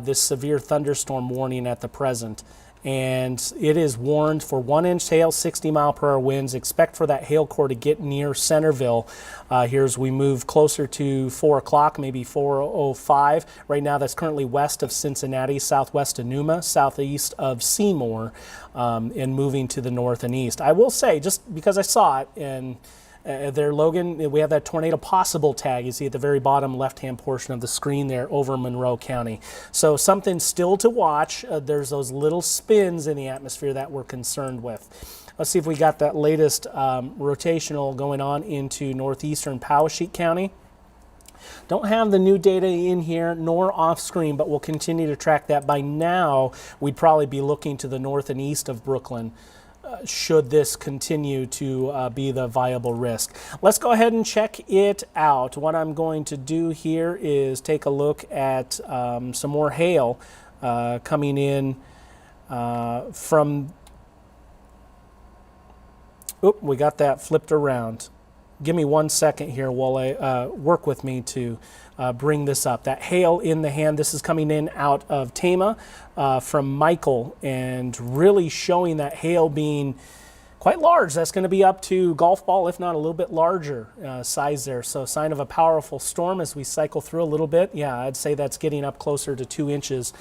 this severe thunderstorm warning at the present. And it is warned for 1-inch hail, 60-mile-per-hour winds. Expect for that hail core to get near Centerville here as we move closer to 4 o'clock, maybe 4:05. Right now, that's currently west of Cincinnati, southwest of Numa, southeast of Seymour, and moving to the north and east. I will say, just because I saw it, and there, Logan, we have that tornado possible tag you see at the very bottom left-hand portion of the screen there over Monroe County. So something still to watch. There's those little spins in the atmosphere that we're concerned with. Let's see if we got that latest rotational going on into northeastern Poweshiek County. Don't have the new data in here nor off screen, but we'll continue to track that. By now, we'd probably be looking to the north and east of Brooklyn. Should this continue to be the viable risk. Let's go ahead and check it out. What I'm going to do here is take a look at some more hail coming in from, we got that flipped around. give me 1 second here while I work with me to bring this up. That hail in the hand, this is coming in out of Tama from Michael, and really showing that hail being quite large. That's going to be up to golf ball, if not a little bit larger size there. So sign of a powerful storm as we cycle through a little bit. Yeah, I'd say that's getting up closer to 2 inches.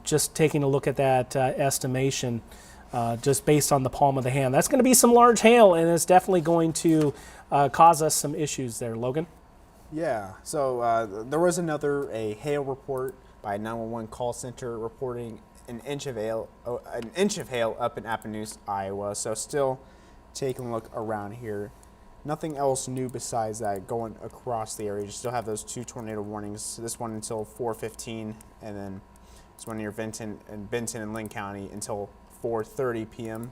Just taking a look at that estimation, just based on the palm of the hand. That's going to be some large hail, and it's definitely going to cause us some issues there. Logan? Yeah, so there was a hail report by a 911 call center reporting an inch of hail up in Appanoose, Iowa. So still taking a look around here. Nothing else new besides that going across the area. You still have those 2 tornado warnings. This one until 4:15, and then this one near Benton and Lynn County until 4:30 p.m.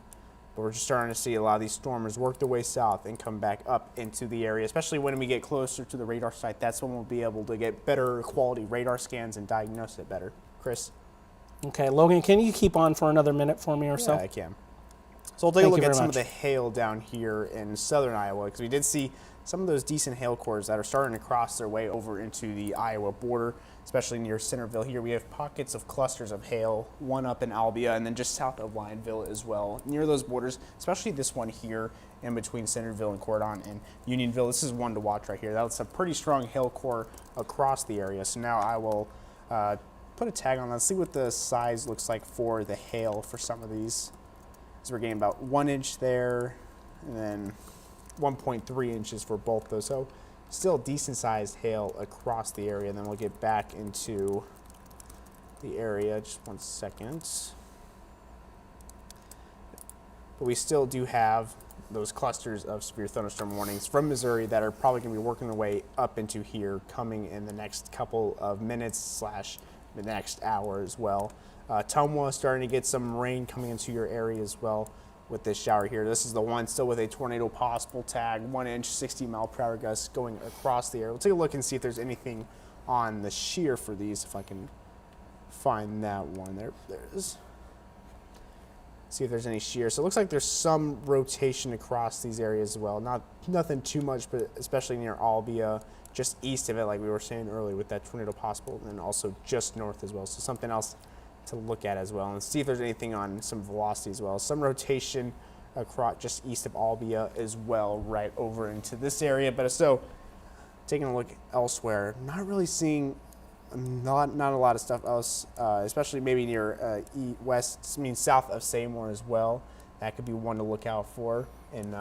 But we're just starting to see a lot of these stormers work their way south and come back up into the area, especially when we get closer to the radar site. That's when we'll be able to get better quality radar scans and diagnose it better. Chris? Okay, Logan, can you keep on for another minute for me or so? Yeah, I can. So we'll take a look at some of the hail down here in southern Iowa, because we did see some of those decent hail cores that are starting to cross their way over into the Iowa border, especially near Centerville. Here we have pockets of clusters of hail, one up in Albia and then just south of Lionville as well, near those borders, especially this one here in between Centerville and Cordon and Unionville. This is one to watch right here. That's a pretty strong hail core across the area. So now I will put a tag on that. Let's see what the size looks like for the hail for some of these. So we're getting about 1 inch there, and then 1.3 inches for both those. So still decent sized hail across the area. And then we'll get back into the area. Just 1 second. But we still do have those clusters of severe thunderstorm warnings from Missouri that are probably going to be working their way up into here, coming in the next couple of minutes / the next hour as well. Tumwa starting to get some rain coming into your area as well with this shower here. This is the one still with a tornado possible tag, 1 inch, 60-mile-per-hour gusts going across the area. We'll take a look and see if there's anything on the shear for these, if I can find that one. There it is. See if there's any shear. So it looks like there's some rotation across these areas as well. Nothing too much, but especially near Albia, just east of it, like we were saying earlier with that tornado possible, and then also just north as well. So something else to look at as well, and see if there's anything on some velocity as well. Some rotation across just east of Albia as well, right over into this area. But so taking a look elsewhere, not really seeing not a lot of stuff else, especially maybe near south of Seymour as well. That could be one to look out for. And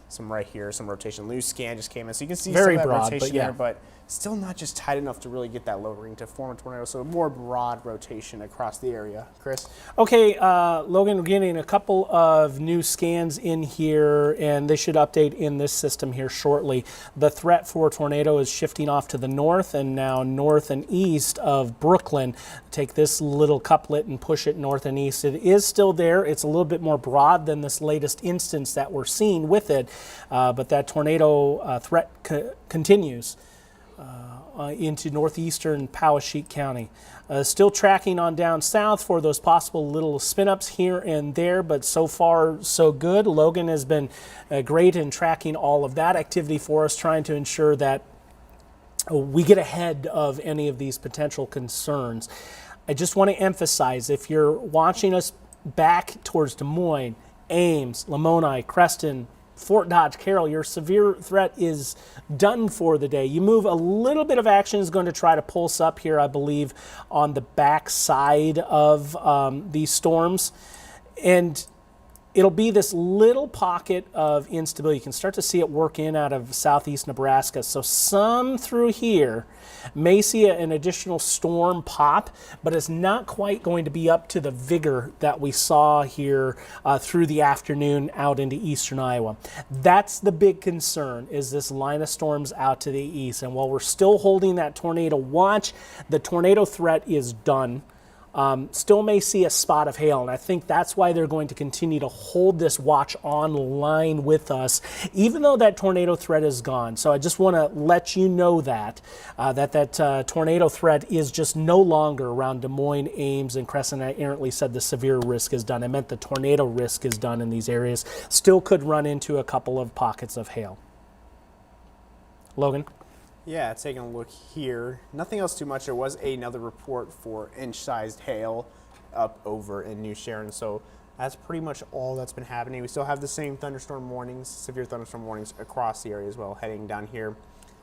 some right here, some rotation. Loose scan just came in, so you can see very some of that broad, rotation but yeah. there, but still not just tight enough to really get that low ring to form a tornado. So more broad rotation across the area. Chris? Okay, Logan, we're getting a couple of new scans in here, and they should update in this system here shortly. The threat for tornado is shifting off to the north, and now north and east of Brooklyn. Take this little couplet and push it north and east. It is still there. It's a little bit more broad than this latest instance that we're seeing with it, but that tornado threat continues into northeastern Poweshiek County. Still tracking on down south for those possible little spin-ups here and there, but so far so good. Logan has been great in tracking all of that activity for us, trying to ensure that we get ahead of any of these potential concerns. I just want to emphasize, if you're watching us back towards Des Moines, Ames, Lamoni, Creston, Fort Dodge, Carroll, your severe threat is done for the day. You move a little bit of action is going to try to pulse up here, I believe, on the back side of these storms. And it'll be this little pocket of instability. You can start to see it work in out of southeast Nebraska. So some through here may see an additional storm pop, but it's not quite going to be up to the vigor that we saw here through the afternoon out into eastern Iowa. That's the big concern, is this line of storms out to the east. And while we're still holding that tornado watch, the tornado threat is done. Still may see a spot of hail, and I think that's why they're going to continue to hold this watch online with us, even though that tornado threat is gone. So I just want to let you know that tornado threat is just no longer around Des Moines, Ames, and Crescent. I errantly said the severe risk is done. I meant the tornado risk is done in these areas. Still could run into a couple of pockets of hail. Logan? Yeah, taking a look here. Nothing else too much. There was another report for inch-sized hail up over in New Sharon. So that's pretty much all that's been happening. We still have the same thunderstorm warnings, severe thunderstorm warnings across the area as well, heading down here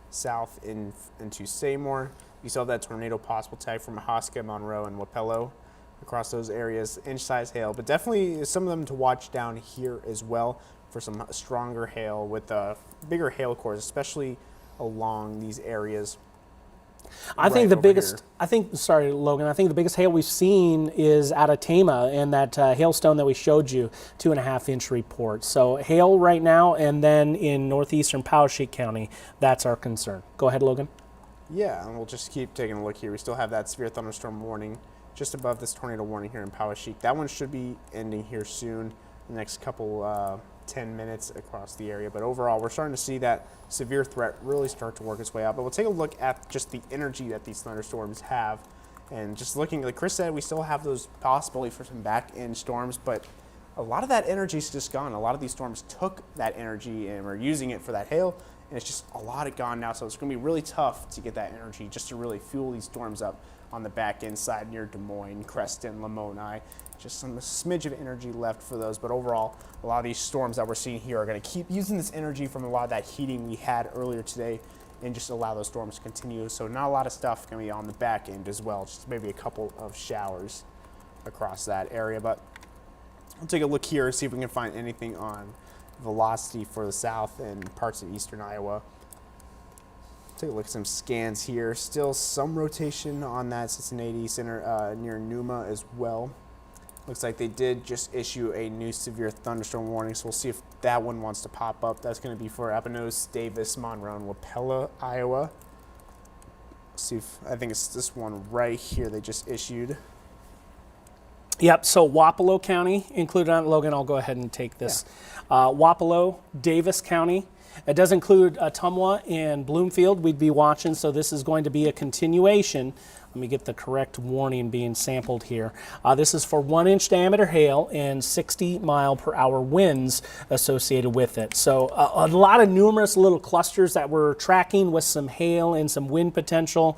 south into Seymour. We still have that tornado possible tag from Haska, Monroe, and Wapello across those areas. Inch-sized hail, but definitely some of them to watch down here as well for some stronger hail with bigger hail cores, especially along these areas. I think the biggest, sorry, Logan, I think the biggest hail we've seen is out of Tama and that hailstone that we showed you, 2.5 inch report. So hail right now, and then in northeastern Poweshiek County, that's our concern. Go ahead, Logan. Yeah, and we'll just keep taking a look here. We still have that severe thunderstorm warning just above this tornado warning here in Poweshiek. That one should be ending here soon, the next couple 10 minutes across the area. But overall, we're starting to see that severe threat really start to work its way out. But we'll take a look at just the energy that these thunderstorms have. And just looking, like Chris said, we still have those possibilities for some back-end storms, but a lot of that energy is just gone. A lot of these storms took that energy and we're using it for that hail, and it's just a lot of gone now. So it's going to be really tough to get that energy just to really fuel these storms up on the back end side near Des Moines, Creston, Lamoni. Just some smidge of energy left for those, but overall, a lot of these storms that we're seeing here are going to keep using this energy from a lot of that heating we had earlier today and just allow those storms to continue. So not a lot of stuff going to be on the back end as well, just maybe a couple of showers across that area. But we'll take a look here and see if we can find anything on velocity for the south and parts of eastern Iowa. Take a look at some scans here. Still some rotation on that Cincinnati Center near Numa as well. Looks like they did just issue a new severe thunderstorm warning, so we'll see if that one wants to pop up. That's going to be for Epinos, Davis, Monroe, and Wapella, Iowa. See if, I think it's this one right here they just issued. Yep, so Wapello County included on it. Logan, I'll go ahead and take this. Yeah. Wapello, Davis County. It does include Ottumwa and Bloomfield we'd be watching, so this is going to be a continuation. Let me get the correct warning being sampled here. This is for 1 inch diameter hail and 60 mile per hour winds associated with it. So a lot of numerous little clusters that we're tracking with some hail and some wind potential.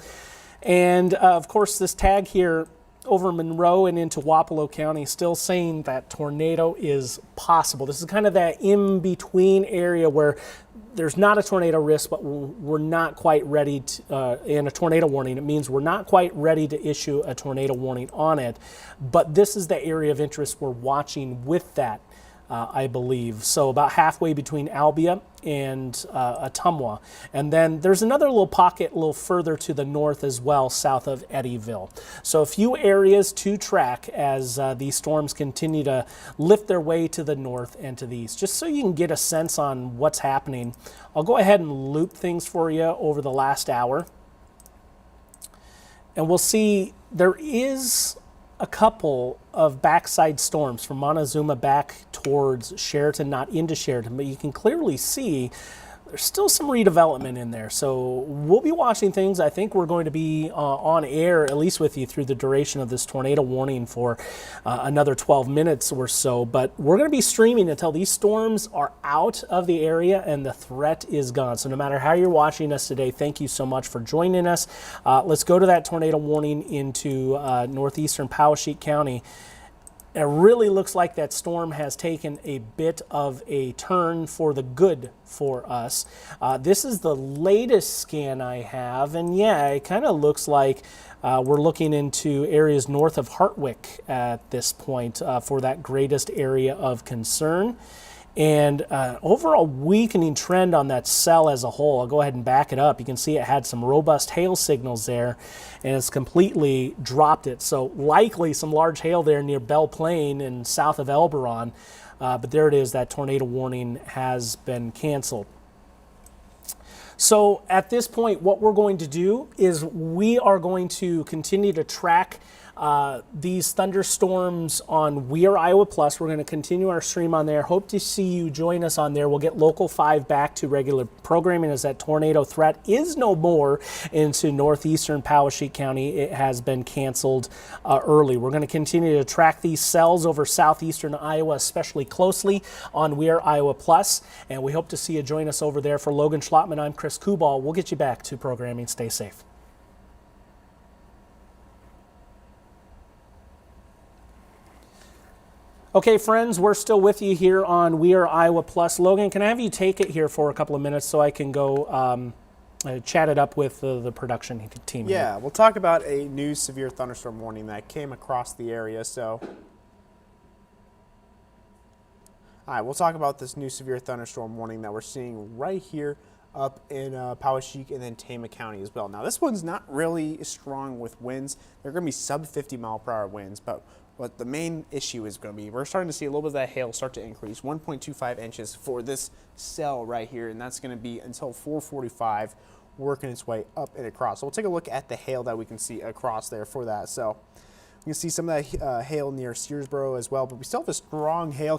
And of course this tag here over Monroe and into Wapello County still saying that tornado is possible. This is kind of that in-between area where there's not a tornado risk, but we're not quite ready to, in a tornado warning. It means we're not quite ready to issue a tornado warning on it. But this is the area of interest we're watching with that, I believe. So about halfway between Albia and Ottumwa. And then there's another little pocket a little further to the north as well, south of Eddyville. So a few areas to track as these storms continue to lift their way to the north and to the east. Just so you can get a sense on what's happening, I'll go ahead and loop things for you over the last hour. And we'll see there is a couple of backside storms from Montezuma back towards Sheraton, not into Sheraton, but you can clearly see there's still some redevelopment in there. So we'll be watching things. I think we're going to be on air, at least with you, through the duration of this tornado warning for another 12 minutes or so. But we're going to be streaming until these storms are out of the area and the threat is gone. So no matter how you're watching us today, thank you so much for joining us. Let's go to that tornado warning into northeastern Poweshiek County. It really looks like that storm has taken a bit of a turn for the good for us. This is the latest scan I have, and yeah, it kind of looks like we're looking into areas north of Hartwick at this point for that greatest area of concern. And overall weakening trend on that cell as a whole. I'll go ahead and back it up. You can see it had some robust hail signals there, and it's completely dropped it. So likely some large hail there near Belle Plaine and south of Elberon. But there it is, that tornado warning has been canceled. So at this point, what we're going to do is we are going to continue to track these thunderstorms on We Are Iowa Plus. We're going to continue our stream on there. Hope to see you join us on there. We'll get Local 5 back to regular programming as that tornado threat is no more into northeastern Poweshiek County. It has been canceled early. We're going to continue to track these cells over southeastern Iowa especially closely on We Are Iowa Plus, and we hope to see you join us over there. For Logan Schlottman, I'm Chris Kubal. We'll get you back to programming. Stay safe. Okay, friends, we're still with you here on We Are Iowa Plus. Logan, can I have you take it here for a couple of minutes so I can go chat it up with the production team here? Yeah, we'll talk about a new severe thunderstorm warning that came across the area. So, all right, we'll talk about this new severe thunderstorm warning that we're seeing right here up in Poweshiek and then Tama County as well. Now, this one's not really strong with winds. They're going to be sub 50 mile per hour winds, but what the main issue is going to be, we're starting to see a little bit of that hail start to increase, 1.25 inches for this cell right here, and that's going to be until 4:45, working its way up and across. So we'll take a look at the hail that we can see across there for that. So you can see some of that hail near Searsboro as well, but we still have a strong hail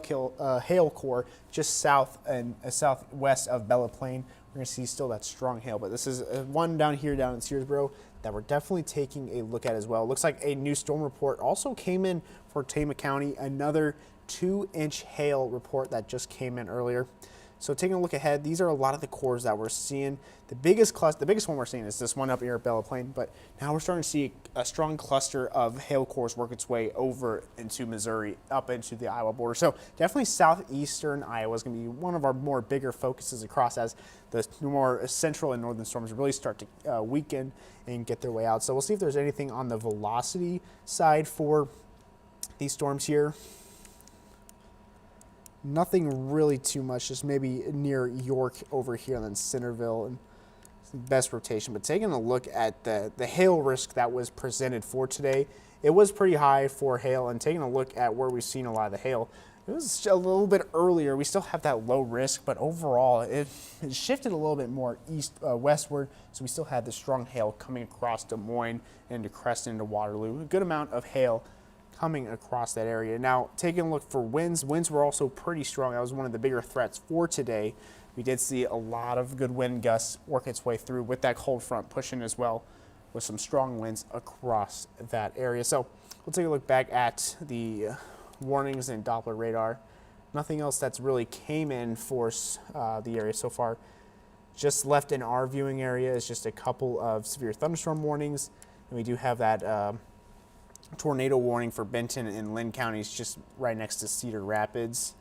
core just south and southwest of Bella Plain. We're going to see still that strong hail, but this is one down here down in Searsboro that we're definitely taking a look at as well. It looks like a new storm report also came in for Tama County, another 2-inch hail report that just came in earlier. So taking a look ahead, these are a lot of the cores that we're seeing. The biggest one we're seeing is this one up here at Bella Plain, but now we're starting to see a strong cluster of hail cores work its way over into Missouri, up into the Iowa border. So definitely southeastern Iowa is going to be one of our more bigger focuses across as the more central and northern storms really start to weaken and get their way out. So we'll see if there's anything on the velocity side for these storms here. Nothing really too much, just maybe near York over here and then Centerville and best rotation. But taking a look at the hail risk that was presented for today, it was pretty high for hail. And taking a look at where we've seen a lot of the hail, it was a little bit earlier. We still have that low risk, but overall it shifted a little bit more westward. So we still had the strong hail coming across Des Moines into Creston into Waterloo. A good amount of hail coming across that area. Now, taking a look for winds were also pretty strong. That was one of the bigger threats for today. We did see a lot of good wind gusts work its way through with that cold front pushing as well, with some strong winds across that area. So we'll take a look back at the warnings and Doppler radar. Nothing else that's really came in for the area so far. Just left in our viewing area is just a couple of severe thunderstorm warnings, and we do have that tornado warning for Benton and Lynn counties just right next to Cedar Rapids.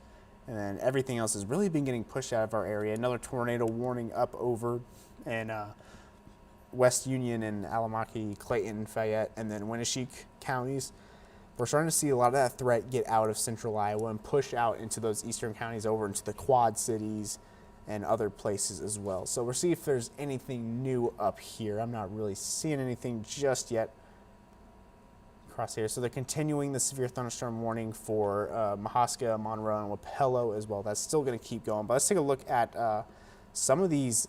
And then everything else has really been getting pushed out of our area. Another tornado warning up over in West Union and Alamaki, Clayton, Fayette, and then Winneshiek counties. We're starting to see a lot of that threat get out of central Iowa and push out into those eastern counties over into the Quad Cities and other places as well. So we'll see if there's anything new up here. I'm not really seeing anything just yet across here. So they're continuing the severe thunderstorm warning for Mahaska, Monroe, and Wapello as well. That's still going to keep going. But let's take a look at some of these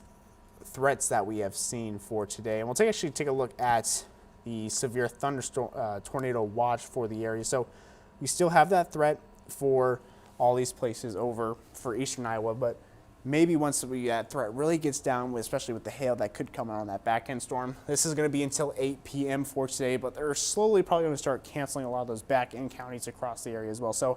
threats that we have seen for today. And we'll actually take a look at the severe thunderstorm tornado watch for the area. So we still have that threat for all these places over for eastern Iowa, but maybe once that threat really gets down, especially with the hail that could come out on that back end storm, this is going to be until 8 p.m. for today, but they're slowly probably going to start canceling a lot of those back end counties across the area as well. So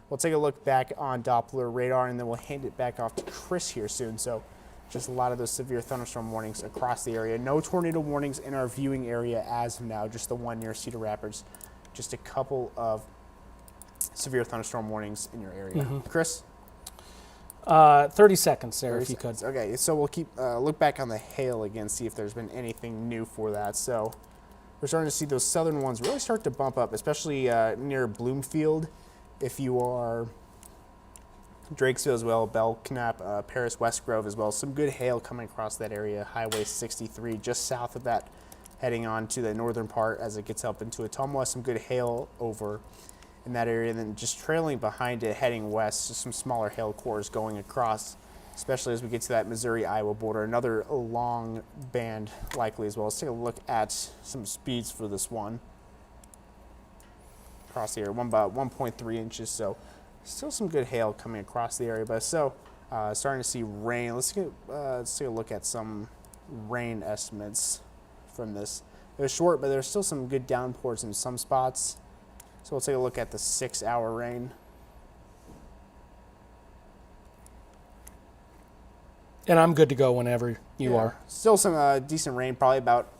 we'll take a look back on Doppler radar, and then we'll hand it back off to Chris here soon. So just a lot of those severe thunderstorm warnings across the area. No tornado warnings in our viewing area as of now, just the one near Cedar Rapids. Just a couple of severe thunderstorm warnings in your area. Chris? 30 seconds there, 30 if you could. seconds. Okay, so we'll keep look back on the hail again, see if there's been anything new for that. So we're starting to see those southern ones really start to bump up, especially near Bloomfield. If you are Drakesville as well, Belknap, Paris, West Grove as well. Some good hail coming across that area. Highway 63 just south of that, heading on to the northern part as it gets up into Ottumwa. Some good hail over in that area, and then just trailing behind it, heading west, just some smaller hail cores going across, especially as we get to that Missouri-Iowa border. Another long band likely as well. Let's take a look at some speeds for this one. across the area, about 1.3 inches. So still some good hail coming across the area, but still starting to see rain. Let's take a look at some rain estimates from this. It was short, but there's still some good downpours in some spots. So we'll take a look at the 6-hour rain. And I'm good to go whenever you are. Still some decent rain, probably about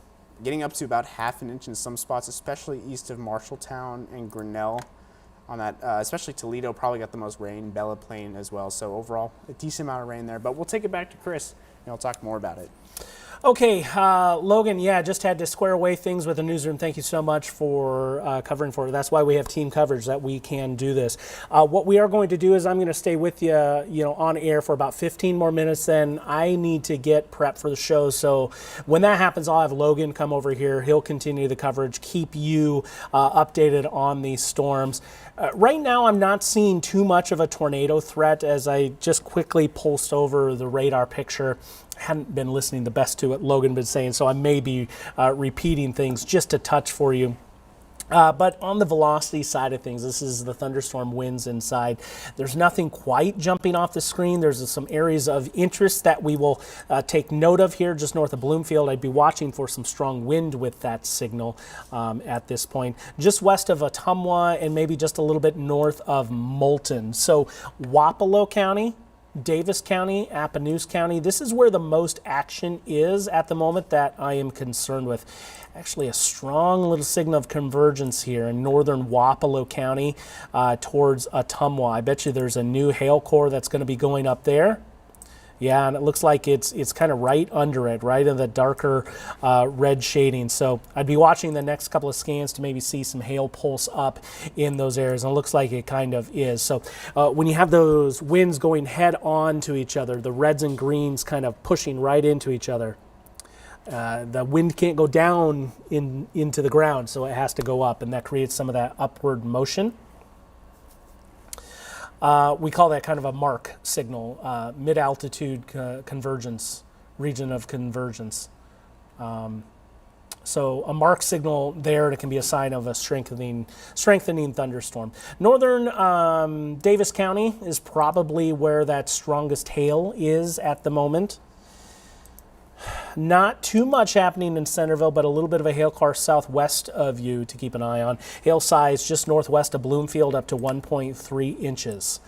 getting up to about ½ an inch in some spots, especially east of Marshalltown and Grinnell. On that, especially Toledo probably got the most rain, Bella Plain as well. So overall, a decent amount of rain there. But we'll take it back to Chris, and he'll talk more about it. Okay, Logan, just had to square away things with the newsroom. Thank you so much for covering for it. That's why we have team coverage, that we can do this. What we are going to do is I'm going to stay with you, on air for about 15 more minutes. Then I need to get prepped for the show. So when that happens, I'll have Logan come over here. He'll continue the coverage, keep you updated on these storms. Right now, I'm not seeing too much of a tornado threat as I just quickly pulsed over the radar picture. Hadn't been listening the best to what Logan been saying, so I may be repeating things just a touch for you. But on the velocity side of things, this is the thunderstorm winds inside. There's nothing quite jumping off the screen. There's some areas of interest that we will take note of here just north of Bloomfield. I'd be watching for some strong wind with that signal at this point. Just west of Ottumwa and maybe just a little bit north of Moulton. So Wapello County, Davis County, Appanoose County, this is where the most action is at the moment that I am concerned with. Actually, a strong little signal of convergence here in northern Wapello County towards Ottumwa. I bet you there's a new hail core that's going to be going up there. Yeah, and it looks like it's kind of right under it, right in the darker red shading. So I'd be watching the next couple of scans to maybe see some hail pulse up in those areas, and it looks like it kind of is. So when you have those winds going head on to each other, the reds and greens kind of pushing right into each other, the wind can't go down into the ground, so it has to go up, and that creates some of that upward motion. We call that kind of a mark signal, mid-altitude convergence, region of convergence. So a mark signal there, and it can be a sign of a strengthening thunderstorm. Northern Davis County is probably where that strongest hail is at the moment. Not too much happening in Centerville, but a little bit of a hail car southwest of you to keep an eye on. Hail size just northwest of Bloomfield up to 1.3 inches.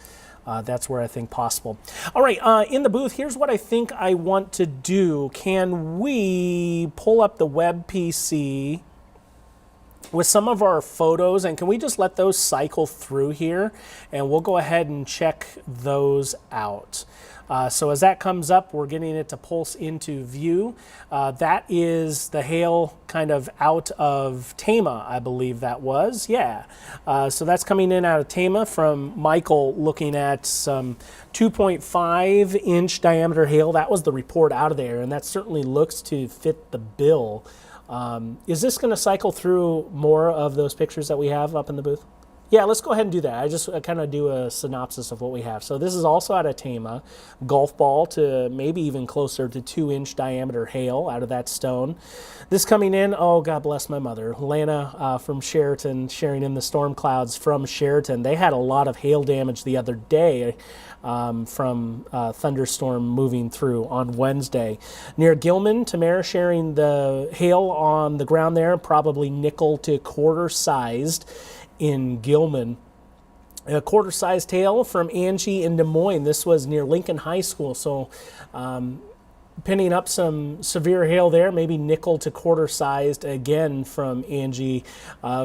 That's where I think possible. All right, in the booth, here's what I think I want to do. Can we pull up the web PC with some of our photos, and can we just let those cycle through here, and we'll go ahead and check those out. So as that comes up, we're getting it to pulse into view. That is the hail kind of out of Tama, I believe that was. Yeah. So that's coming in out of Tama from Michael, looking at some 2.5 inch diameter hail. That was the report out of there, and that certainly looks to fit the bill. Is this going to cycle through more of those pictures that we have up in the booth? Yeah, let's go ahead and do that. I just kind of do a synopsis of what we have. So this is also out of Tama, golf ball to maybe even closer to 2 inch diameter hail out of that stone. This coming in, oh, God bless my mother, Lana from Sheraton, sharing in the storm clouds from Sheraton. They had a lot of hail damage the other day from thunderstorm moving through on Wednesday. Near Gilman, Tamara sharing the hail on the ground there, probably nickel to quarter sized. In Gilman. A quarter-sized hail from Angie in Des Moines. This was near Lincoln High School, so pinning up some severe hail there, maybe nickel to quarter-sized again from Angie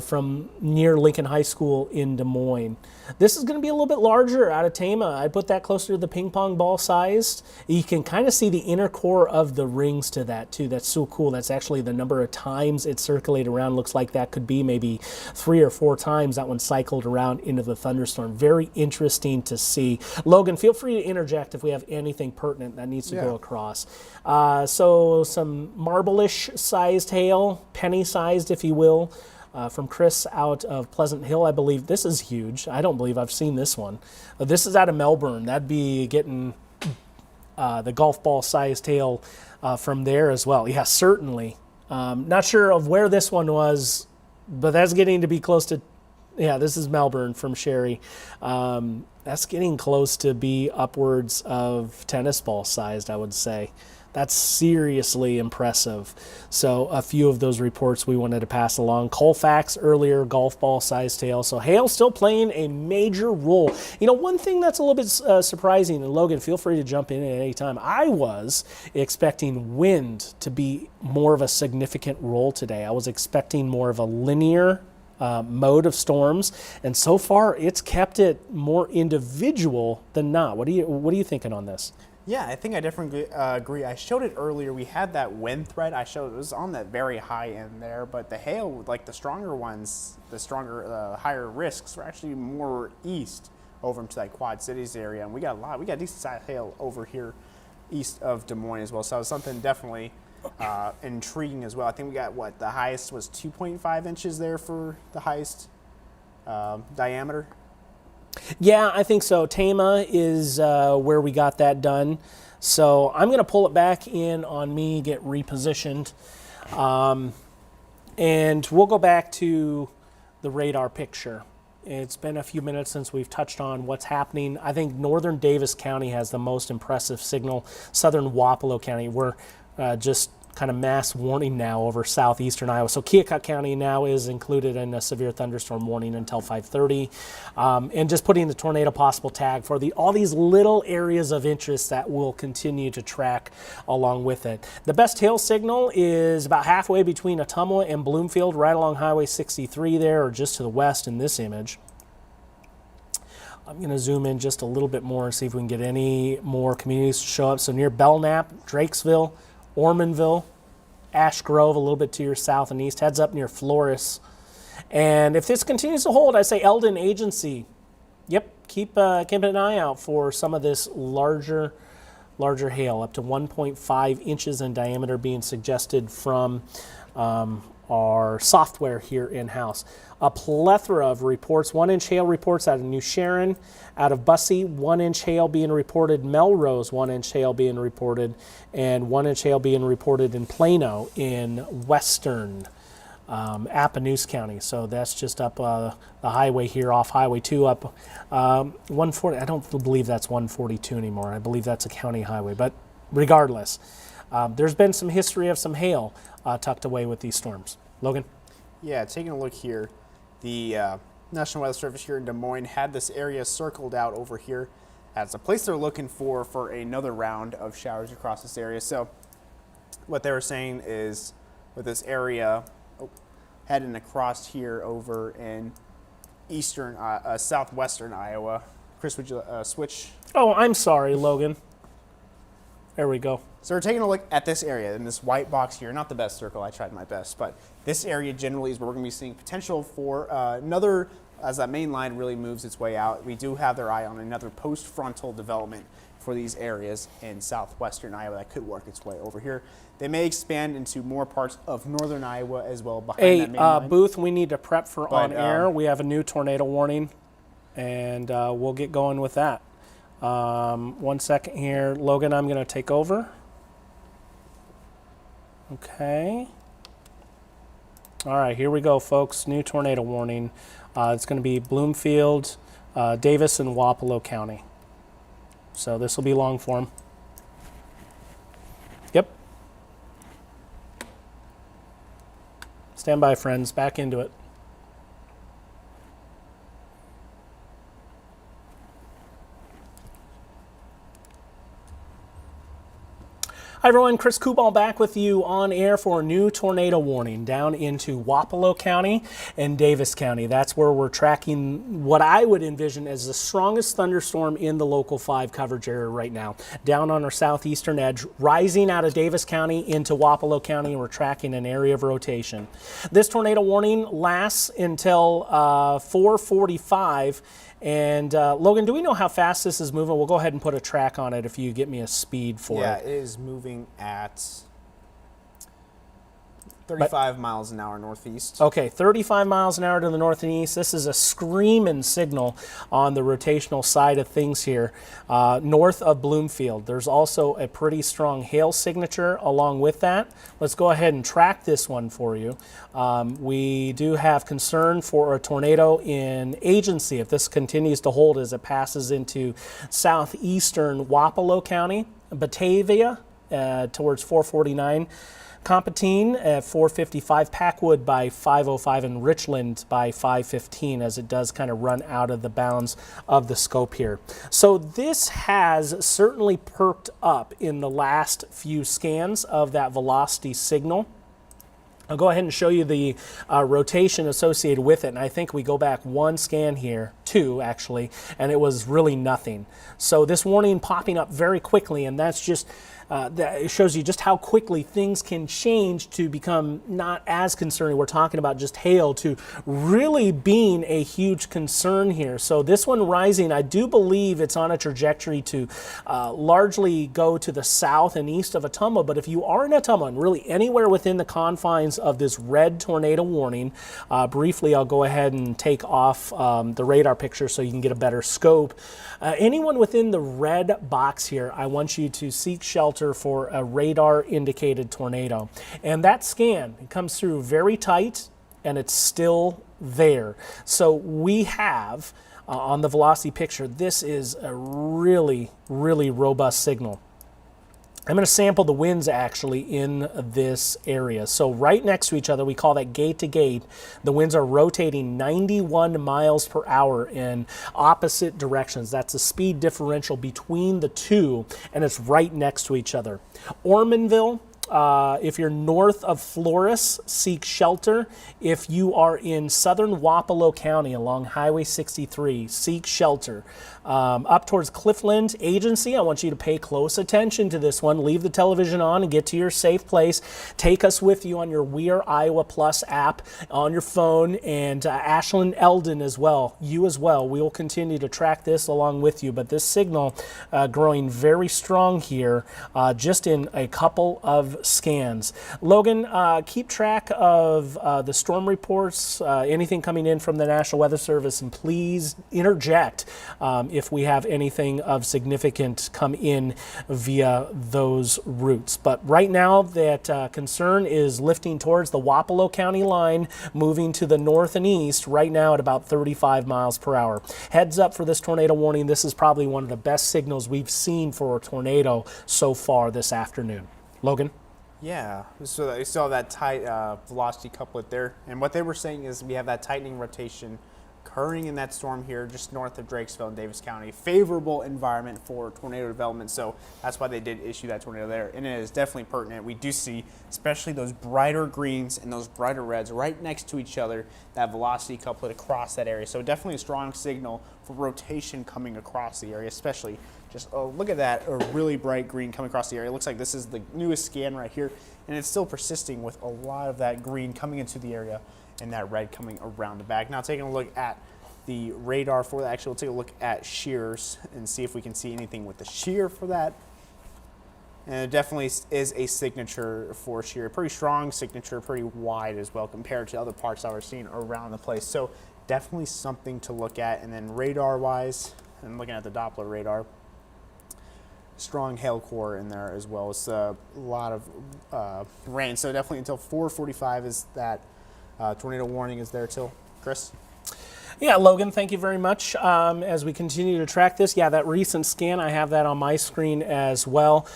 from near Lincoln High School in Des Moines. This is going to be a little bit larger out of Tama. I put that closer to the ping pong ball sized. You can kind of see the inner core of the rings to that too. That's so cool. That's actually the number of times it circulated around. Looks like that could be maybe 3 or 4 times that one cycled around into the thunderstorm. Very interesting to see. Logan, feel free to interject if we have anything pertinent that needs to go across. So some marble-ish sized hail, penny sized if you will. From Chris out of Pleasant Hill, I believe. This is huge. I don't believe I've seen this one. This is out of Melbourne. That'd be getting the golf ball sized hail from there as well. Yeah, certainly. Not sure of where this one was, but that's getting to be close to Yeah, this is Melbourne from Sherry. That's getting close to be upwards of tennis ball sized, I would say. That's seriously impressive. So a few of those reports we wanted to pass along. Colfax earlier, golf ball sized hail. So hail still playing a major role. You know, one thing that's a little bit surprising, and Logan, feel free to jump in at any time. I was expecting wind to be more of a significant role today. I was expecting more of a linear mode of storms, and so far it's kept it more individual than not. What are you thinking on this? Yeah, I think I definitely agree. I showed it earlier. We had that wind threat. I showed it was on that very high end there, but the hail, like the stronger ones, higher risks, were actually more east over into that Quad Cities area, and we got decent sized hail over here east of Des Moines as well. So it was something definitely intriguing as well. I think we got the highest was 2.5 inches there for the highest diameter. Yeah, I think so. Tama is where we got that done. So I'm going to pull it back in on me, get repositioned, and we'll go back to the radar picture. It's been a few minutes since we've touched on what's happening. I think northern Davis County has the most impressive signal. Southern Wapello County, we're just kind of mass warning now over southeastern Iowa. So Keokuk County now is included in a severe thunderstorm warning until 5:30. And just putting the tornado possible tag for all these little areas of interest that we'll continue to track along with it. The best hail signal is about halfway between Ottumwa and Bloomfield, right along Highway 63 there, or just to the west in this image. I'm going to zoom in just a little bit more and see if we can get any more communities to show up. So near Belknap, Drakesville, Ormanville, Ash Grove, a little bit to your south and east, heads up near Flores. And if this continues to hold, I say Eldon Agency. Yep, keep an eye out for some of this larger hail, up to 1.5 inches in diameter being suggested from our software here in-house. A plethora of reports, 1-inch hail reports out of New Sharon, out of Bussey, 1-inch hail being reported, Melrose, 1-inch hail being reported, and 1-inch hail being reported in Plano in western Appanoose County. So that's just up the highway here off Highway 2 up 140. I don't believe that's 142 anymore. I believe that's a county highway. But regardless, there's been some history of some hail tucked away with these storms. Logan? Yeah, taking a look here, the National Weather Service here in Des Moines had this area circled out over here as a place they're looking for another round of showers across this area. So what they were saying is with this area heading across here over in southwestern Iowa. Chris, would you switch? Oh, I'm sorry, Logan. There we go. So we're taking a look at this area in this white box here. Not the best circle, I tried my best, but this area generally is where we're going to be seeing potential for another, as that main line really moves its way out. We do have their eye on another post-frontal development for these areas in southwestern Iowa that could work its way over here. They may expand into more parts of northern Iowa as well behind that main line. Booth, we need to prep for on air. We have a new tornado warning, and we'll get going with that. 1 second here. Logan, I'm going to take over. Okay. All right, here we go, folks. New tornado warning. It's going to be Bloomfield, Davis, and Wapello County. So this will be long form. Yep. Stand by, friends. Back into it. Hi everyone, Chris Kubal back with you on air for a new tornado warning down into Wapello County and Davis County. That's where we're tracking what I would envision as the strongest thunderstorm in the local 5 coverage area right now. Down on our southeastern edge, rising out of Davis County into Wapello County, and we're tracking an area of rotation. This tornado warning lasts until 4:45. And Logan, do we know how fast this is moving? We'll go ahead and put a track on it if you get me a speed for it. Yeah, it is moving at 35 miles an hour northeast. Okay, 35 miles an hour to the north and east. This is a screaming signal on the rotational side of things here, north of Bloomfield. There's also a pretty strong hail signature along with that. Let's go ahead and track this one for you. We do have concern for a tornado in Agency if this continues to hold as it passes into southeastern Wapello County, Batavia towards 449. Compatine at 455, Packwood by 505, and Richland by 515 as it does kind of run out of the bounds of the scope here. So this has certainly perked up in the last few scans of that velocity signal. I'll go ahead and show you the rotation associated with it, and I think we go back one scan here, two actually, and it was really nothing. So this warning popping up very quickly, and that's just it shows you just how quickly things can change to become not as concerning. We're talking about just hail to really being a huge concern here. So this one rising, I do believe it's on a trajectory to largely go to the south and east of Ottumwa, but if you are in Ottumwa and really anywhere within the confines of this red tornado warning, briefly I'll go ahead and take off the radar picture so you can get a better scope. Anyone within the red box here, I want you to seek shelter for a radar indicated tornado. And that scan, it comes through very tight and it's still there. So we have on the velocity picture, this is a really, really robust signal. I'm going to sample the winds actually in this area. So right next to each other, we call that gate to gate. The winds are rotating 91 miles per hour in opposite directions. That's the speed differential between the two, and it's right next to each other. Ormanville, if you're north of Flores, seek shelter. If you are in southern Wapello County along Highway 63, seek shelter. Up towards Cliffland Agency, I want you to pay close attention to this one. Leave the television on and get to your safe place. Take us with you on your We Are Iowa Plus app on your phone, and Ashland Eldon as well. You as well. We will continue to track this along with you, but this signal growing very strong here just in a couple of scans. Logan, keep track of the storm reports, anything coming in from the National Weather Service, and please interject if we have anything of significant come in via those routes. But right now that concern is lifting towards the Wapello County line, moving to the north and east right now at about 35 miles per hour. Heads up for this tornado warning. This is probably one of the best signals we've seen for a tornado so far this afternoon. Logan? Yeah, so you saw that tight velocity couplet there, and what they were saying is we have that tightening rotation occurring in that storm here just north of Drakesville in Davis County. Favorable environment for tornado development, so that's why they did issue that tornado there, and it is definitely pertinent. We do see especially those brighter greens and those brighter reds right next to each other, that velocity couplet across that area, so definitely a strong signal for rotation coming across the area, especially just, oh, look at that, a really bright green coming across the area. It looks like this is the newest scan right here, and it's still persisting with a lot of that green coming into the area and that red coming around the back. Now taking a look at the radar for that, actually we'll take a look at shears and see if we can see anything with the shear for that. And it definitely is a signature for shear, pretty strong signature, pretty wide as well compared to other parts that we're seeing around the place. So definitely something to look at. And then radar wise, and looking at the Doppler radar, strong hail core in there as well as a lot of rain. So definitely until 4:45 is that tornado warning is there till. Chris? Yeah, Logan, thank you very much. As we continue to track this, yeah, that recent scan, I have that on my screen as well.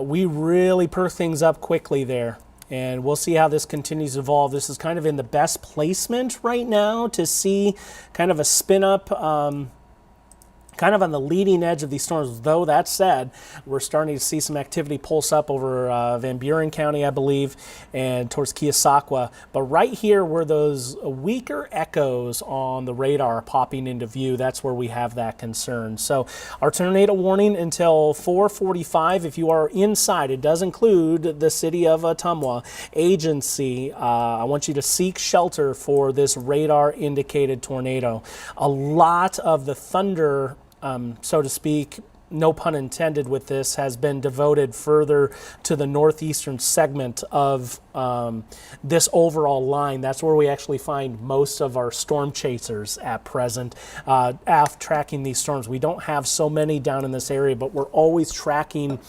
We really perk things up quickly there, and we'll see how this continues to evolve. This is kind of in the best placement right now to see kind of a spin up, kind of on the leading edge of these storms. Though that said, we're starting to see some activity pulse up over Van Buren County, I believe, and towards Keosauqua. But right here where those weaker echoes on the radar are popping into view, that's where we have that concern. So our tornado warning until 4:45. If you are inside, it does include the city of Ottumwa. Agency, I want you to seek shelter for this radar indicated tornado. A lot of the thunder, so to speak, no pun intended with this, has been devoted further to the northeastern segment of this overall line. That's where we actually find most of our storm chasers at present, tracking these storms. We don't have so many down in this area, but we're always tracking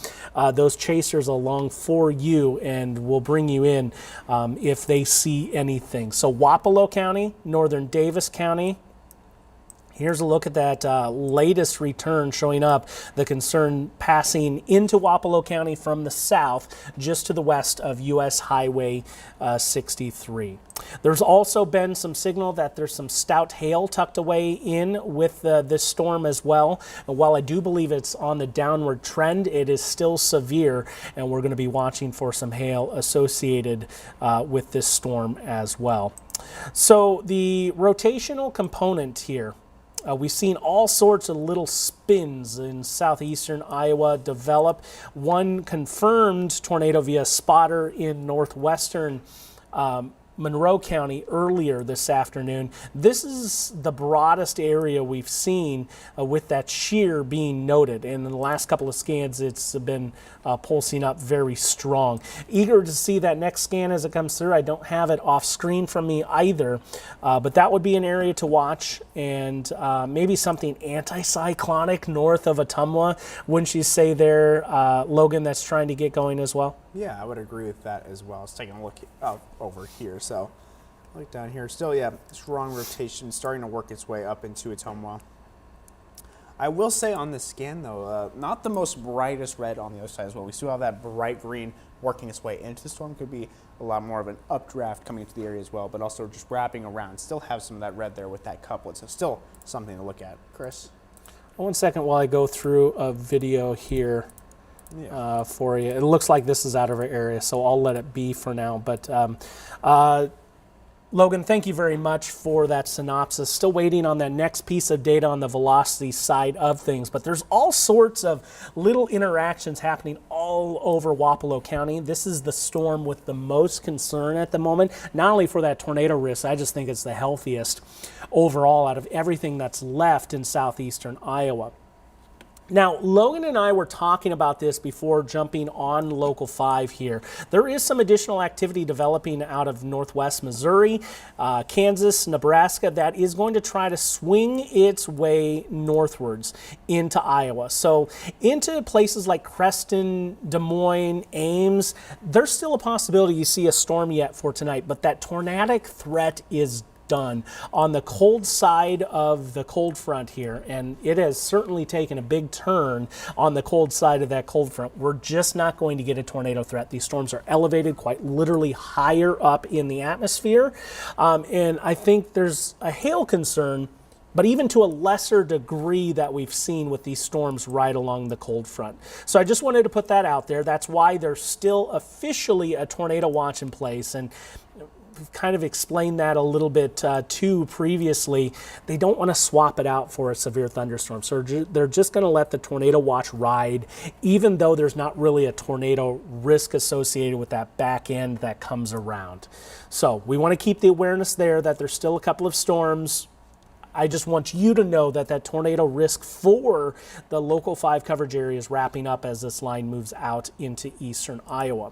those chasers along for you, and we'll bring you in if they see anything. So Wapello County, northern Davis County. Here's a look at that latest return showing up, the concern passing into Wapello County from the south, just to the west of U.S. Highway 63. There's also been some signal that there's some stout hail tucked away in with this storm as well. And while I do believe it's on the downward trend, it is still severe, and we're going to be watching for some hail associated with this storm as well. So the rotational component here, we've seen all sorts of little spins in southeastern Iowa develop. One confirmed tornado via spotter in northwestern Monroe County earlier this afternoon. This is the broadest area we've seen with that shear being noted. And in the last couple of scans, it's been pulsing up very strong. Eager to see that next scan as it comes through. I don't have it off screen from me either, but that would be an area to watch, and maybe something anticyclonic north of Ottumwa. Wouldn't you say there, Logan, that's trying to get going as well? Yeah, I would agree with that as well. I was taking a look over here. So, look down here. Still, yeah, strong rotation starting to work its way up into Ottumwa. I will say on the scan, though, not the most brightest red on the other side as well. We still have that bright green working its way into the storm. Could be a lot more of an updraft coming into the area as well, but also just wrapping around. Still have some of that red there with that couplet. So still something to look at. Chris? 1 second while I go through a video here. Yeah. For you. It looks like this is out of our area, so I'll let it be for now. But Logan, thank you very much for that synopsis. Still waiting on that next piece of data on the velocity side of things, but there's all sorts of little interactions happening all over Wapello County. This is the storm with the most concern at the moment, not only for that tornado risk, I just think it's the healthiest overall out of everything that's left in southeastern Iowa. Now, Logan and I were talking about this before jumping on Local 5 here. There is some additional activity developing out of northwest Missouri, Kansas, Nebraska, that is going to try to swing its way northwards into Iowa. So into places like Creston, Des Moines, Ames, there's still a possibility you see a storm yet for tonight, but that tornadic threat is done on the cold side of the cold front here, and it has certainly taken a big turn on the cold side of that cold front. We're just not going to get a tornado threat. These storms are elevated quite literally higher up in the atmosphere, and I think there's a hail concern, but even to a lesser degree that we've seen with these storms right along the cold front. So I just wanted to put that out there. That's why there's still officially a tornado watch in place, and we've kind of explained that a little bit too previously. They don't want to swap it out for a severe thunderstorm. So they're just going to let the tornado watch ride, even though there's not really a tornado risk associated with that back end that comes around. So we want to keep the awareness there that there's still a couple of storms. I just want you to know that that tornado risk for the Local 5 coverage area is wrapping up as this line moves out into eastern Iowa.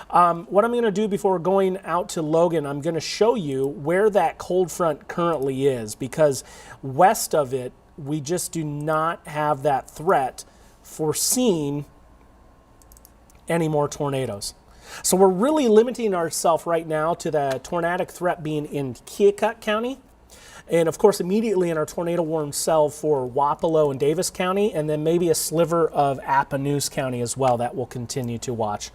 What I'm going to do before going out to Logan, I'm going to show you where that cold front currently is, because west of it, we just do not have that threat foreseen any more tornadoes. So we're really limiting ourselves right now to the tornadic threat being in Keokuk County, and of course immediately in our tornado warning cell for Wapello and Davis County, and then maybe a sliver of Appanoose County as well that we'll continue to watch.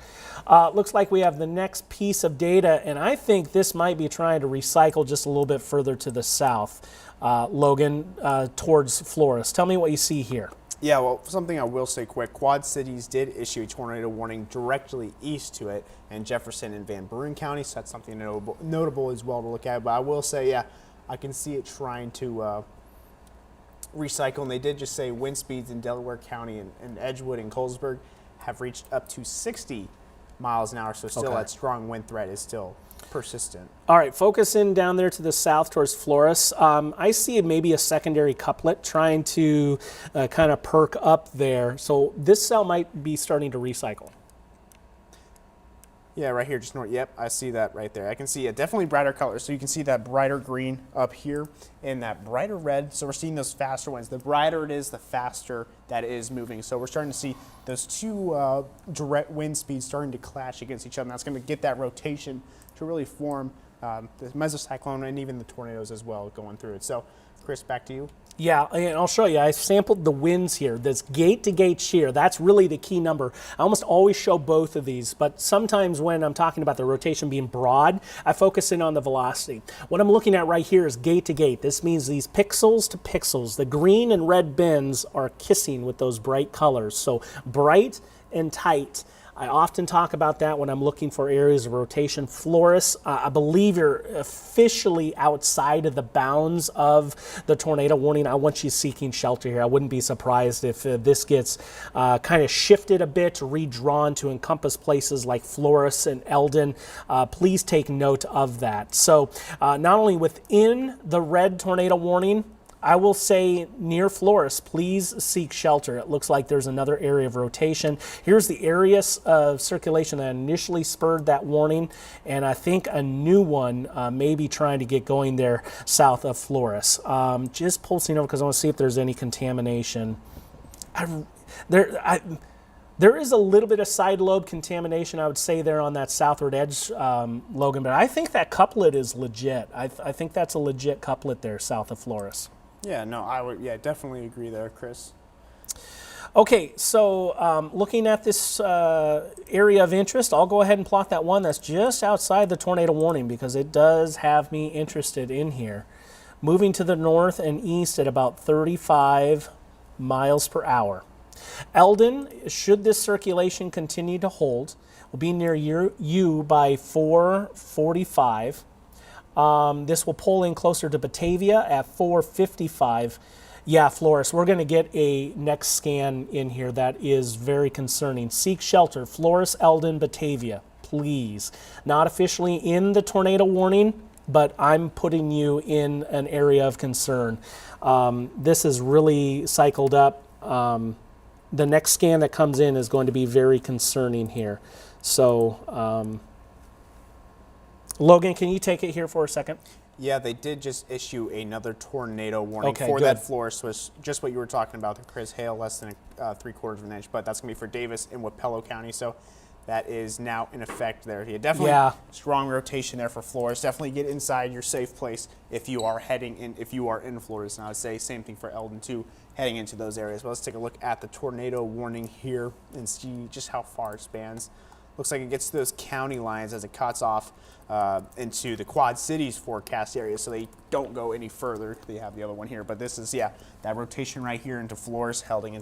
Looks like we have the next piece of data, and I think this might be trying to recycle just a little bit further to the south, Logan, towards Flores. Tell me what you see here. Yeah, well, something I will say quick. Quad Cities did issue a tornado warning directly east to it in Jefferson and Van Buren County, so that's something notable as well to look at. But I will say, yeah, I can see it trying to recycle, and they did just say wind speeds in Delaware County and Edgewood and Colesburg have reached up to 60 miles an hour, so still that strong wind threat is still persistent. All right, focus in down there to the south towards Flores. I see maybe a secondary couplet trying to kind of perk up there. So this cell might be starting to recycle. Yeah, right here, just north. Yep, I see that right there. I can see a definitely brighter color. So you can see that brighter green up here and that brighter red. So we're seeing those faster winds. The brighter it is, the faster that it is moving. So we're starting to see those two direct wind speeds starting to clash against each other. And that's going to get that rotation to really form the mesocyclone and even the tornadoes as well going through it. So, Chris, back to you. Yeah, and I'll show you. I sampled the winds here. This gate-to-gate shear, that's really the key number. I almost always show both of these, but sometimes when I'm talking about the rotation being broad, I focus in on the velocity. What I'm looking at right here is gate-to-gate. This means these pixels to pixels. The green and red bins are kissing with those bright colors. So bright and tight. I often talk about that when I'm looking for areas of rotation. Flores, I believe you're officially outside of the bounds of the tornado warning. I want you seeking shelter here. I wouldn't be surprised if this gets kind of shifted a bit, redrawn to encompass places like Flores and Eldon. Please take note of that. So not only within the red tornado warning, I will say near Flores, please seek shelter. It looks like there's another area of rotation. Here's the area of circulation that initially spurred that warning, and I think a new one may be trying to get going there south of Flores. Just pulsing over because I want to see if there's any contamination. There is a little bit of side lobe contamination, I would say, there on that southward edge, Logan, but I think that couplet is legit. I think that's a legit couplet there south of Flores. Yeah, no, I would, definitely agree there, Chris. Okay, so looking at this area of interest, I'll go ahead and plot that one that's just outside the tornado warning because it does have me interested in here. Moving to the north and east at about 35 miles per hour. Eldon, should this circulation continue to hold, will be near you by 4:45. This will pull in closer to Batavia at 4:55. Yeah, Flores, we're going to get a next scan in here that is very concerning. Seek shelter, Flores, Eldon, Batavia, please. Not officially in the tornado warning, but I'm putting you in an area of concern. This is really cycled up. The next scan that comes in is going to be very concerning here. So, Logan, can you take it here for a second? Yeah, they did just issue another tornado warning Okay, for good. that Flores, was just what you were talking about, the Chris, hail less than 3/4 of an inch, but that's going to be for Davis and Wapello County, so that is now in effect there. Yeah, definitely strong rotation there for Flores. Definitely get inside your safe place if you are heading in, if you are in Flores. And I would say same thing for Eldon too, heading into those areas. But let's take a look at the tornado warning here and see just how far it spans. Looks like it gets to those county lines as it cuts off into the Quad Cities forecast area, so they don't go any further. They have the other one here, but this is, that rotation right here into Flores, heading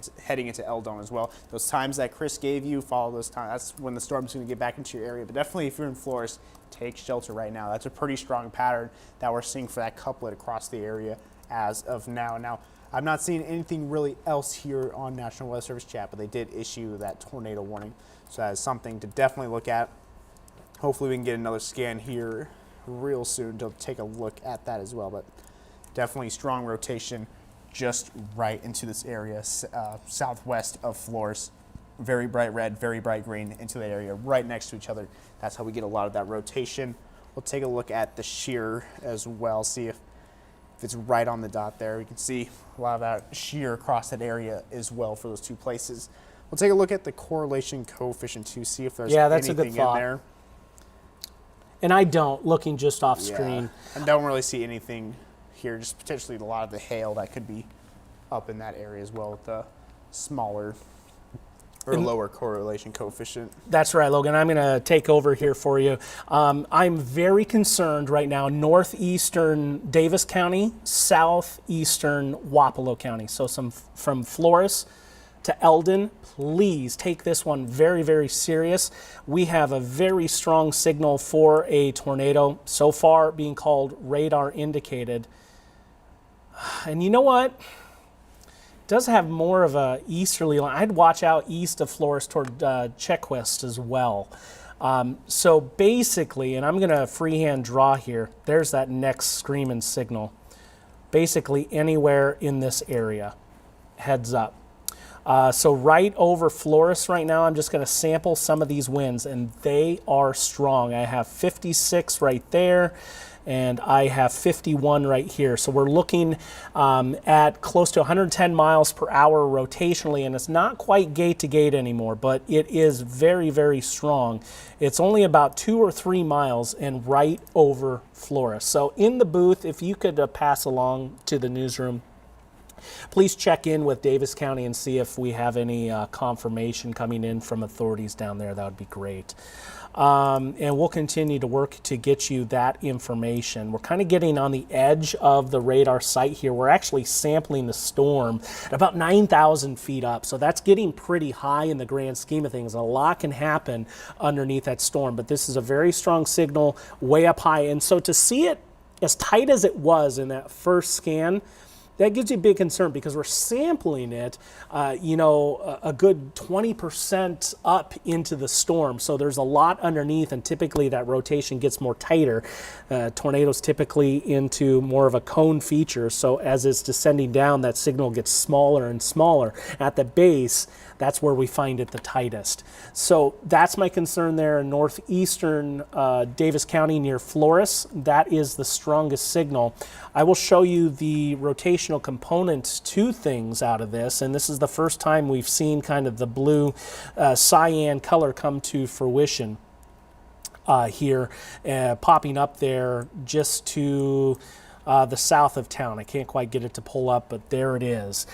into Eldon as well. Those times that Chris gave you, follow those times. That's when the storm's going to get back into your area. But definitely, if you're in Flores, take shelter right now. That's a pretty strong pattern that we're seeing for that couplet across the area as of now. Now, I'm not seeing anything really else here on National Weather Service chat, but they did issue that tornado warning. So that is something to definitely look at. Hopefully we can get another scan here real soon to take a look at that as well. But definitely strong rotation just right into this area, southwest of Flores. Very bright red, very bright green into that area right next to each other. That's how we get a lot of that rotation. We'll take a look at the shear as well, see if it's right on the dot there. We can see a lot of that shear across that area as well for those two places. We'll take a look at the correlation coefficient to see if there's that's anything a good thought. in there. And I don't, looking just off screen. I don't really see anything here, just potentially a lot of the hail that could be up in that area as well with the smaller or lower correlation coefficient. That's right, Logan. I'm going to take over here for you. I'm very concerned right now, northeastern Davis County, southeastern Wapello County. So from Flores to Eldon, please take this one very, very serious. We have a very strong signal for a tornado, so far being called radar indicated. And you know what? It does have more of a easterly line. I'd watch out east of Flores toward Chequest as well. So basically, and I'm going to freehand draw here, there's that next screaming signal. Basically anywhere in this area, heads up. So right over Flores right now, I'm just going to sample some of these winds, and they are strong. I have 56 right there, and I have 51 right here. So we're looking at close to 110 miles per hour rotationally, and it's not quite gate to gate anymore, but it is very, very strong. It's only about 2 or 3 miles and right over Flores. So in the booth, if you could pass along to the newsroom, please check in with Davis County and see if we have any confirmation coming in from authorities down there. That would be great. And we'll continue to work to get you that information. We're kind of getting on the edge of the radar site here. We're actually sampling the storm at about 9,000 feet up. So that's getting pretty high in the grand scheme of things. A lot can happen underneath that storm, but this is a very strong signal way up high. And so to see it as tight as it was in that first scan, that gives you a big concern because we're sampling it, a good 20% up into the storm. So there's a lot underneath, and typically that rotation gets more tighter. Tornadoes typically into more of a cone feature. So as it's descending down, that signal gets smaller and smaller. At the base, that's where we find it the tightest. So that's my concern there in northeastern Davis County near Flores. That is the strongest signal. I will show you the rotational components to things out of this, and this is the first time we've seen kind of the blue cyan color come to fruition here, popping up there just to the south of town. I can't quite get it to pull up, but there it is.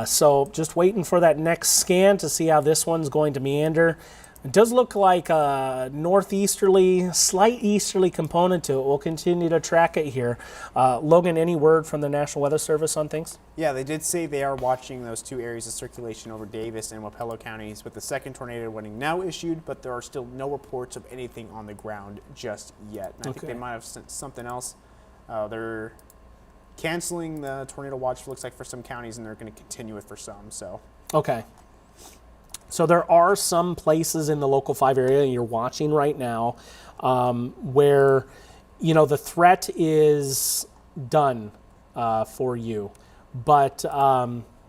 So just waiting for that next scan to see how this one's going to meander. It does look like a northeasterly, slight easterly component to it. We'll continue to track it here. Logan, any word from the National Weather Service on things? Yeah, they did say they are watching those 2 areas of circulation over Davis and Wapello counties, with the second tornado warning now issued, but there are still no reports of anything on the ground just yet. And I think they might have sent something else. They're canceling the tornado watch, looks like, for some counties, and they're going to continue it for some. So okay. So there are some places in the Local 5 area you're watching right now where, the threat is done for you. But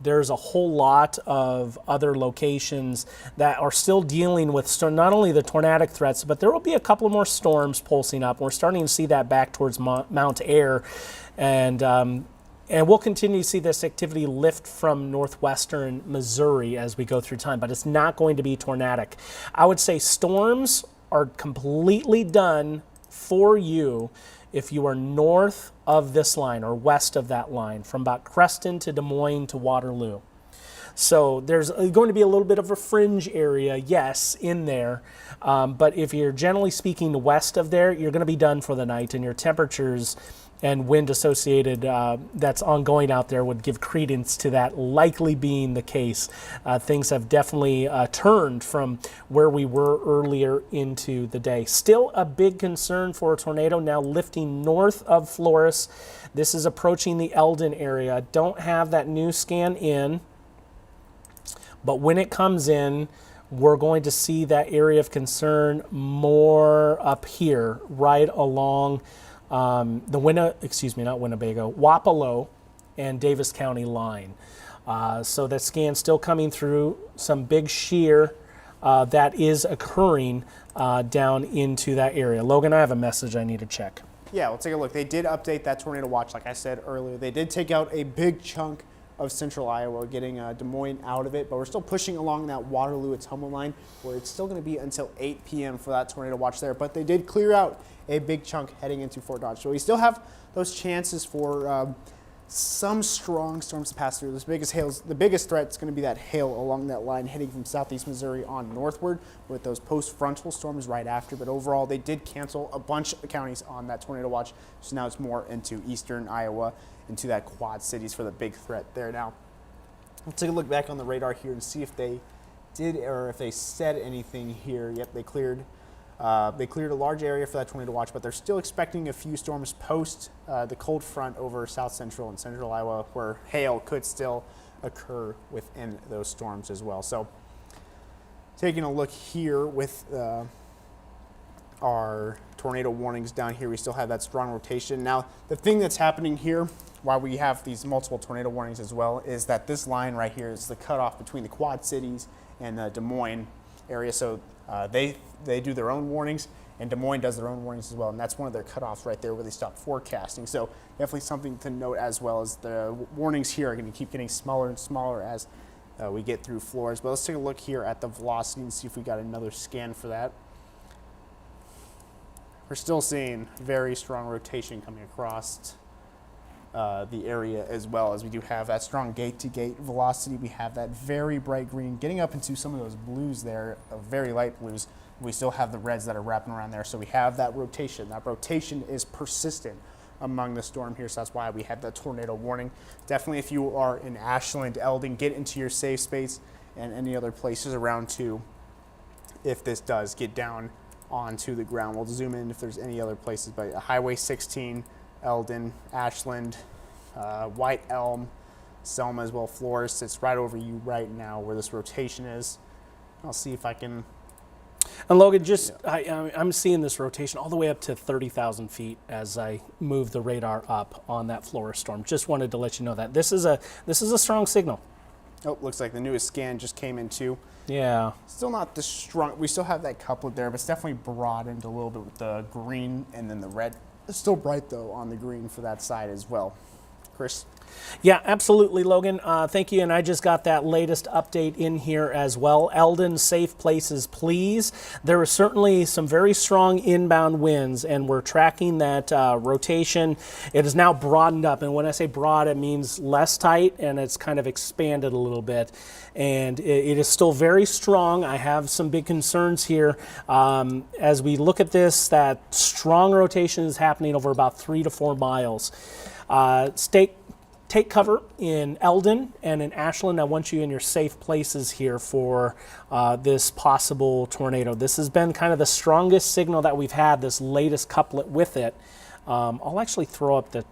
there's a whole lot of other locations that are still dealing with not only the tornadic threats, but there will be a couple more storms pulsing up. We're starting to see that back towards Mount Air. And we'll continue to see this activity lift from northwestern Missouri as we go through time, but it's not going to be tornadic. I would say storms are completely done for you if you are north of this line or west of that line, from about Creston to Des Moines to Waterloo. So there's going to be a little bit of a fringe area, yes, in there. But if you're generally speaking west of there, you're going to be done for the night, and your temperatures and wind associated that's ongoing out there would give credence to that likely being the case. Things have definitely turned from where we were earlier into the day. Still a big concern for a tornado now lifting north of Flores. This is approaching the Eldon area. Don't have that new scan in, but when it comes in, we're going to see that area of concern more up here, right along Wapello and Davis County line. So that scan's still coming through. Some big shear that is occurring down into that area. Logan, I have a message I need to check. Yeah, we'll take a look. They did update that tornado watch, like I said earlier. They did take out a big chunk of central Iowa, getting Des Moines out of it, but we're still pushing along that Waterloo-Ottumwa line, where it's still going to be until 8 p.m. for that tornado watch there. But they did clear out a big chunk heading into Fort Dodge. So we still have those chances for some strong storms to pass through. The biggest threat is going to be that hail along that line heading from southeast Missouri on northward, with those post-frontal storms right after. But overall, they did cancel a bunch of counties on that tornado watch. So now it's more into eastern Iowa, into that Quad Cities for the big threat there. Now, we'll take a look back on the radar here and see if they did, or if they said anything here. Yep, they cleared a large area for that tornado watch, but they're still expecting a few storms post the cold front over south central and central Iowa, where hail could still occur within those storms as well. So taking a look here with our tornado warnings down here. We still have that strong rotation. Now, the thing that's happening here, while we have these multiple tornado warnings as well, is that this line right here is the cutoff between the Quad Cities and the Des Moines area. So they do their own warnings, and Des Moines does their own warnings as well, and that's one of their cutoffs right there where they stop forecasting. So definitely something to note, as well as the warnings here are going to keep getting smaller and smaller as we get through floors. But let's take a look here at the velocity and see if we got another scan for that. We're still seeing very strong rotation coming across the area, as well as we do have that strong gate-to-gate velocity. We have that very bright green getting up into some of those blues there, very light blues. We still have the reds that are wrapping around there. So we have that rotation. That rotation is persistent among the storm here, so that's why we have that tornado warning. Definitely, if you are in Ashland, Eldon, get into your safe space, and any other places around too, if this does get down onto the ground. We'll zoom in if there's any other places, but Highway 16, Eldon, Ashland, White Elm, Selma as well, Flores sits right over you right now where this rotation is. I'll see if I can. And Logan, just I'm seeing this rotation all the way up to 30,000 feet as I move the radar up on that Flores storm. Just wanted to let you know that this is a strong signal. Oh, looks like the newest scan just came in too. Yeah. Still not this strong. We still have that couplet there, but it's definitely broadened a little bit with the green and then the red. It's still bright though on the green for that side as well. Chris? Yeah, absolutely, Logan. Thank you. And I just got that latest update in here as well. Eldon, safe places, please. There are certainly some very strong inbound winds, and we're tracking that rotation. It is now broadened up. And when I say broad, it means less tight, and it's kind of expanded a little bit. And it is still very strong. I have some big concerns here. As we look at this, that strong rotation is happening over about 3 to 4 miles. Take cover in Eldon and in Ashland. I want you in your safe places here for this possible tornado. This has been kind of the strongest signal that we've had, this latest couplet with it. I'll actually throw up the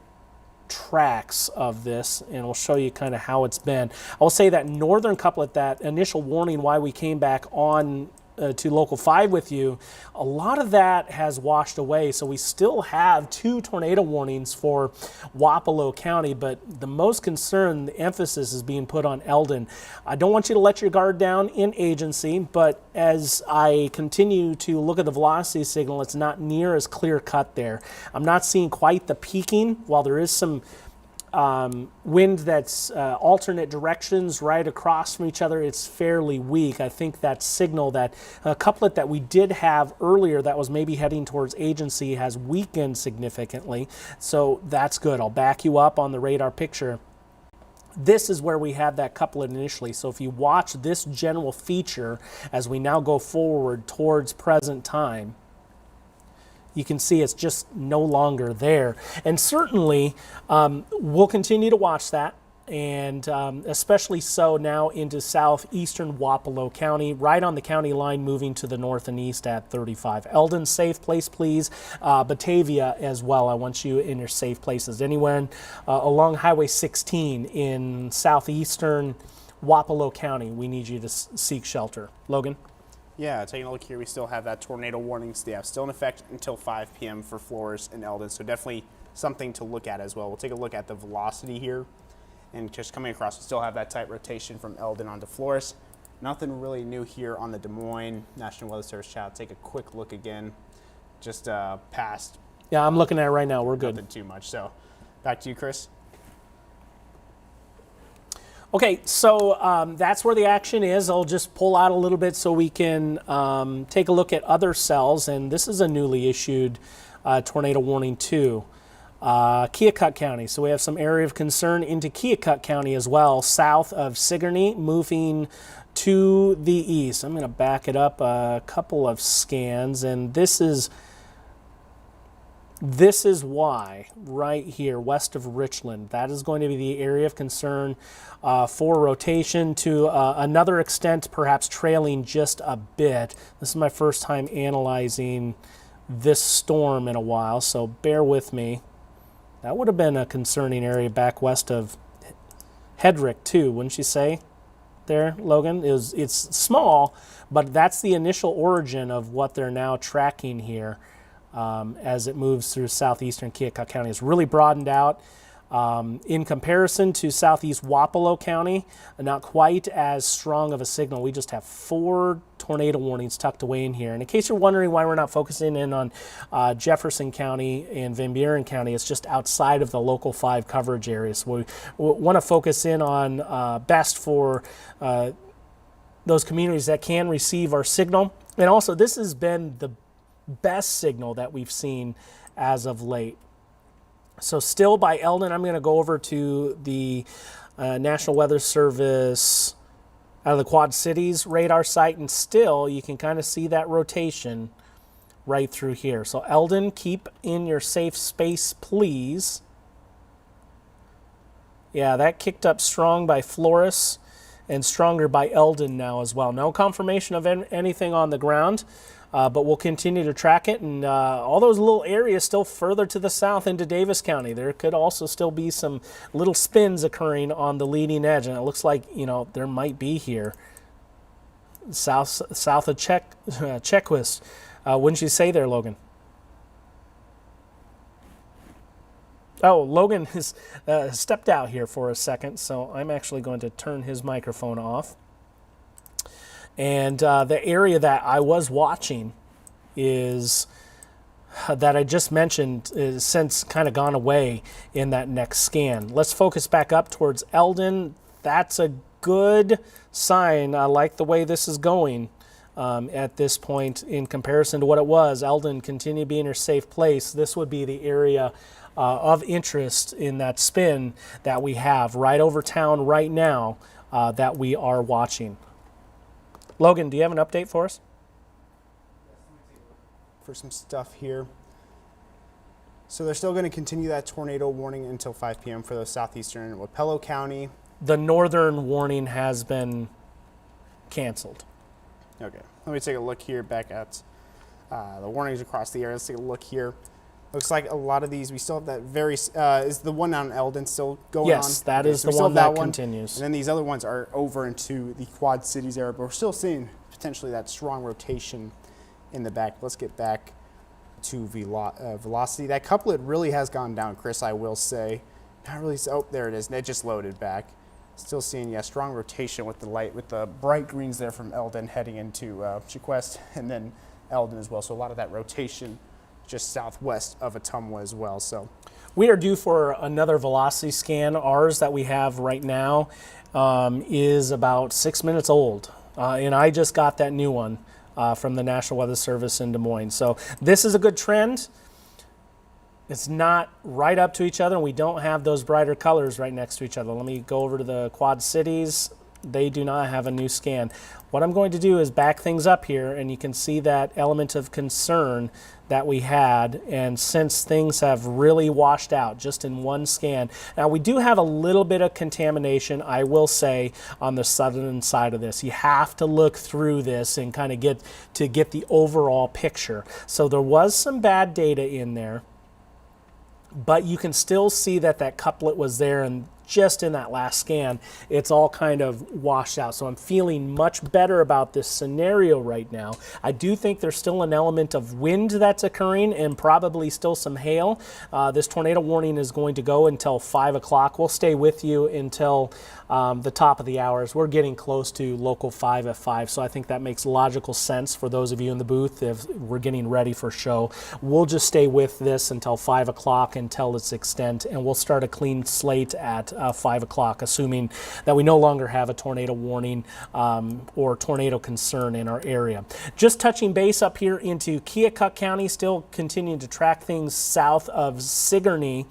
tracks of this and we'll show you kind of how it's been. I'll say that northern couplet, that initial warning why we came back on to Local 5 with you, a lot of that has washed away. So we still have 2 tornado warnings for Wapello County, but the most concern, the emphasis is being put on Eldon. I don't want you to let your guard down in agency, but as I continue to look at the velocity signal, it's not near as clear cut there. I'm not seeing quite the peaking, while there is some wind that's alternate directions right across from each other. It's fairly weak. I think that signal, that couplet that we did have earlier that was maybe heading towards agency, has weakened significantly. So that's good. I'll back you up on the radar picture. This is where we had that couplet initially. So if you watch this general feature as we now go forward towards present time, you can see it's just no longer there. And certainly, we'll continue to watch that, and especially so now into southeastern Wapello County, right on the county line, moving to the north and east at 35. Eldon, safe place, please. Batavia as well. I want you in your safe places. Anywhere along Highway 16 in southeastern Wapello County, we need you to seek shelter. Logan? Yeah, taking a look here, we still have that tornado warning still in effect until 5 p.m. for Flores and Eldon, so definitely something to look at as well. We'll take a look at the velocity here, and just coming across, we still have that tight rotation from Eldon onto Flores. Nothing really new here on the Des Moines National Weather Service chat. Take a quick look again, just past. Yeah, I'm looking at it right now. We're good. Nothing too much. So back to you, Chris. Okay, so that's where the action is. I'll just pull out a little bit so we can take a look at other cells. And this is a newly issued tornado warning too. Keokuk County. So we have some area of concern into Keokuk County as well, south of Sigourney, moving to the east. I'm going to back it up a couple of scans, and this is why right here west of Richland, that is going to be the area of concern for rotation to another extent, perhaps trailing just a bit. This is my first time analyzing this storm in a while, so bear with me. That would have been a concerning area back west of Hedrick too, wouldn't you say? there, Logan. It's small, but that's the initial origin of what they're now tracking here as it moves through southeastern Keokuk County. It's really broadened out. In comparison to southeast Wapello County, not quite as strong of a signal. We just have 4 tornado warnings tucked away in here. And in case you're wondering why we're not focusing in on Jefferson County and Van Buren County, it's just outside of the local 5 coverage areas. So we want to focus in on best for those communities that can receive our signal. And also, this has been the best signal that we've seen as of late. So still by Eldon, I'm going to go over to the National Weather Service out of the Quad Cities radar site, and still you can kind of see that rotation right through here. So Eldon, keep in your safe space, please. Yeah, that kicked up strong by Flores and stronger by Eldon now as well. No confirmation of anything on the ground. But we'll continue to track it, and all those little areas still further to the south into Davis County. There could also still be some little spins occurring on the leading edge, and it looks like, you know, there might be here south of Chequist. Wouldn't you say there, Logan? Oh, Logan has stepped out here for a second, so I'm actually going to turn his microphone off. And the area that I was watching is that I just mentioned is since kind of gone away in that next scan. Let's focus back up towards Eldon. That's a good sign. I like the way this is going at this point in comparison to what it was. Eldon continue to be in your safe place. This would be the area of interest in that spin that we have right over town right now that we are watching. Logan, do you have an update for us? For some stuff here. So they're still going to continue that tornado warning until 5 p.m. for the southeastern Wapello County. The northern warning has been canceled. Okay, let me take a look here back at the warnings across the area. Let's take a look here. Looks like a lot of these, we still have that very, is the one on Eldon still going on? Yes, that is the one that continues. And then these other ones are over into the Quad Cities area, but we're still seeing potentially that strong rotation in the back. Let's get back to velocity. That couplet really has gone down, Chris, I will say. Not really, oh, there it is. It just loaded back. Still seeing, yeah, strong rotation with the light, with the bright greens there from Eldon heading into Chequest, and then Eldon as well. So a lot of that rotation just southwest of Ottumwa as well. So we are due for another velocity scan. Ours that we have right now is about 6 minutes old, and I just got that new one from the National Weather Service in Des Moines. So this is a good trend. It's not right up to each other, and we don't have those brighter colors right next to each other. Let me go over to the Quad Cities. They do not have a new scan. What I'm going to do is back things up here, and you can see that element of concern that we had, and since things have really washed out just in one scan. Now we do have a little bit of contamination, I will say, on the southern side of this. You have to look through this and kind of get the overall picture. So there was some bad data in there, but you can still see that that couplet was there, and just in that last scan, it's all kind of washed out. So I'm feeling much better about this scenario right now. I do think there's still an element of wind that's occurring and probably still some hail. This tornado warning is going to go until 5 o'clock. We'll stay with you until the top of the hours. We're getting close to local 5 at 5, so I think that makes logical sense for those of you in the booth if we're getting ready for show. We'll just stay with this until 5 o'clock until its extent, and we'll start a clean slate at 5 o'clock, assuming that we no longer have a tornado warning or tornado concern in our area. Just touching base up here into Keokuk County, still continuing to track things south of Sigourney.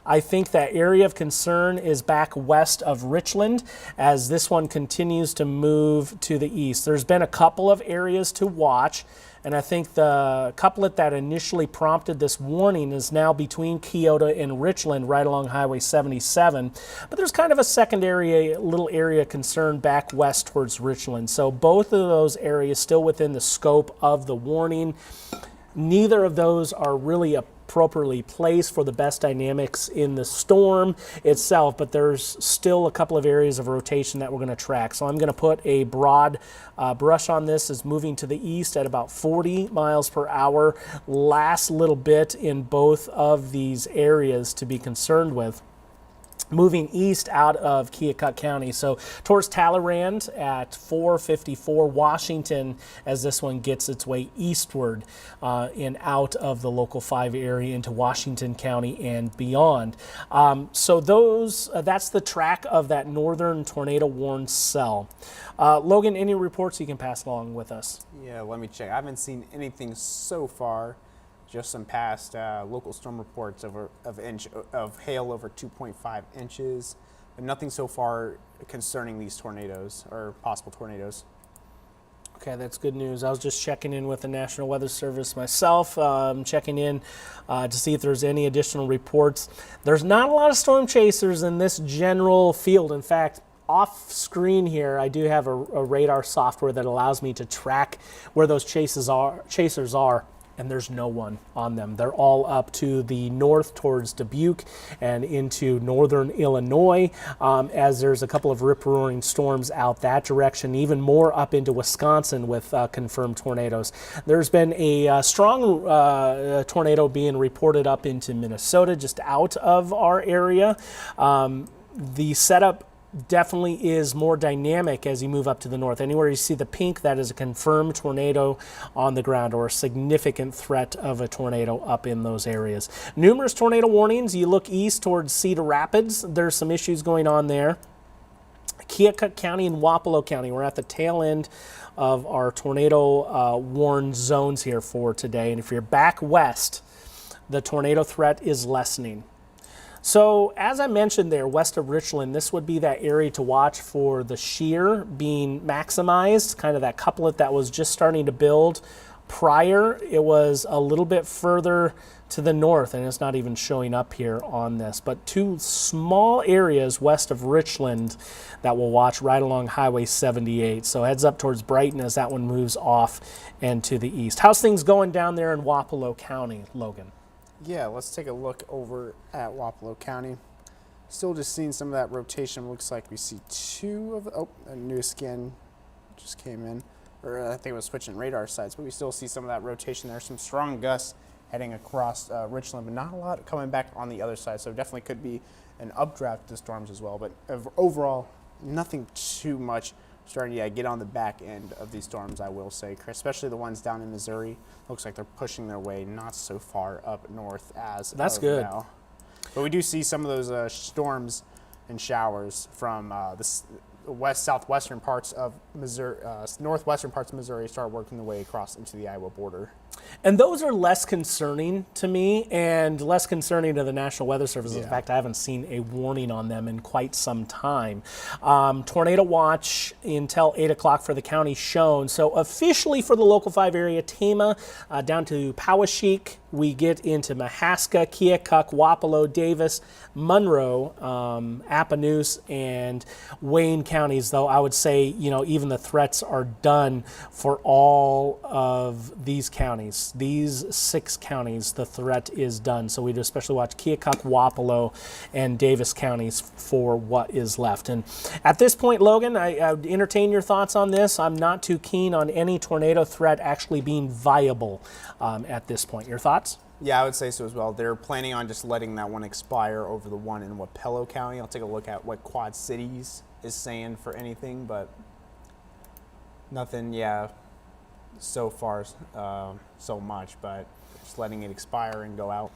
I think that area of concern is back west of Richland as this one continues to move to the east. There's been a couple of areas to watch, and I think the couplet that initially prompted this warning is now between Keota and Richland right along Highway 77. But there's kind of a secondary little area concern back west towards Richland. So both of those areas still within the scope of the warning. Neither of those are really appropriately placed for the best dynamics in the storm itself, but there's still a couple of areas of rotation that we're going to track. So I'm going to put a broad brush on this. Is moving to the east at about 40 miles per hour. Last little bit in both of these areas to be concerned with. Moving east out of Keokuk County, so towards Talleyrand at 454, Washington, as this one gets its way eastward and out of the local 5 area into Washington County and beyond. So that's the track of that northern tornado-warned cell. Logan, any reports you can pass along with us? Yeah, let me check. I haven't seen anything so far. Just some past local storm reports of hail over 2.5 inches, but nothing so far concerning these tornadoes or possible tornadoes. Okay, that's good news. I was just checking in with the National Weather Service myself, checking in to see if there's any additional reports. There's not a lot of storm chasers in this general field. In fact, off screen here, I do have a radar software that allows me to track where those chasers are. And there's no one on them. They're all up to the north towards Dubuque and into northern Illinois, as there's a couple of rip-roaring storms out that direction, even more up into Wisconsin with confirmed tornadoes. There's been a strong tornado being reported up into Minnesota, just out of our area. The setup definitely is more dynamic as you move up to the north. Anywhere you see the pink, that is a confirmed tornado on the ground or a significant threat of a tornado up in those areas. Numerous tornado warnings. You look east towards Cedar Rapids, there's some issues going on there. Keokuk County and Wapello County, we're at the tail end of our tornado warned zones here for today. And if you're back west, the tornado threat is lessening. So as I mentioned there, west of Richland, this would be that area to watch for the shear being maximized, kind of that couplet that was just starting to build. Prior, it was a little bit further to the north, and it's not even showing up here on this. But 2 small areas west of Richland that we'll watch right along Highway 78. So heads up towards Brighton as that one moves off and to the east. How's things going down there in Wapello County, Logan? Yeah, let's take a look over at Wapello County. Still just seeing some of that rotation. Looks like we see 2 of a new scan just came in. Or I think it was switching radar sites, but we still see some of that rotation there. Some strong gusts heading across Richland, but not a lot coming back on the other side. So definitely could be an updraft to storms as well. But overall, nothing too much starting to get on the back end of these storms, I will say, especially the ones down in Missouri. Looks like they're pushing their way not so far up north as that's of good now. But we do see some of those storms and showers from the southwestern parts of Missouri, northwestern parts of Missouri start working their way across into the Iowa border. And those are less concerning to me and less concerning to the National Weather Service. In fact, I haven't seen a warning on them in quite some time. Tornado watch until 8 o'clock for the county shown. So officially for the local 5 area, Tama down to Poweshiek, we get into Mahaska, Keokuk, Wapello, Davis, Monroe, Appanoose, and Wayne counties, though I would say, even the threats are done for all of these counties. These 6 counties, the threat is done. So we'd especially watch Keokuk, Wapello, and Davis counties for what is left. And at this point, Logan, I would entertain your thoughts on this. I'm not too keen on any tornado threat actually being viable at this point. Your thoughts? Yeah, I would say so as well. They're planning on just letting that one expire over the one in Wapello County. I'll take a look at what Quad Cities is saying for anything, but nothing, so far so much, but just letting it expire and go out.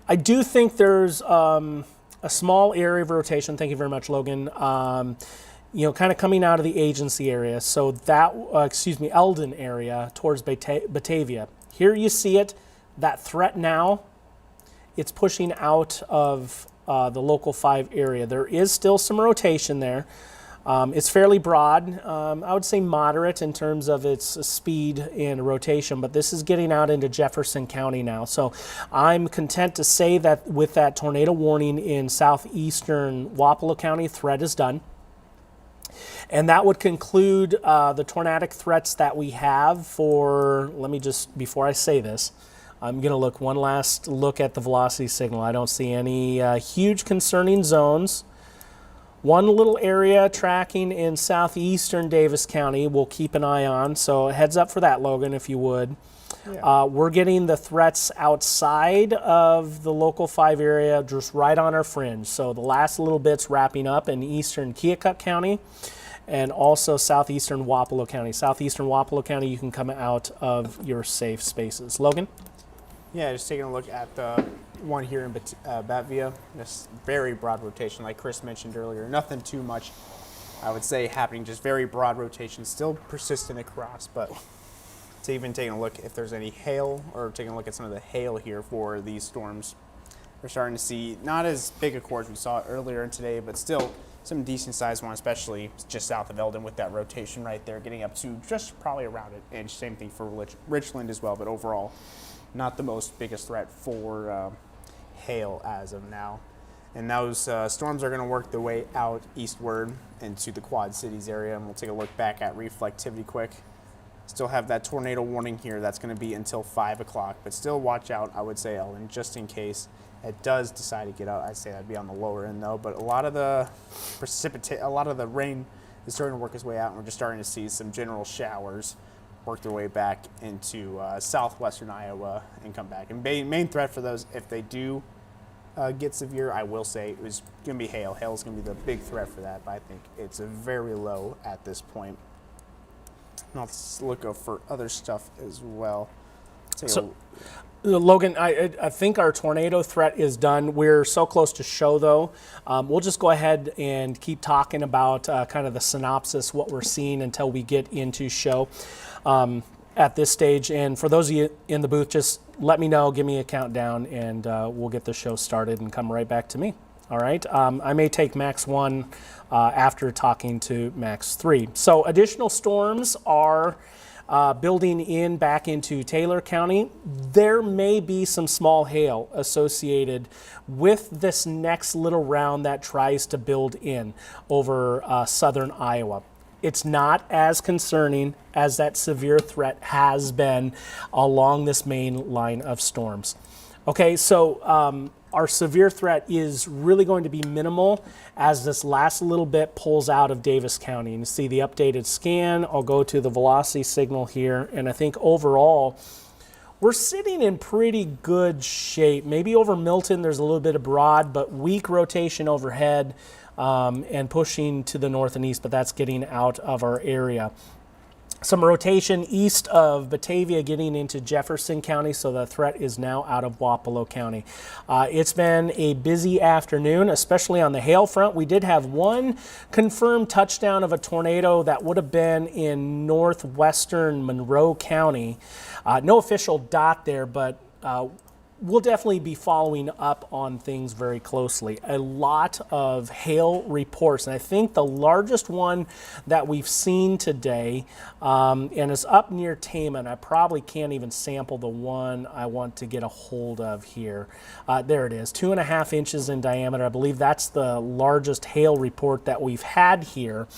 I do think there's a small area of rotation. Thank you very much, Logan. Kind of coming out of the agency area. So that, Eldon area towards Batavia. Here you see it. That threat now, it's pushing out of the local 5 area. There is still some rotation there. It's fairly broad. I would say moderate in terms of its speed and rotation, but this is getting out into Jefferson County now. So I'm content to say that with that tornado warning in southeastern Wapello County, threat is done. And that would conclude the tornadic threats that we have for, before I say this, I'm going to look one last look at the velocity signal. I don't see any huge concerning zones. One little area tracking in southeastern Davis County we'll keep an eye on, so heads up for that, Logan, if you would. Yeah. We're getting the threats outside of the local 5 area, just right on our fringe. So the last little bit's wrapping up in eastern Keokuk County and also southeastern Wapello County. Southeastern Wapello County, you can come out of your safe spaces. Logan? Yeah, just taking a look at the one here in Batavia. This very broad rotation, like Chris mentioned earlier. Nothing too much, I would say, happening. Just very broad rotation, still persistent across. But to even taking a look if there's any hail, or taking a look at some of the hail here for these storms, we're starting to see not as big a core as we saw earlier in today, but still some decent sized one, especially just south of Eldon with that rotation right there, getting up to just probably around it. And same thing for Richland as well, but overall, not the most biggest threat for hail as of now. And those storms are going to work their way out eastward into the Quad Cities area. And we'll take a look back at reflectivity quick. Still have that tornado warning here. That's going to be until 5 o'clock. But still watch out, I would say, Ellen, just in case it does decide to get out. I'd say that'd be on the lower end, though. But a lot of the rain is starting to work its way out. And we're just starting to see some general showers work their way back into southwestern Iowa and come back. And main threat for those, if they do get severe, I will say it was going to be hail. Hail is going to be the big threat for that, but I think it's a very low at this point. And let's look for other stuff as well. So, Logan, I think our tornado threat is done. We're so close to show, though. We'll just go ahead and keep talking about kind of the synopsis, what we're seeing until we get into show at this stage. And for those of you in the booth, just let me know, give me a countdown, and we'll get the show started and come right back to me. All right. I may take Max 1 after talking to Max 3. So additional storms are building in back into Taylor County. There may be some small hail associated with this next little round that tries to build in over southern Iowa. It's not as concerning as that severe threat has been along this main line of storms. Okay, so our severe threat is really going to be minimal as this last little bit pulls out of Davis County. And you see the updated scan. I'll go to the velocity signal here, and I think overall we're sitting in pretty good shape. Maybe over Milton there's a little bit of broad, but weak rotation overhead and pushing to the north and east, but that's getting out of our area. Some rotation east of Batavia getting into Jefferson County, so the threat is now out of Wapello County. It's been a busy afternoon, especially on the hail front. We did have one confirmed touchdown of a tornado that would have been in northwestern Monroe County. No official dot there, but we'll definitely be following up on things very closely. A lot of hail reports, and I think the largest one that we've seen today, and is up near Tama, and I probably can't even sample the one I want to get a hold of here. There it is, 2.5 inches in diameter. I believe that's the largest hail report that we've had here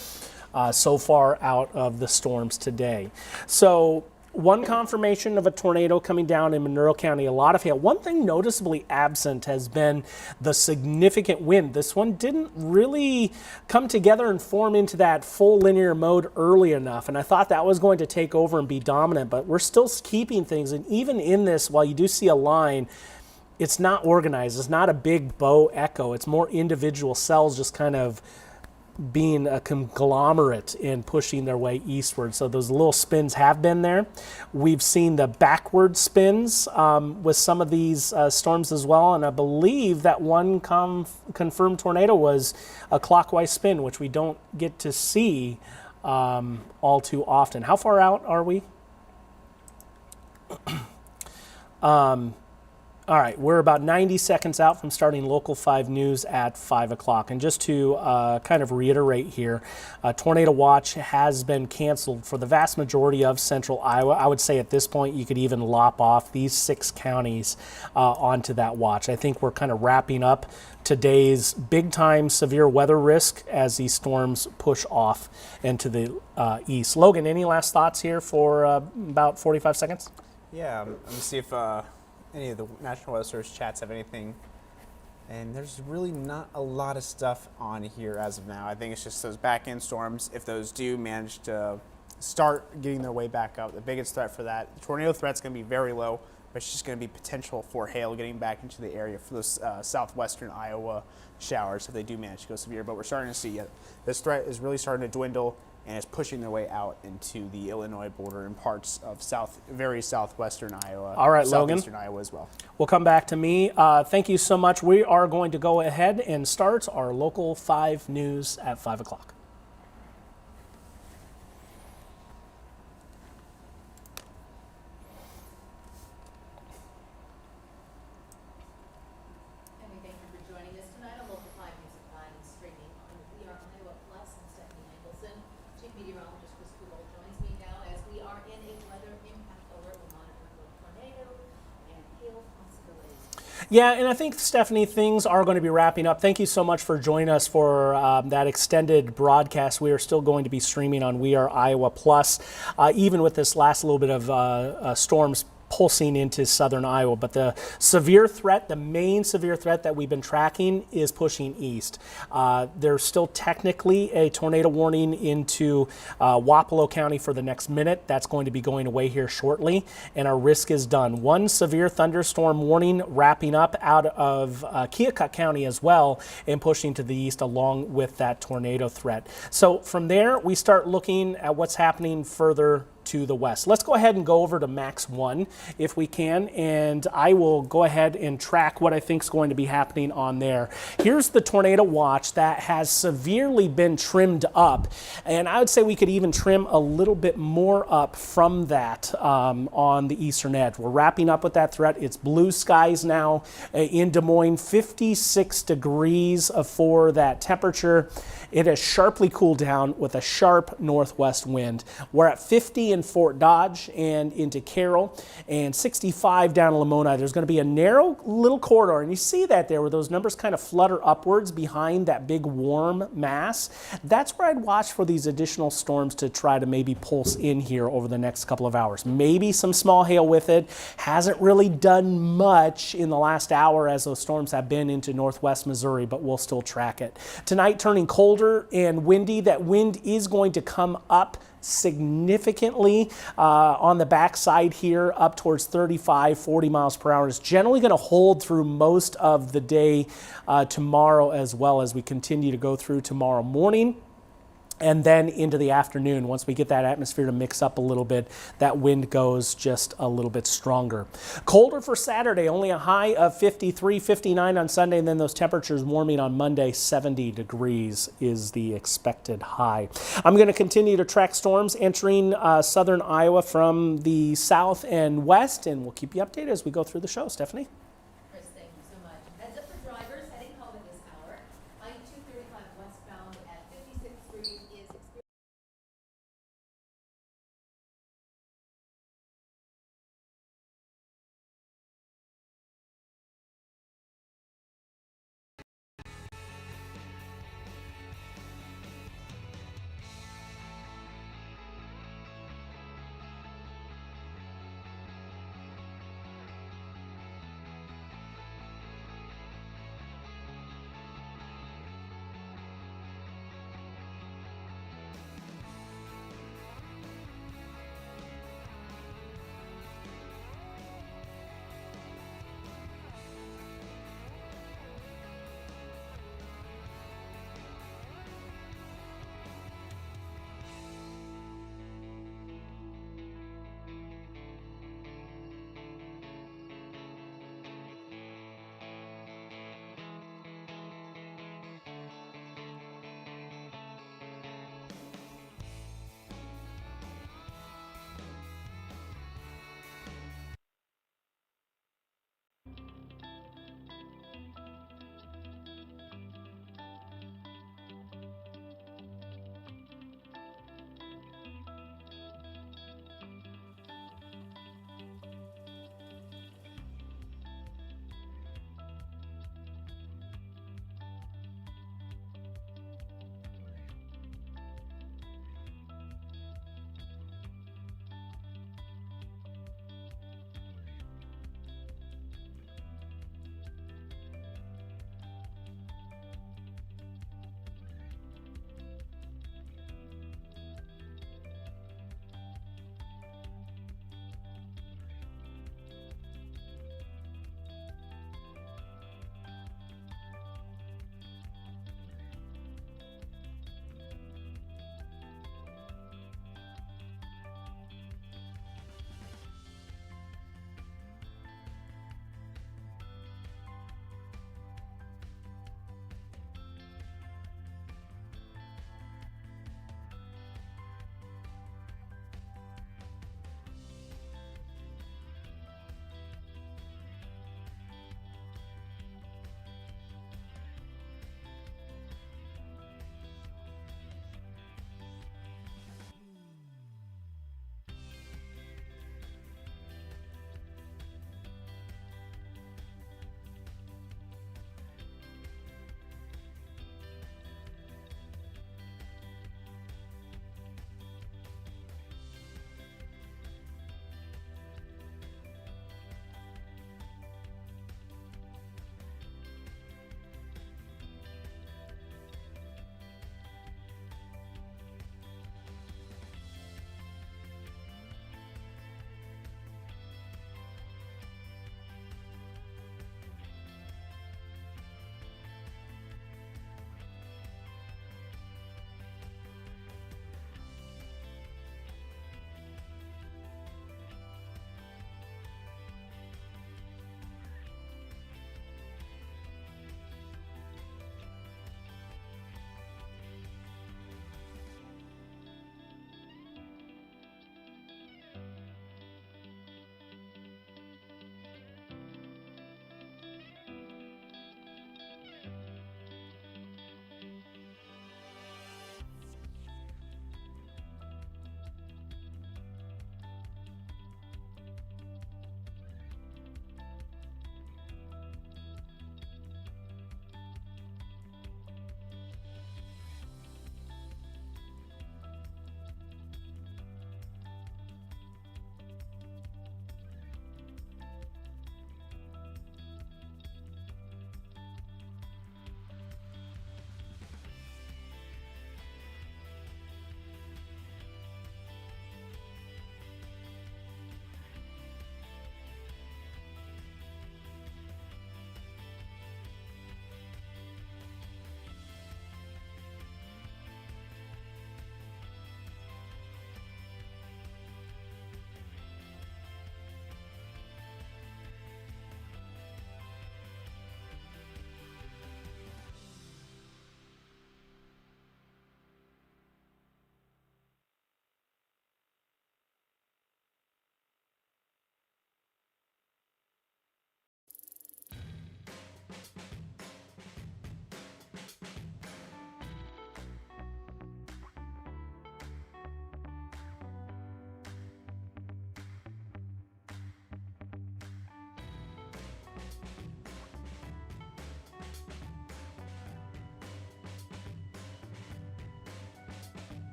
so far out of the storms today. So one confirmation of a tornado coming down in Monroe County, a lot of hail. One thing noticeably absent has been the significant wind. This one didn't really come together and form into that full linear mode early enough, and I thought that was going to take over and be dominant, but we're still keeping things. And even in this, while you do see a line, it's not organized. It's not a big bow echo. It's more individual cells just kind of being a conglomerate and pushing their way eastward. So those little spins have been there. We've seen the backward spins with some of these storms as well, and I believe that one confirmed tornado was a clockwise spin, which we don't get to see all too often. How far out are we? All right, we're about 90 seconds out from starting Local 5 News at 5 o'clock. And just to kind of reiterate here, Tornado Watch has been canceled for the vast majority of central Iowa. I would say at this point you could even lop off these 6 counties onto that watch. I think we're kind of wrapping up today's big-time severe weather risk as these storms push off into the east. Logan, any last thoughts here for about 45 seconds? Yeah, let me see if any of the National Weather Service chats have anything. And there's really not a lot of stuff on here as of now. I think it's just those back end storms. If those do manage to start getting their way back up, the biggest threat for that, the tornado threat's going to be very low, but it's just going to be potential for hail getting back into the area for those southwestern Iowa showers if they do manage to go severe. But we're starting to see this threat is really starting to dwindle and is pushing their way out into the Illinois border and parts of very southwestern Iowa. All right, Logan. Southeastern Iowa as well. We'll come back to me. Thank you so much. We are going to go ahead and start our local 5 news at 5 o'clock. Yeah, and I think, Stephanie, things are going to be wrapping up. Thank you so much for joining us for that extended broadcast. We are still going to be streaming on We Are Iowa Plus, even with this last little bit of storms pulsing into southern Iowa. But the severe threat, the main severe threat that we've been tracking is pushing east. There's still technically a tornado warning into Wapello County for the next minute. That's going to be going away here shortly, and our risk is done. One severe thunderstorm warning wrapping up out of Keokuk County as well and pushing to the east along with that tornado threat. So from there, we start looking at what's happening further to the west. Let's go ahead and go over to Max 1 if we can, and I will go ahead and track what I think is going to be happening on there. Here's the tornado watch that has severely been trimmed up, and I would say we could even trim a little bit more up from that on the eastern edge. We're wrapping up with that threat. It's blue skies now in Des Moines, 56 degrees for that temperature. It has sharply cooled down with a sharp northwest wind. We're at 50 in Fort Dodge and into Carroll, and 65 down in Lamoni. There's going to be a narrow little corridor, and you see that there where those numbers kind of flutter upwards behind that big warm mass. That's where I'd watch for these additional storms to try to maybe pulse in here over the next couple of hours. Maybe some small hail with it. Hasn't really done much in the last hour as those storms have been into northwest Missouri, but we'll still track it. Tonight turning colder and windy. That wind is going to come up significantly on the backside here up towards 35, 40 miles per hour. It's generally going to hold through most of the day tomorrow, as well as we continue to go through tomorrow morning. And then into the afternoon, once we get that atmosphere to mix up a little bit, that wind goes just a little bit stronger. Colder for Saturday, only a high of 53, 59 on Sunday, and then those temperatures warming on Monday, 70 degrees is the expected high. I'm going to continue to track storms entering southern Iowa from the south and west, and we'll keep you updated as we go through the show. Stephanie? Chris, thank you so much. Heads up for drivers heading home at this hour. I-235 westbound at 56th Street is experiencing